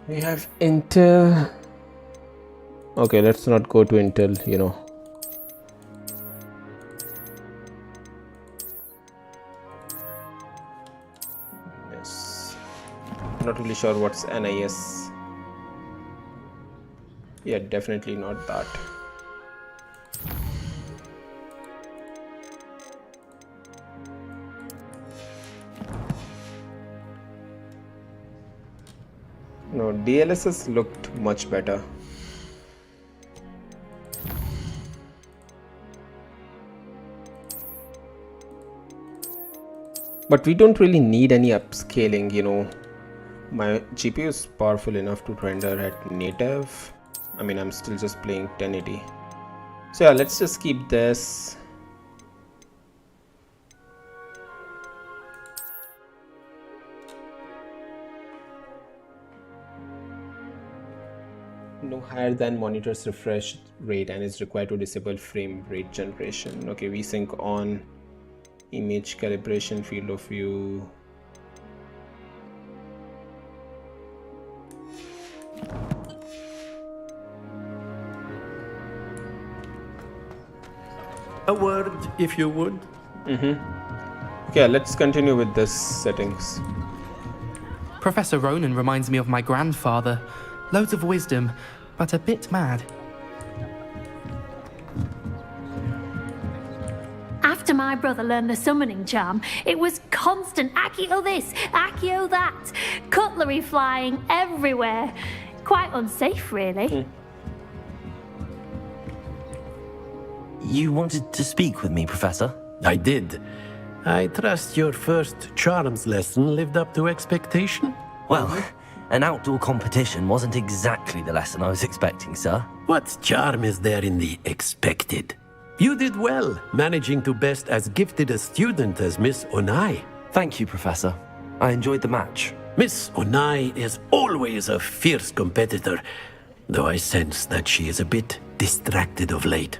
We have Intel. Okay, let's not go to Intel, Yes. Not really sure what's NIS. Yeah, definitely not that. No, DLSS looked much better. But we don't really need any upscaling, My GPU is powerful enough to render at native. I mean, I'm still just playing 1080. So yeah, let's just keep this. No higher than monitor's refresh rate and is required to disable frame rate generation. Okay, VSync on, image calibration, field of view. A word, if you would. Okay, let's continue with this settings. Professor Ronan reminds me of my grandfather. Loads of wisdom, but a bit mad. After my brother learned the summoning charm, it was constant Accio this, Accio that, cutlery flying everywhere. Quite unsafe, really. You wanted to speak with me, Professor? I did. I trust your first charms lesson lived up to expectation? Well, an outdoor competition wasn't exactly the lesson I was expecting, sir. What charm is there in the expected? You did well, managing to best as gifted a student as Miss Onai. Thank you, Professor. I enjoyed the match. Miss Onai is always a fierce competitor, though I sense that she is a bit distracted of late.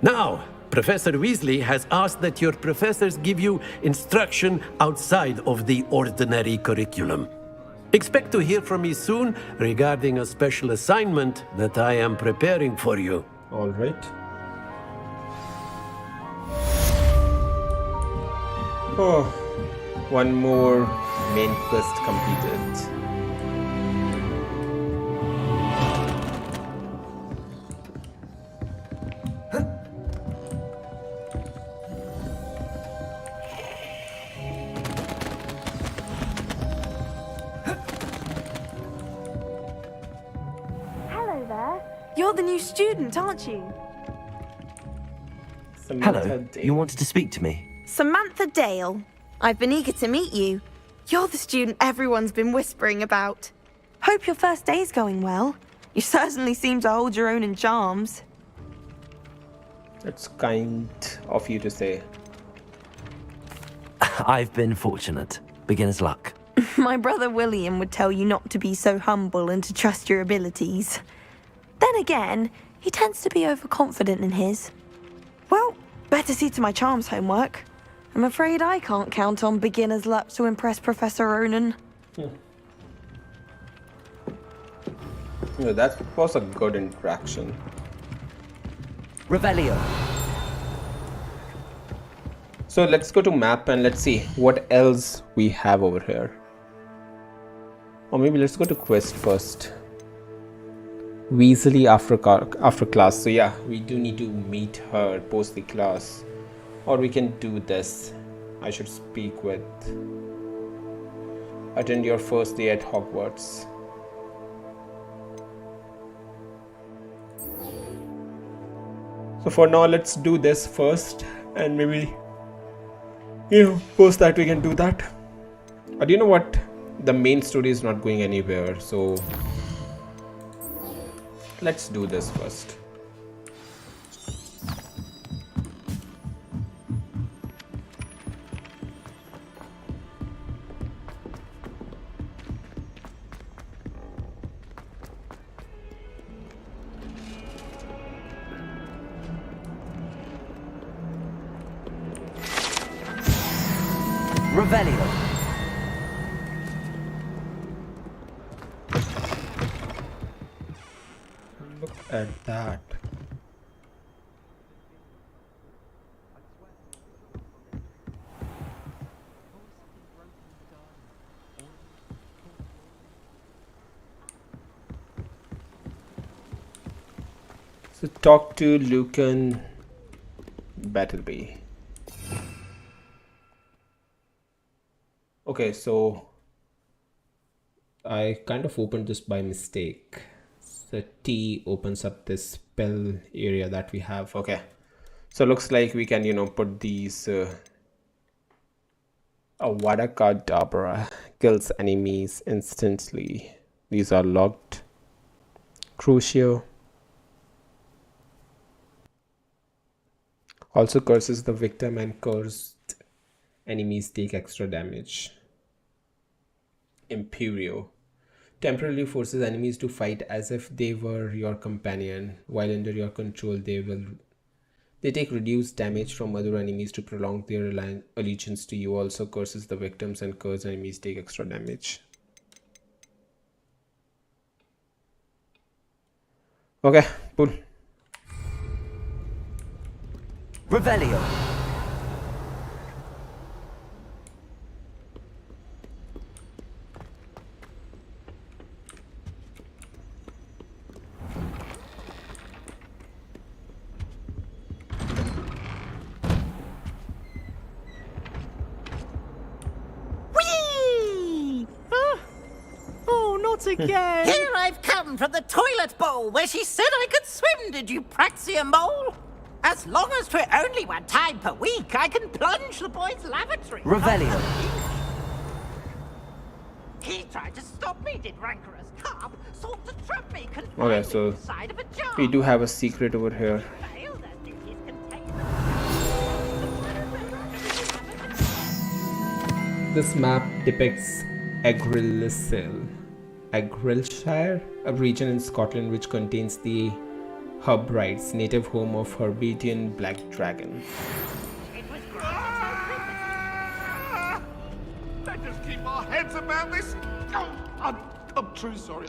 Now, Professor Weasley has asked that your professors give you instruction outside of the ordinary curriculum. Expect to hear from me soon regarding a special assignment that I am preparing for you. All right. Oh, one more main quest completed. Hello there. You're the new student, aren't you? Hello, you wanted to speak to me? Samantha Dale. I've been eager to meet you. You're the student everyone's been whispering about. Hope your first day's going well. You certainly seem to hold your own in charms. That's kind of you to say. I've been fortunate. Beginner's luck. My brother William would tell you not to be so humble and to trust your abilities. Then again, he tends to be overconfident in his. Well, better see to my charms homework. I'm afraid I can't count on beginner's luck to impress Professor Ronan. No, that was a good interaction. Revelio. So let's go to map and let's see what else we have over here. Or maybe let's go to quest first. Weasley after class. So yeah, we do need to meet her post the class. Or we can do this. I should speak with. Attend your first day at Hogwarts. So for now, let's do this first, and maybe, post that we can do that. But you know what? The main story is not going anywhere, so let's do this first. Revelio. Look at that. So talk to Lucan Battleby. Okay, so I kind of opened this by mistake. So T opens up this spell area that we have. Okay, so looks like we can put these Avada Kedavra kills enemies instantly. These are locked. Crucio also curses the victim, and cursed enemies take extra damage. Imperio temporarily forces enemies to fight as if they were your companion. While under your control, they take reduced damage from other enemies to prolong their allegiance to you. Also curses the victims, and cursed enemies take extra damage. Okay, cool. Revelio. Again. Here I've come from the toilet bowl where she said I could swim, did you praxia mole? As long as 'twere only one time per week, I can plunge the boy's lavatory. Revelio. He tried to stop me, did rancorous carp. Sought to trap me, Okay, so inside of a jar. we do have a secret over here. This map depicts Agrelshire, a region in Scotland which contains the Hogwarts, native home of Herbitian black dragon. Let us keep our heads about this. Oh, I'm truly sorry.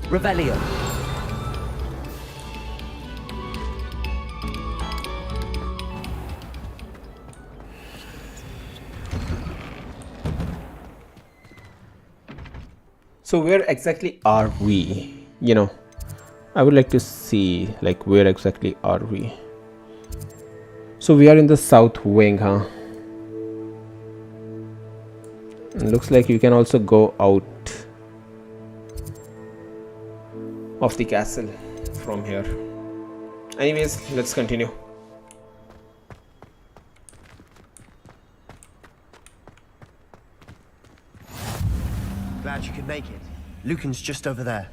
Revelio. So where exactly are we? I would like to see where exactly are we? So we are in the south wing, huh? Looks like you can also go out of the castle from here. Anyways, let's continue. Glad you could make it. Lucan's just over there.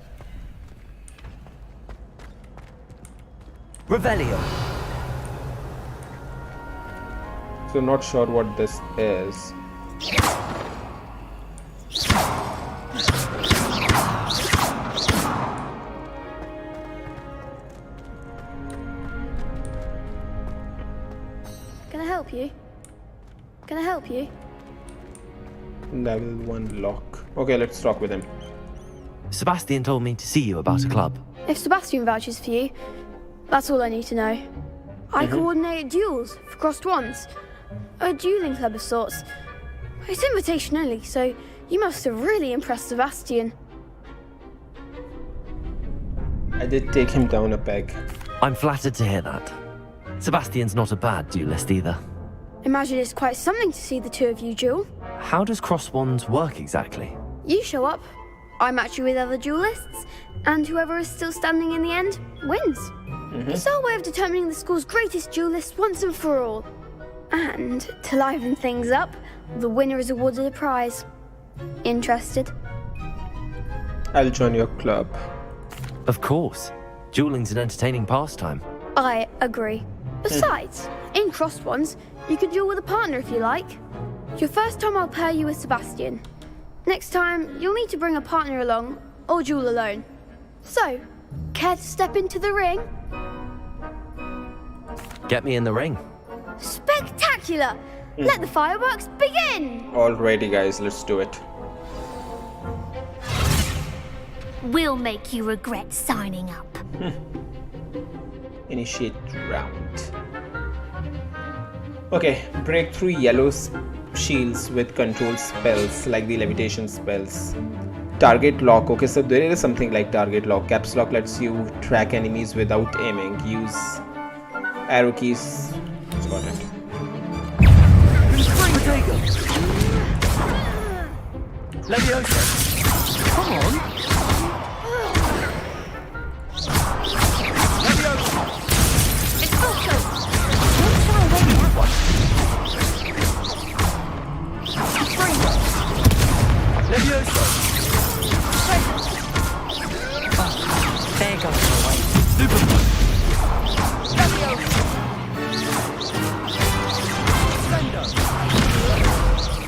Revelio. So not sure what this is. Can I help you? Can I help you? Level 1 lock. Okay, let's talk with him. Sebastian told me to see you about a club. If Sebastian vouches for you, that's all I need to know. I coordinate duels for crossed wands. A dueling club of sorts. It's invitation only, so you must have really impressed Sebastian. I did take him down a peg. I'm flattered to hear that. Sebastian's not a bad duelist either. Imagine it's quite something to see the two of you duel. How does cross wands work exactly? You show up, I match you with other duelists, and whoever is still standing in the end wins. It's our way of determining the school's greatest duelist once and for all. And to liven things up, the winner is awarded a prize. Interested? I'll join your club. Of course. Dueling's an entertaining pastime. I agree. Besides, in crossed ones, you can duel with a partner if you like. Your first time I'll pair you with Sebastian. Next time, you'll need to bring a partner along, or duel alone. So, care to step into the ring? Get me in the ring. Spectacular! Let the fireworks begin! Alrighty guys, let's do it. We'll make you regret signing up. Initiate round. Okay, break through yellow shields with control spells like the levitation spells. Target lock. Okay, so there is something like target lock. Caps lock lets you track enemies without aiming. Use arrow keys. Got it. Leviosa. Come on. It's Falco! Don't try and win that one. Leviosa. There goes the way. Super.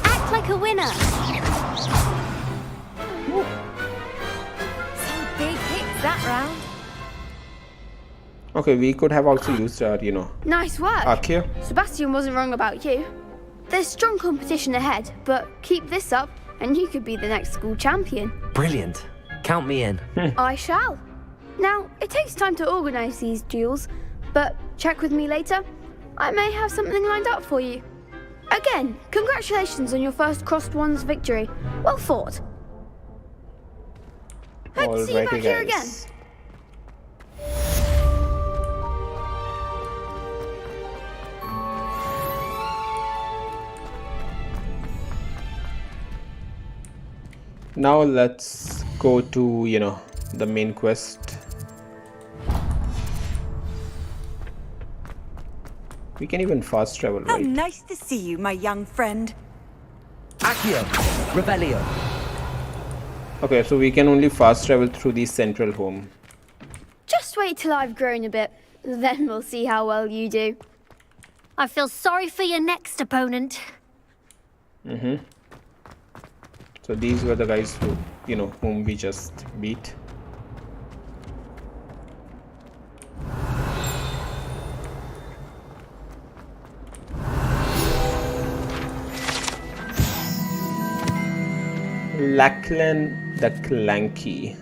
Act like a winner. Some big hits that round. Okay, we could have also used our, Nice work. Archeo. Sebastian wasn't wrong about you. There's strong competition ahead, but keep this up and you could be the next school champion. Brilliant. Count me in. I shall. Now, it takes time to organise these duels, but check with me later. I may have something lined up for you. Again, congratulations on your first crossed wands victory. Well fought. Hope to see you back here again. Now let's go to, the main quest. We can even fast travel, How right? nice to see you, my young friend. Accio. Revelio. Okay, so we can only fast travel through the central home. Just wait till I've grown a bit, then we'll see how well you do. I feel sorry for your next opponent. So these were the guys who, whom we just beat. Lachlan the Clanky.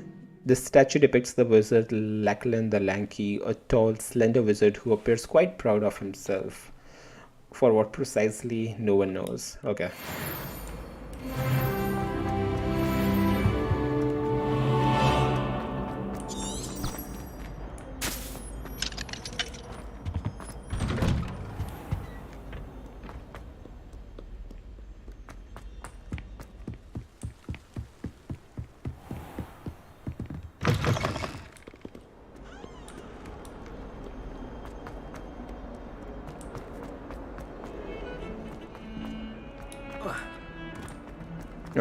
This statue depicts the wizard Lachlan the Lanky, a tall, slender wizard who appears quite proud of himself. For what precisely, no one knows. Okay.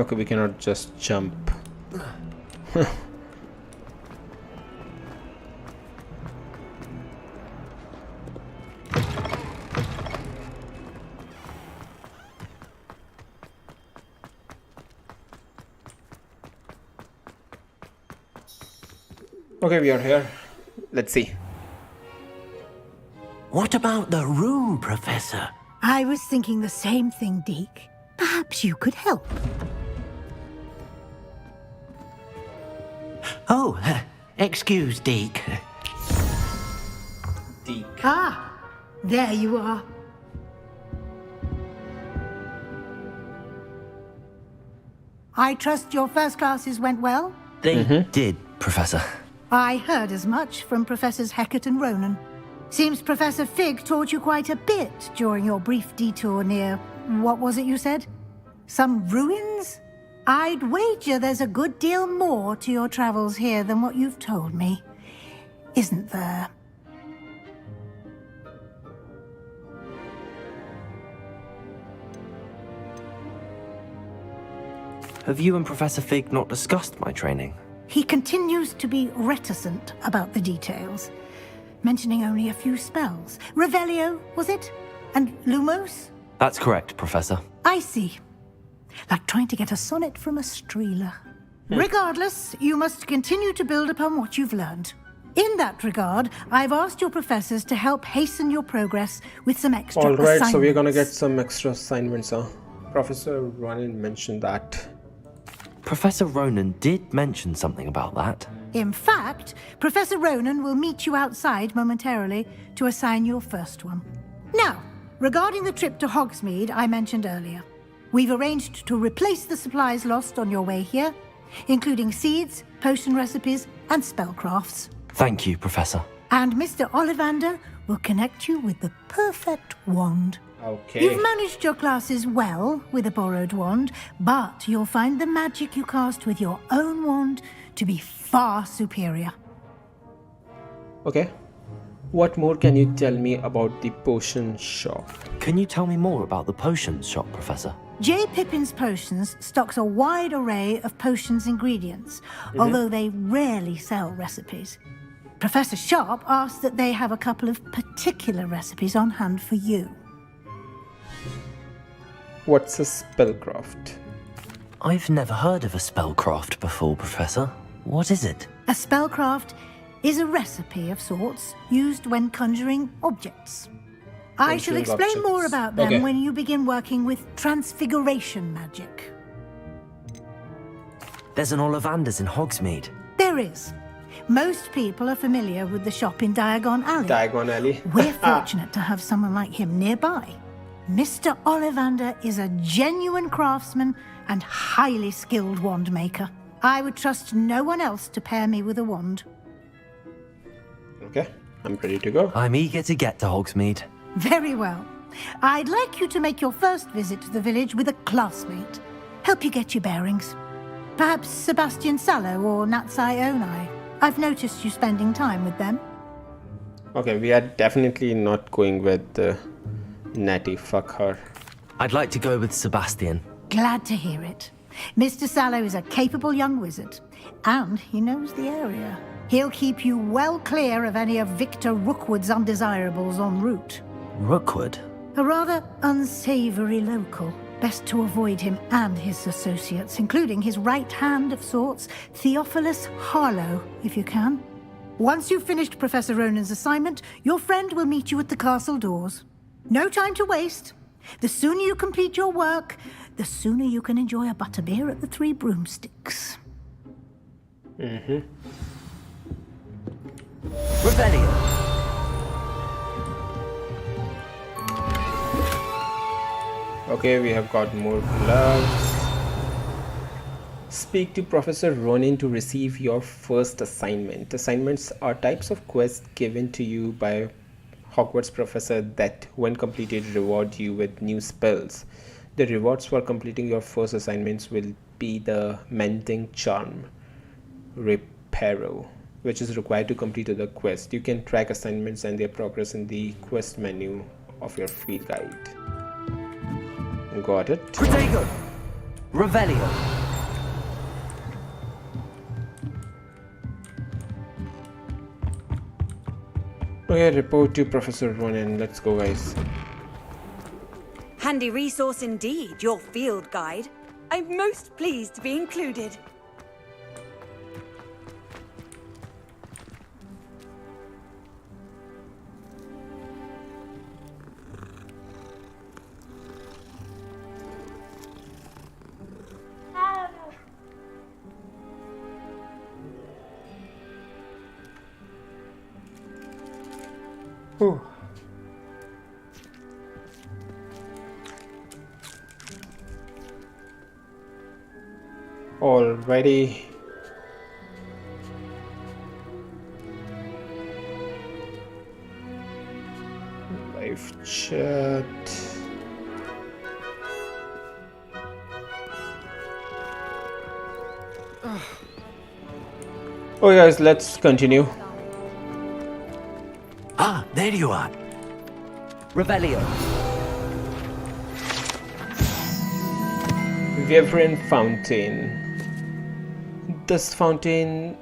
Okay, we cannot just jump. Okay, we are here. Let's see. What about the room, Professor? I was thinking the same thing, Deke. Perhaps you could help. Oh, excuse, Deke. Deke. Ah, there you are. I trust your first classes went well? They did, Professor. I heard as much from Professors Hecat and Ronan. Seems Professor Fig taught you quite a bit during your brief detour near... what was it you said? Some ruins? I'd wager there's a good deal more to your travels here than what you've told me. Isn't there? Have you and Professor Fig not discussed my training? He continues to be reticent about the details, mentioning only a few spells. Revelio, was it? And Lumos? That's correct, Professor. I see. Like trying to get a sonnet from a streeler. Regardless, you must continue to build upon what you've learned. In that regard, I've asked your professors to help hasten your progress with some extra Alright, assignments. so we're gonna get some extra assignments, huh? Professor Ronan mentioned that. Professor Ronan did mention something about that. In fact, Professor Ronan will meet you outside momentarily to assign your first one. Now, regarding the trip to Hogsmeade I mentioned earlier, we've arranged to replace the supplies lost on your way here, including seeds, potion recipes, and spellcrafts. Thank you, Professor. And Mr. Ollivander will connect you with the perfect wand. Okay. You've managed your classes well with a borrowed wand, but you'll find the magic you cast with your own wand to be far superior. Okay. What more can you tell me about the potion shop? Can you tell me more about the potions shop, Professor? J. Pippin's Potions stocks a wide array of potions ingredients, although they rarely sell recipes. Professor Sharp asked that they have a couple of particular recipes on hand for you. What's a spellcraft? I've never heard of a spellcraft before, Professor. What is it? A spellcraft is a recipe of sorts used when conjuring objects. I shall explain more about them when you begin working with transfiguration magic. There's an Ollivander's in Hogsmeade. There is. Most people are familiar with the shop in Diagon Alley. Diagon Alley. We're fortunate to have someone like him nearby. Mr. Ollivander is a genuine craftsman and highly skilled wand maker. I would trust no one else to pair me with a wand. Okay, I'm ready to go. I'm eager to get to Hogsmeade. Very well. I'd like you to make your first visit to the village with a classmate. Help you get your bearings. Perhaps Sebastian Sallow or Natsai Onai. I've noticed you spending time with them. Okay, we are definitely not going with Natty. Fuck her. I'd like to go with Sebastian. Glad to hear it. Mr. Sallow is a capable young wizard, and he knows the area. He'll keep you well clear of any of Victor Rookwood's undesirables en route. Rookwood? A rather unsavory local. Best to avoid him and his associates, including his right hand of sorts, Theophilus Harlow, if you can. Once you've finished Professor Ronan's assignment, your friend will meet you at the castle doors. No time to waste. The sooner you complete your work, the sooner you can enjoy a butterbeer at the Three Broomsticks. Revelio. Okay, we have got more gloves. Speak to Professor Ronan to receive your first assignment. Assignments are types of quests given to you by Hogwarts professor that, when completed, reward you with new spells. The rewards for completing your first assignments will be the Mending Charm, Reparo, which is required to complete the quest. You can track assignments and their progress in the quest menu of your field guide. Got it. Protego. Revelio. Okay, report to Professor Ronan. Let's go, guys. Handy resource indeed, your field guide. I'm most pleased to be included. Whew. Alrighty. Live chat. Okay, guys, let's continue. Ah, there you are. Revelio. Wyvern Fountain. This fountain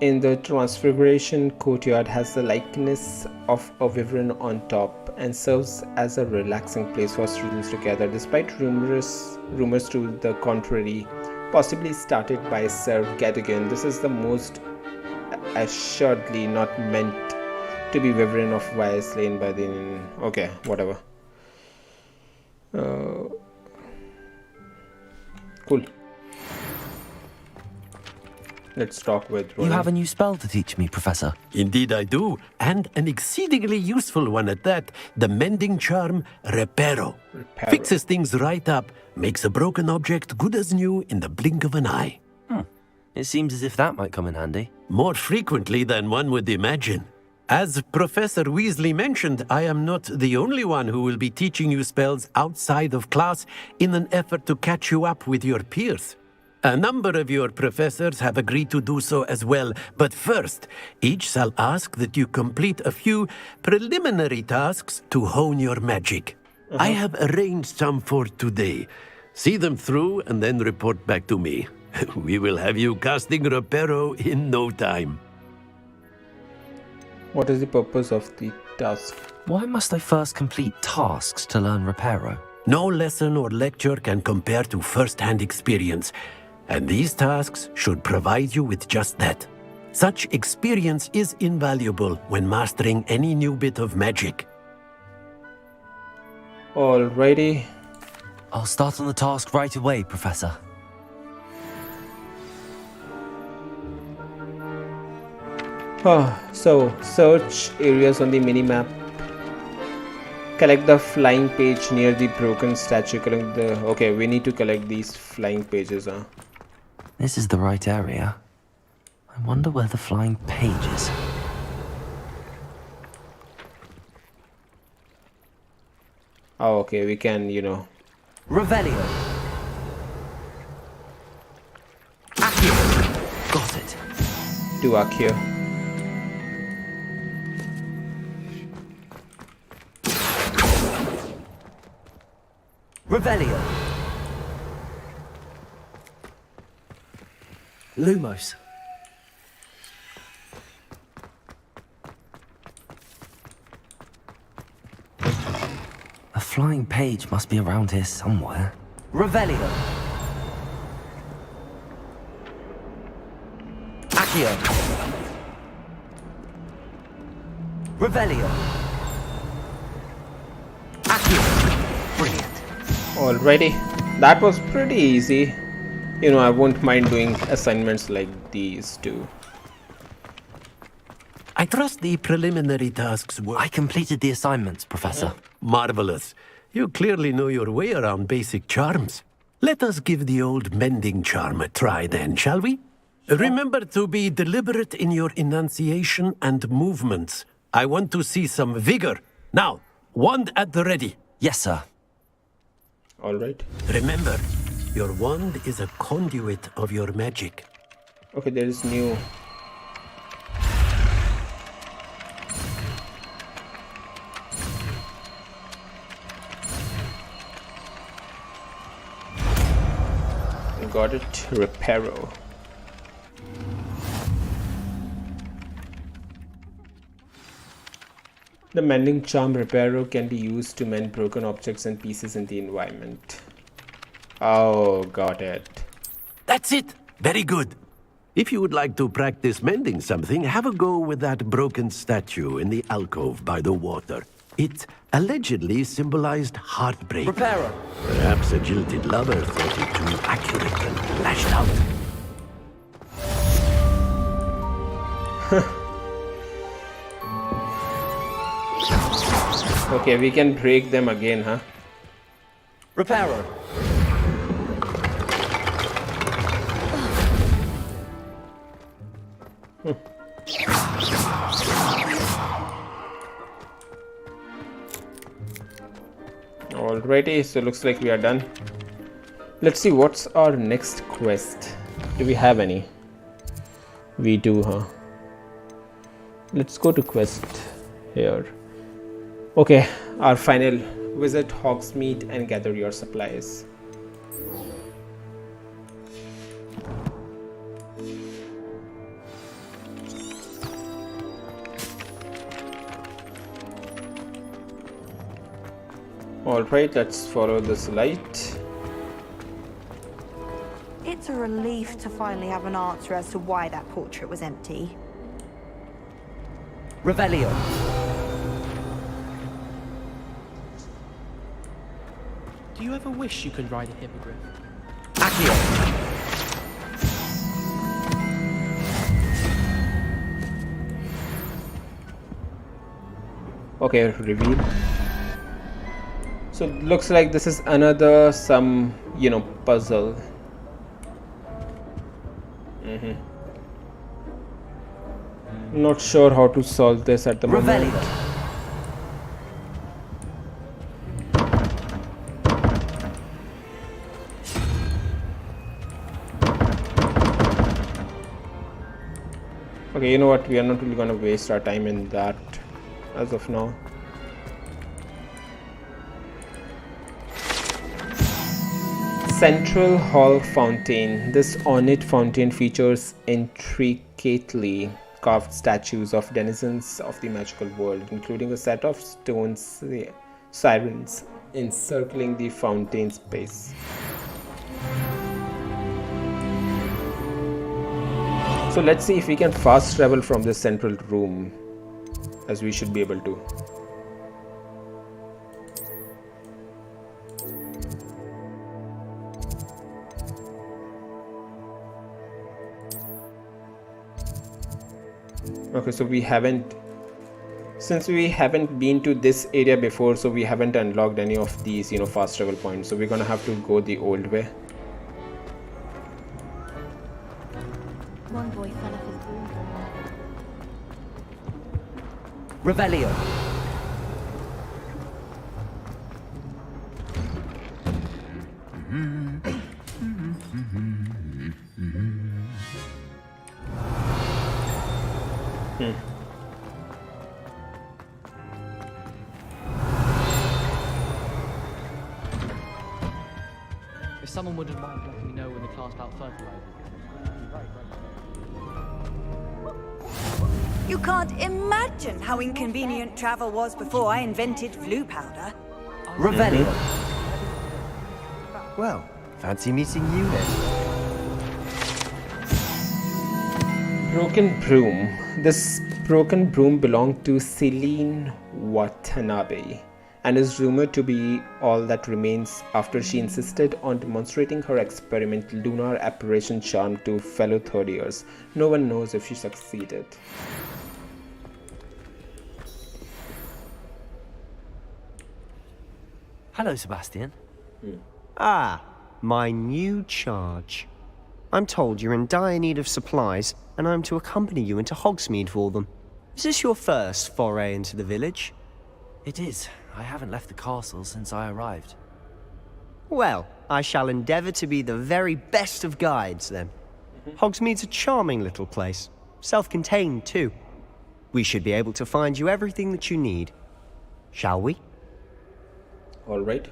in the Transfiguration Courtyard has the likeness of a wyvern on top and serves as a relaxing place for students to gather, despite rumors to the contrary, possibly started by Sir Cadogan. This is the most assuredly not meant to be wyvern of Wire slain by the... Okay, whatever. Cool. Let's talk with Ronan. You have a new spell to teach me, Professor. Indeed I do, and an exceedingly useful one at that. The mending charm Reparo. Fixes things right up, makes a broken object good as new in the blink of an eye. It seems as if that might come in handy. More frequently than one would imagine. As Professor Weasley mentioned, I am not the only one who will be teaching you spells outside of class in an effort to catch you up with your peers. A number of your professors have agreed to do so as well, but first, each shall ask that you complete a few preliminary tasks to hone your magic. I have arranged some for today. See them through and then report back to me. We will have you casting Reparo in no time. What is the purpose of the task? Why must I first complete tasks to learn Reparo? No lesson or lecture can compare to first-hand experience, and these tasks should provide you with just that. Such experience is invaluable when mastering any new bit of magic. Alrighty. I'll start on the task right away, Professor. So, search areas on the minimap. Collect the flying page near the broken statue. Collect the... Okay, we need to collect these flying pages, huh? This is the right area. I wonder where the flying page is. Oh, okay, we can, you know... Revelio. Accio. Got it. Do Accio. Revelio. Lumos. A flying page must be around here somewhere. Revelio. Accio. Revelio. Accio. Brilliant. Alrighty. That was pretty easy. You know, I won't mind doing assignments like these too. I trust the preliminary tasks were... I completed the assignments, Professor. Marvelous. You clearly know your way around basic charms. Let us give the old mending charm a try then, shall we? Remember to be deliberate in your enunciation and movements. I want to see some vigor. Now, wand at the ready. Yes, sir. Alright. Remember, your wand is a conduit of your magic. Okay, there is new... got it. Reparo. The mending charm Reparo can be used to mend broken objects and pieces in the environment. Oh, got it. That's it. Very good. If you would like to practice mending something, have a go with that broken statue in the alcove by the water. It allegedly symbolized heartbreak. Reparo. Perhaps a jilted lover thought it too accurate and lashed out. Okay, we can break them again, huh? Reparo. Alrighty, so looks like we are done. Let's see what's our next quest. Do we have any? We do, huh? Let's go to quest here. Okay, our final visit Hogsmeade and gather your supplies. Alright, let's follow this light. It's a relief to finally have an answer as to why that portrait was empty. Revelio. Do you ever wish you could ride a hippogriff? Accio. Okay, reveal. So looks like this is another puzzle. Not sure how to solve this at the moment. Okay, you know what? We are not really gonna waste our time in that as of now. Central Hall Fountain. This ornate fountain features intricately carved statues of denizens of the magical world, including a set of stone sirens encircling the fountain's base. So let's see if we can fast travel from this central room, as we should be able to. Okay, so since we haven't been to this area before, so we haven't unlocked any of these, fast travel points. So we're gonna have to go the old way. One boy fell off his broom. Revelio. If someone wouldn't mind letting me know when the class about fertilizer. You can't imagine how inconvenient travel was before I invented flu powder. Revelio. Well, fancy meeting you then. Broken broom. This broken broom belonged to Celine Watanabe and is rumored to be all that remains after she insisted on demonstrating her experimental lunar apparition charm to fellow third years. No one knows if she succeeded. Hello, Sebastian. Ah, my new charge. I'm told you're in dire need of supplies, and I'm to accompany you into Hogsmeade for them. Is this your first foray into the village? It is. I haven't left the castle since I arrived. Well, I shall endeavour to be the very best of guides, then. Hogsmeade's a charming little place. Self-contained, too. We should be able to find you everything that you need. Shall we? Alright.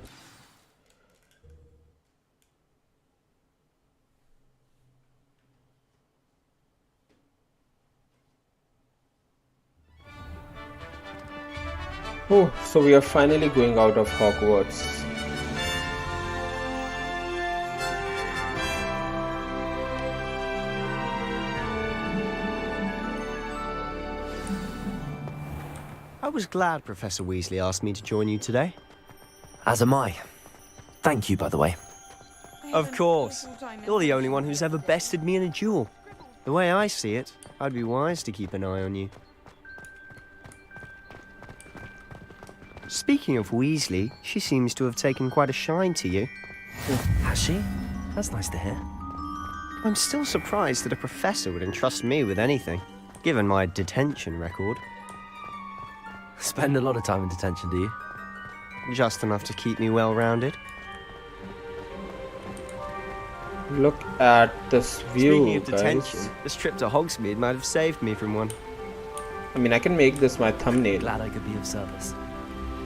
Oh, so we are finally going out of Hogwarts. I was glad Professor Weasley asked me to join you today. As am I. Thank you, by the way. Of course. You're the only one who's ever bested me in a duel. The way I see it, I'd be wise to keep an eye on you. Speaking of Weasley, she seems to have taken quite a shine to you. Has she? That's nice to hear. I'm still surprised that a professor would entrust me with anything, given my detention record. Spend a lot of time in detention, do you? Just enough to keep me well-rounded. Look at this view, Speaking of guys. detention, this trip to Hogsmeade might have saved me from one. I mean, I can make this my thumbnail. Glad I could be of service.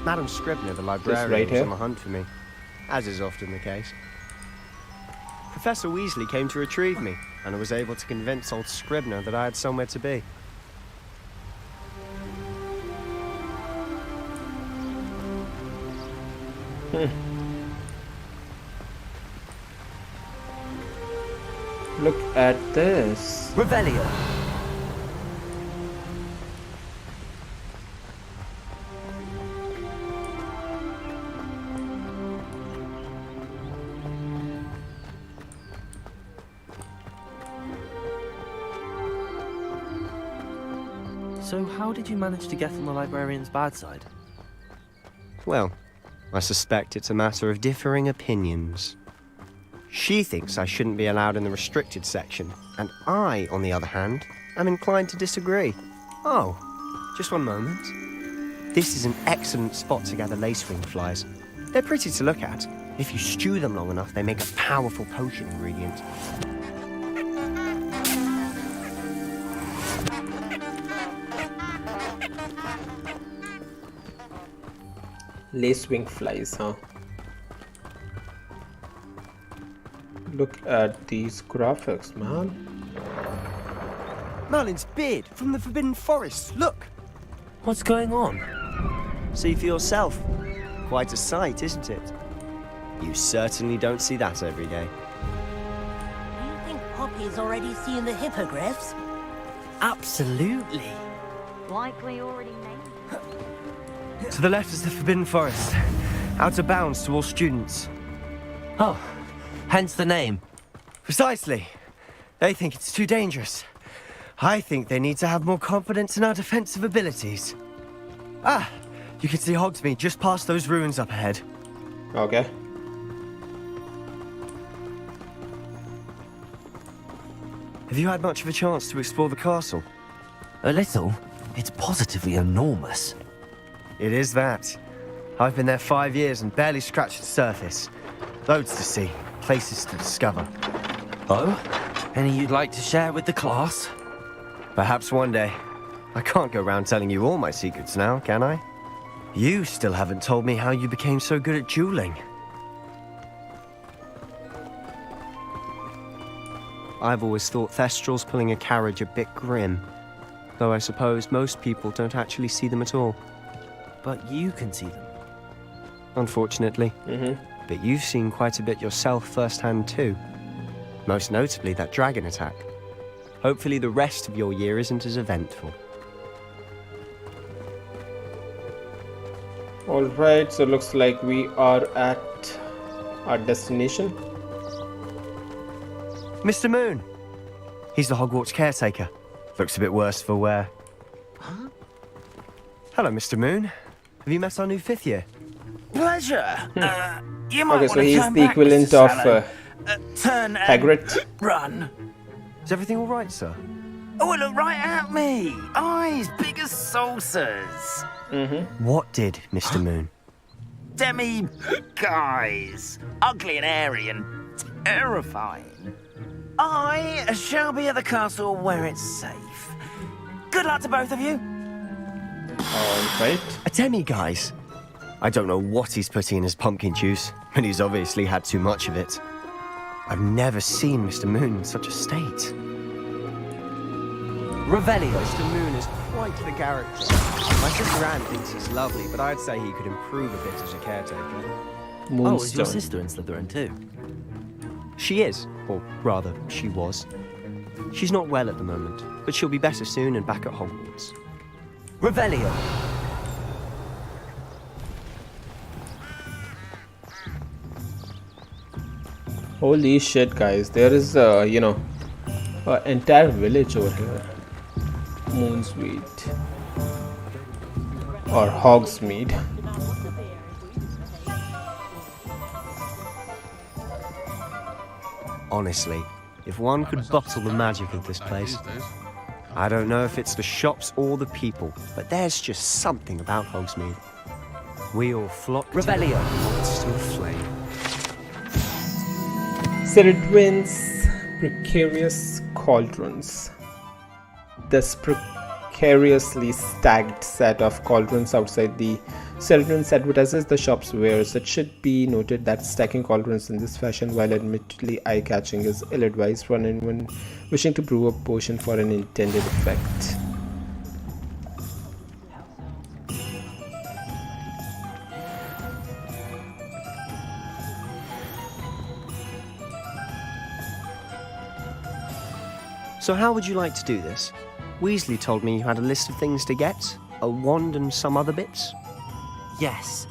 Madam Scribner, the librarian, right was here? on the hunt for me, as is often the case. Professor Weasley came to retrieve me, and I was able to convince old Scribner that I had somewhere to be. Look at this. Revelio. So how did you manage to get on the librarian's bad side? Well, I suspect it's a matter of differing opinions. She thinks I shouldn't be allowed in the restricted section, and I, on the other hand, am inclined to disagree. Oh, just one moment. This is an excellent spot to gather lacewing flies. They're pretty to look at. If you stew them long enough, they make a powerful potion ingredient. Lacewing flies, huh? Look at these graphics, man. Merlin's beard from the Forbidden Forest, look! What's going on? See for yourself. Quite a sight, isn't it? You certainly don't see that every day. Do you think Poppy's already seen the hippogriffs? Absolutely. Likely already named. To the left is the Forbidden Forest. Out of bounds to all students. Oh, hence the name. Precisely. They think it's too dangerous. I think they need to have more confidence in our defensive abilities. Ah, you can see Hogsmeade just past those ruins up ahead. Okay. Have you had much of a chance to explore the castle? A little. It's positively enormous. It is that. I've been there 5 years and barely scratched the surface. Loads to see, places to discover. Oh? Any you'd like to share with the class? Perhaps one day. I can't go round telling you all my secrets now, can I? You still haven't told me how you became so good at dueling. I've always thought Thestrals pulling a carriage a bit grim. Though I suppose most people don't actually see them at all. But you can see them. Unfortunately. But you've seen quite a bit yourself firsthand too. Most notably that dragon attack. Hopefully the rest of your year isn't as eventful. Alright, so looks like we are at our destination. Mr. Moon! He's the Hogwarts caretaker. Looks a bit worse for wear. Huh? Hello, Mr. Moon. Have you met our new 5th year? Pleasure. You might Okay, want so to he's turn the back, equivalent Mr. of Sallow. Turn and Hagrid. run. Is everything all right, sir? Oh, look right at me. Eyes big as saucers. What did, Mr. Moon? Demi guys. Ugly and airy and terrifying. I shall be at the castle where it's safe. Good luck to both of you. Alright. A demi-guise? I don't know what he's putting in his pumpkin juice, but he's obviously had too much of it. I've never seen Mr. Moon in such a state. Revelio. Mr. Moon is quite the character. My sister Anne thinks he's lovely, but I'd say he could improve a bit as a caretaker. Oh, is your sister in Slytherin too? She is, or rather, she was. She's not well at the moment, but she'll be better soon and back at Hogwarts. Revelio. Holy shit, guys! There is, you know, an entire village over here. Moonsweet or Hogsmeade. Honestly, if one could bottle the magic of this place. I don't know if it's the shops or the people, but there's just something about Hogsmeade. We all flock to Revelio. to a flame. Citadwin's precarious cauldrons. This precariously stacked set of cauldrons outside the Citadwins advertises the shop's wares. It should be noted that stacking cauldrons in this fashion, while admittedly eye-catching, is ill-advised for anyone wishing to brew a potion for an intended effect. So how would you like to do this? Weasley told me you had a list of things to get, a wand and some other bits. Yes.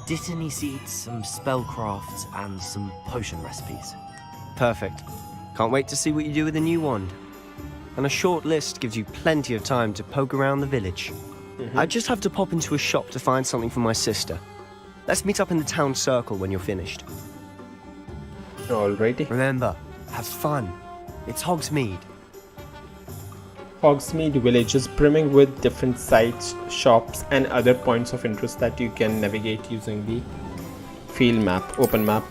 Dittany seeds, some spellcrafts, and some potion recipes. Perfect. Can't wait to see what you do with the new wand. And a short list gives you plenty of time to poke around the village. I just have to pop into a shop to find something for my sister. Let's meet up in the town circle when you're finished. Alrighty. Remember, have fun. It's Hogsmeade. Hogsmeade village is brimming with different sites, shops, and other points of interest that you can navigate using the field map, open map.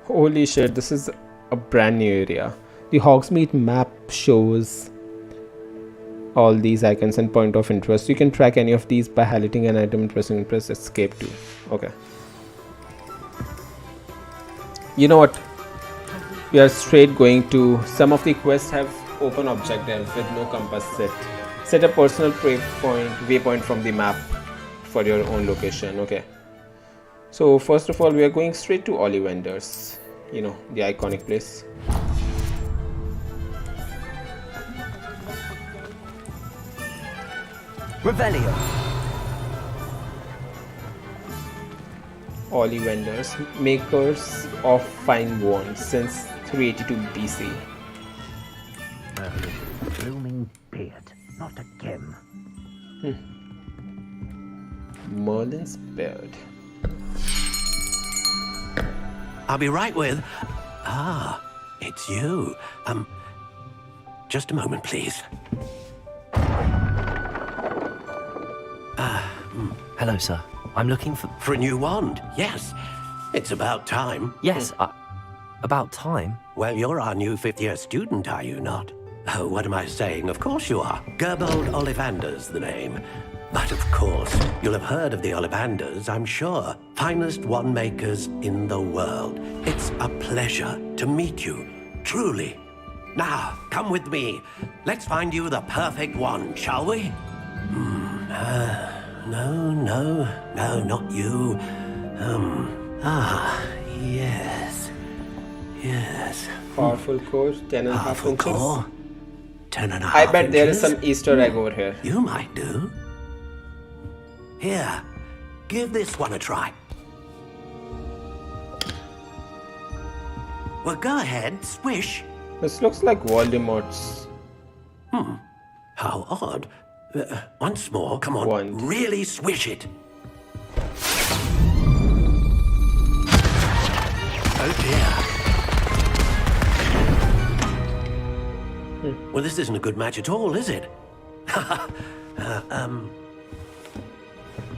Holy shit, this is a brand new area. The Hogsmeade map shows all these icons and point of interest. You can track any of these by highlighting an item and pressing press escape too. Okay. You know what? We are straight going to some of the quests have open objectives with no compass set. Set a personal waypoint from the map for your own location. Okay. So first of all, we are going straight to Ollivanders. You know, the iconic place. Revelio. Ollivanders, makers of fine wands since 382 BC. Blooming beard, not again. Merlin's beard. I'll be right with... Ah, it's you. Just a moment, please. Hello, sir. I'm looking for... For a new wand, yes. It's about time. Yes, about time? Well, you're our new fifth-year student, are you not? Oh, what am I saying? Of course you are. Gerbold Ollivander's the name. But of course, you'll have heard of the Ollivanders, I'm sure. Finest wand makers in the world. It's a pleasure to meet you, truly. Now, come with me. Let's find you the perfect wand, shall we? No, not you. Yes. Powerful core, 10.5 inches. Core, 10.5 I bet there is inches? some Easter egg over here. You might do. Here, give this one a try. Well, go ahead, swish. This looks like Voldemort's. How odd. Once more, come on, Wand. really swish it. Oh dear. Well, this isn't a good match at all, is it?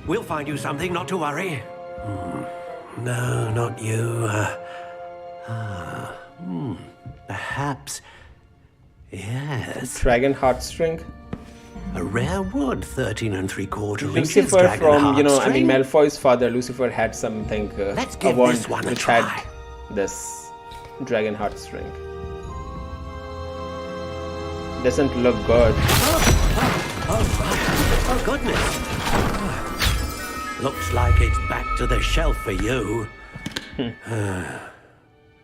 We'll find you something, not to worry. No, not you. Perhaps. Yes. Dragon heartstring. A rare wood, 13 3/4 inches. Lucifer dragon from, you know, I mean, heartstring. Malfoy's father, Lucifer had something, Let's a give wand this one a which try. had this dragon heartstring. doesn't look good. Oh, goodness. Looks like it's back to the shelf for you.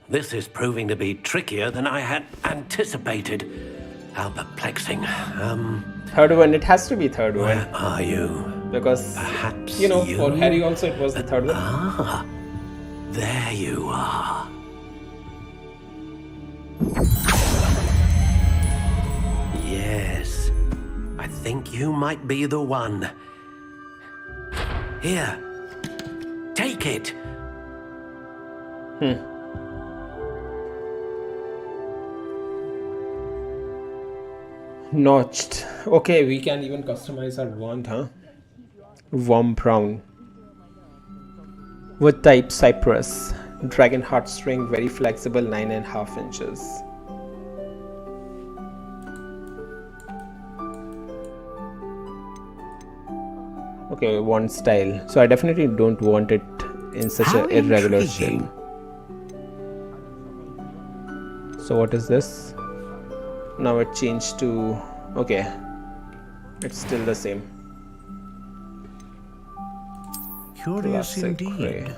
This is proving to be trickier than I had anticipated. How perplexing. Third one, it has to be third one. Where are you? Because, Perhaps you know, you? for Harry also it was the third one. Ah, there you are. Yes, I think you might be the one. Here, take it. Notched. Okay, we can even customize our wand, huh? Warm brown. Wood type cypress. Dragon heartstring, very flexible, 9.5 inches. Okay, wand style. So I definitely don't want it in such an irregular shape. So what is this? Now it changed to, okay, it's still the same. Curious Classic indeed. gray.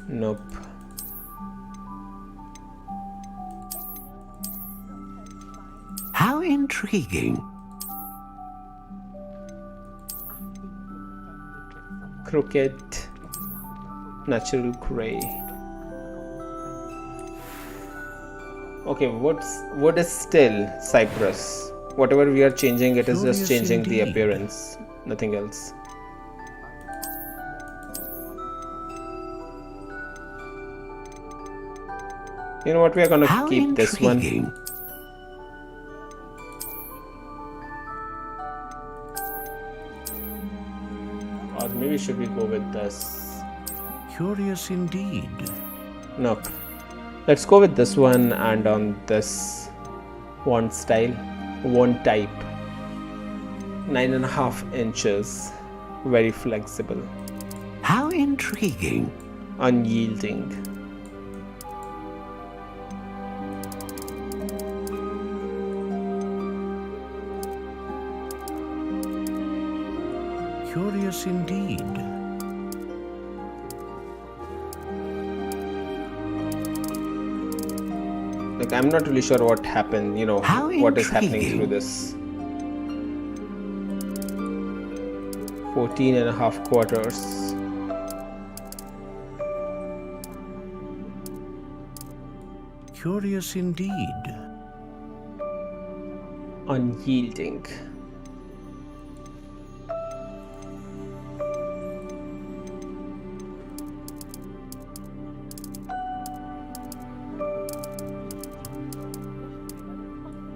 Nope. How intriguing. Crooked natural gray. Okay, what is still cypress? Whatever we are changing, it is just changing the appearance, nothing else. You know what, we are gonna keep this one. Or maybe should we go with this? Curious indeed. No. Let's go with this one, and on this wand style, wand type, 9.5 inches, very flexible. How intriguing. Unyielding. Curious indeed. Like, I'm not really sure what happened, you know, what is happening through this. 14.5 quarters. Curious indeed. Unyielding.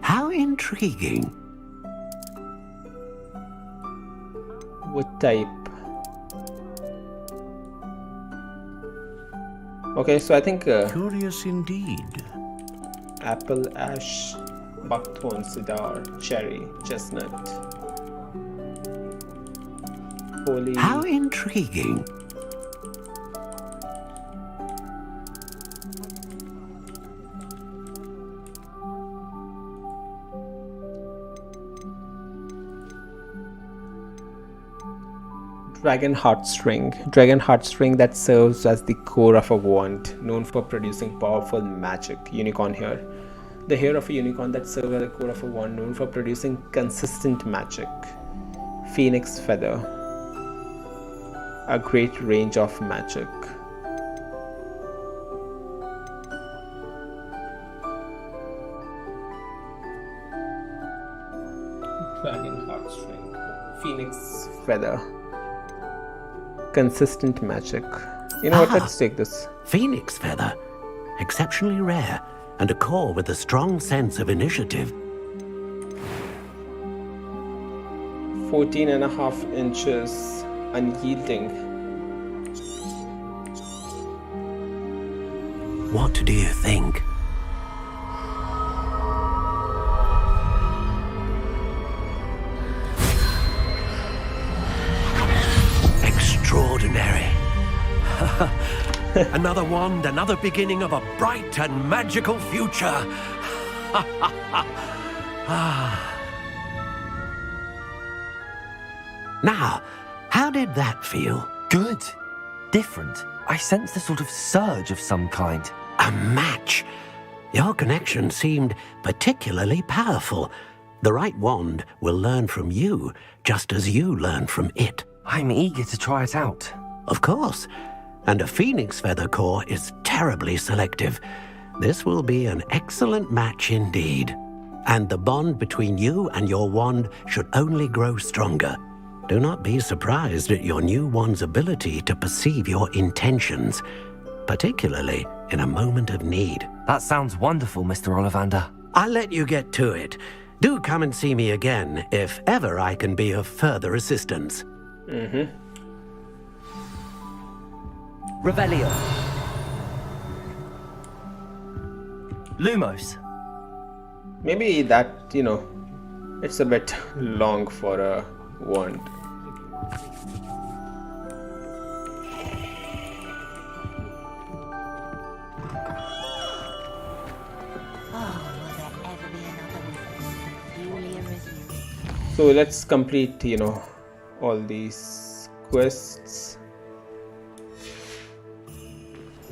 How intriguing. What type? Okay, so I think curious indeed. Apple, ash, buckthorn, cedar, cherry, chestnut. Holy. How intriguing. Dragon heartstring. Dragon heartstring that serves as the core of a wand, known for producing powerful magic. Unicorn hair. The hair of a unicorn that serves as the core of a wand, known for producing consistent magic. Phoenix feather. A great range of magic. Dragon heartstring. Phoenix feather. Consistent magic. You know what, let's take this. Phoenix feather. Exceptionally rare, and a core with a strong sense of initiative. 14.5 inches. Unyielding. What do you think? Extraordinary. Another wand, another beginning of a bright and magical future. Now, how did that feel? Good. Different. I sensed a sort of surge of some kind. A match. Your connection seemed particularly powerful. The right wand will learn from you, just as you learn from it. I'm eager to try it out. Of course. And a phoenix feather core is terribly selective. This will be an excellent match indeed. And the bond between you and your wand should only grow stronger. Do not be surprised at your new wand's ability to perceive your intentions, particularly in a moment of need. That sounds wonderful, Mr. Ollivander. I'll let you get to it. Do come and see me again if ever I can be of further assistance. Revelio. Lumos. Maybe that, it's a bit long for a wand. So let's complete, all these quests.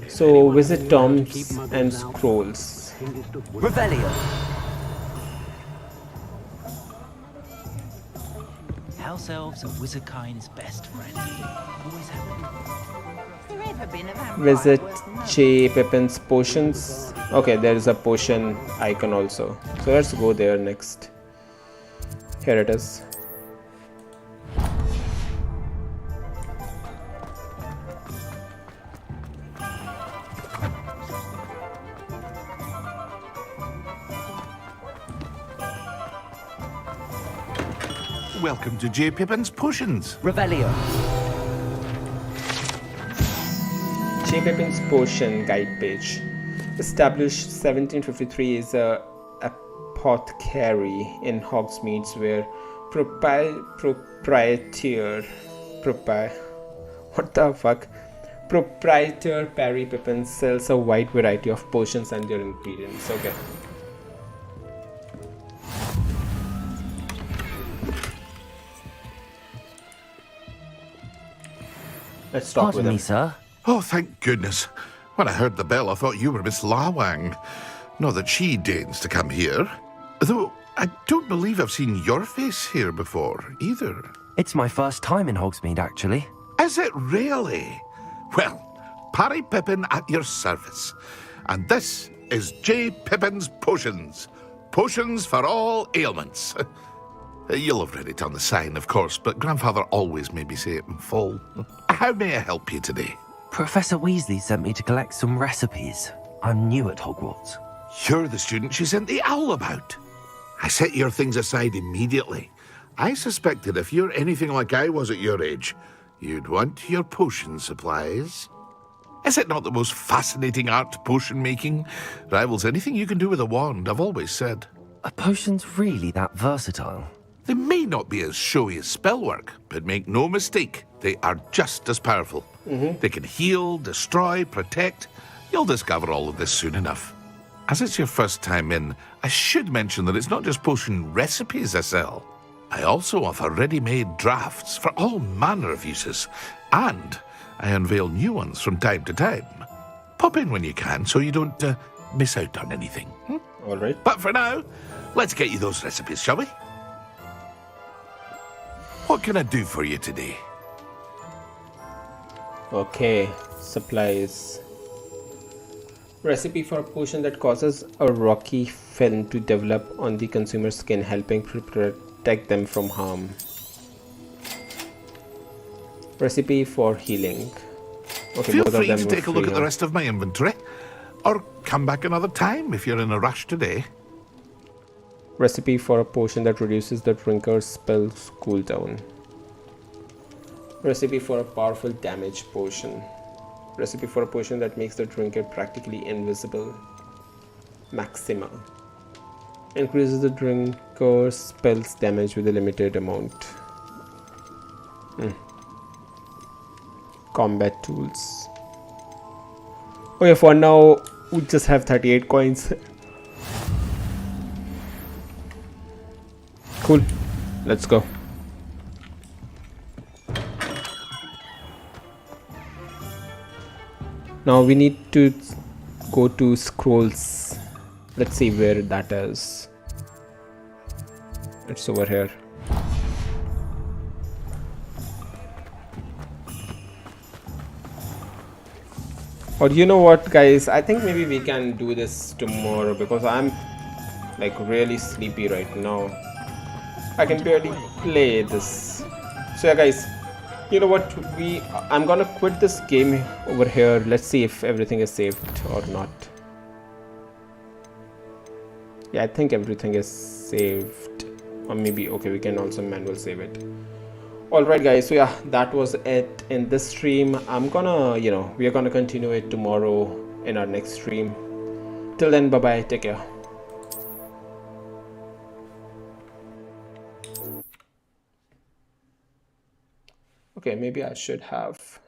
So visit tombs and scrolls. Revelio. House elves are wizardkind's best friend. Always have been. Visit J. Pippin's potions. Okay, there is a potion icon also. So let's go there next. Here it is. Welcome to J. Pippin's Potions. Revelio. J. Pippin's Potion guide page. Established 1753 is a apothecary in Hogsmeade where proprietor Perry Pippin sells a wide variety of potions and their ingredients. Okay. Let's talk Pardon with him. me, sir. Oh, thank goodness. When I heard the bell, I thought you were Miss Lawang. Not that she deigns to come here. Though I don't believe I've seen your face here before, either. It's my first time in Hogsmeade, actually. Is it really? Well, Parry Pippin at your service. And this is J. Pippin's Potions. Potions for all ailments. You'll have read it on the sign, of course, but Grandfather always made me say it in full. How may I help you today? Professor Weasley sent me to collect some recipes. I'm new at Hogwarts. You're the student she sent the owl about. I set your things aside immediately. I suspected if you're anything like I was at your age, you'd want your potion supplies. Is it not the most fascinating art, potion making? Rivals anything you can do with a wand, I've always said. Are potions really that versatile? They may not be as showy as spellwork, but make no mistake, they are just as powerful. They can heal, destroy, protect. You'll discover all of this soon enough. As it's your first time in, I should mention that it's not just potion recipes I sell. I also offer ready-made drafts for all manner of uses, and I unveil new ones from time to time. Pop in when you can so you don't miss out on anything. All right. But for now, let's get you those recipes, shall we? What can I do for you today? Okay, supplies. Recipe for a potion that causes a rocky film to develop on the consumer's skin, helping protect them from harm. Recipe for healing. Okay, Feel both of free them to were take a look free, at the huh? rest of my inventory, or come back another time if you're in a rush today. Recipe for a potion that reduces the drinker's spell's cooldown. Recipe for a powerful damage potion. Recipe for a potion that makes the drinker practically invisible. Maxima. Increases the drinker's spell's damage with a limited amount. Combat tools. Okay, for now we just have 38 coins. Cool. Let's go. Now we need to go to scrolls. Let's see where that is. It's over here. Or you know what, guys, I think maybe we can do this tomorrow because I'm like really sleepy right now. I can barely play this. So yeah, guys, you know what, I'm gonna quit this game over here. Let's see if everything is saved or not. Yeah, I think everything is saved. Or maybe, okay, we can also manual save it. Alright guys, so yeah, that was it in this stream. I'm gonna, we are gonna continue it tomorrow in our next stream. Till then, bye bye, take care. Okay, maybe I should have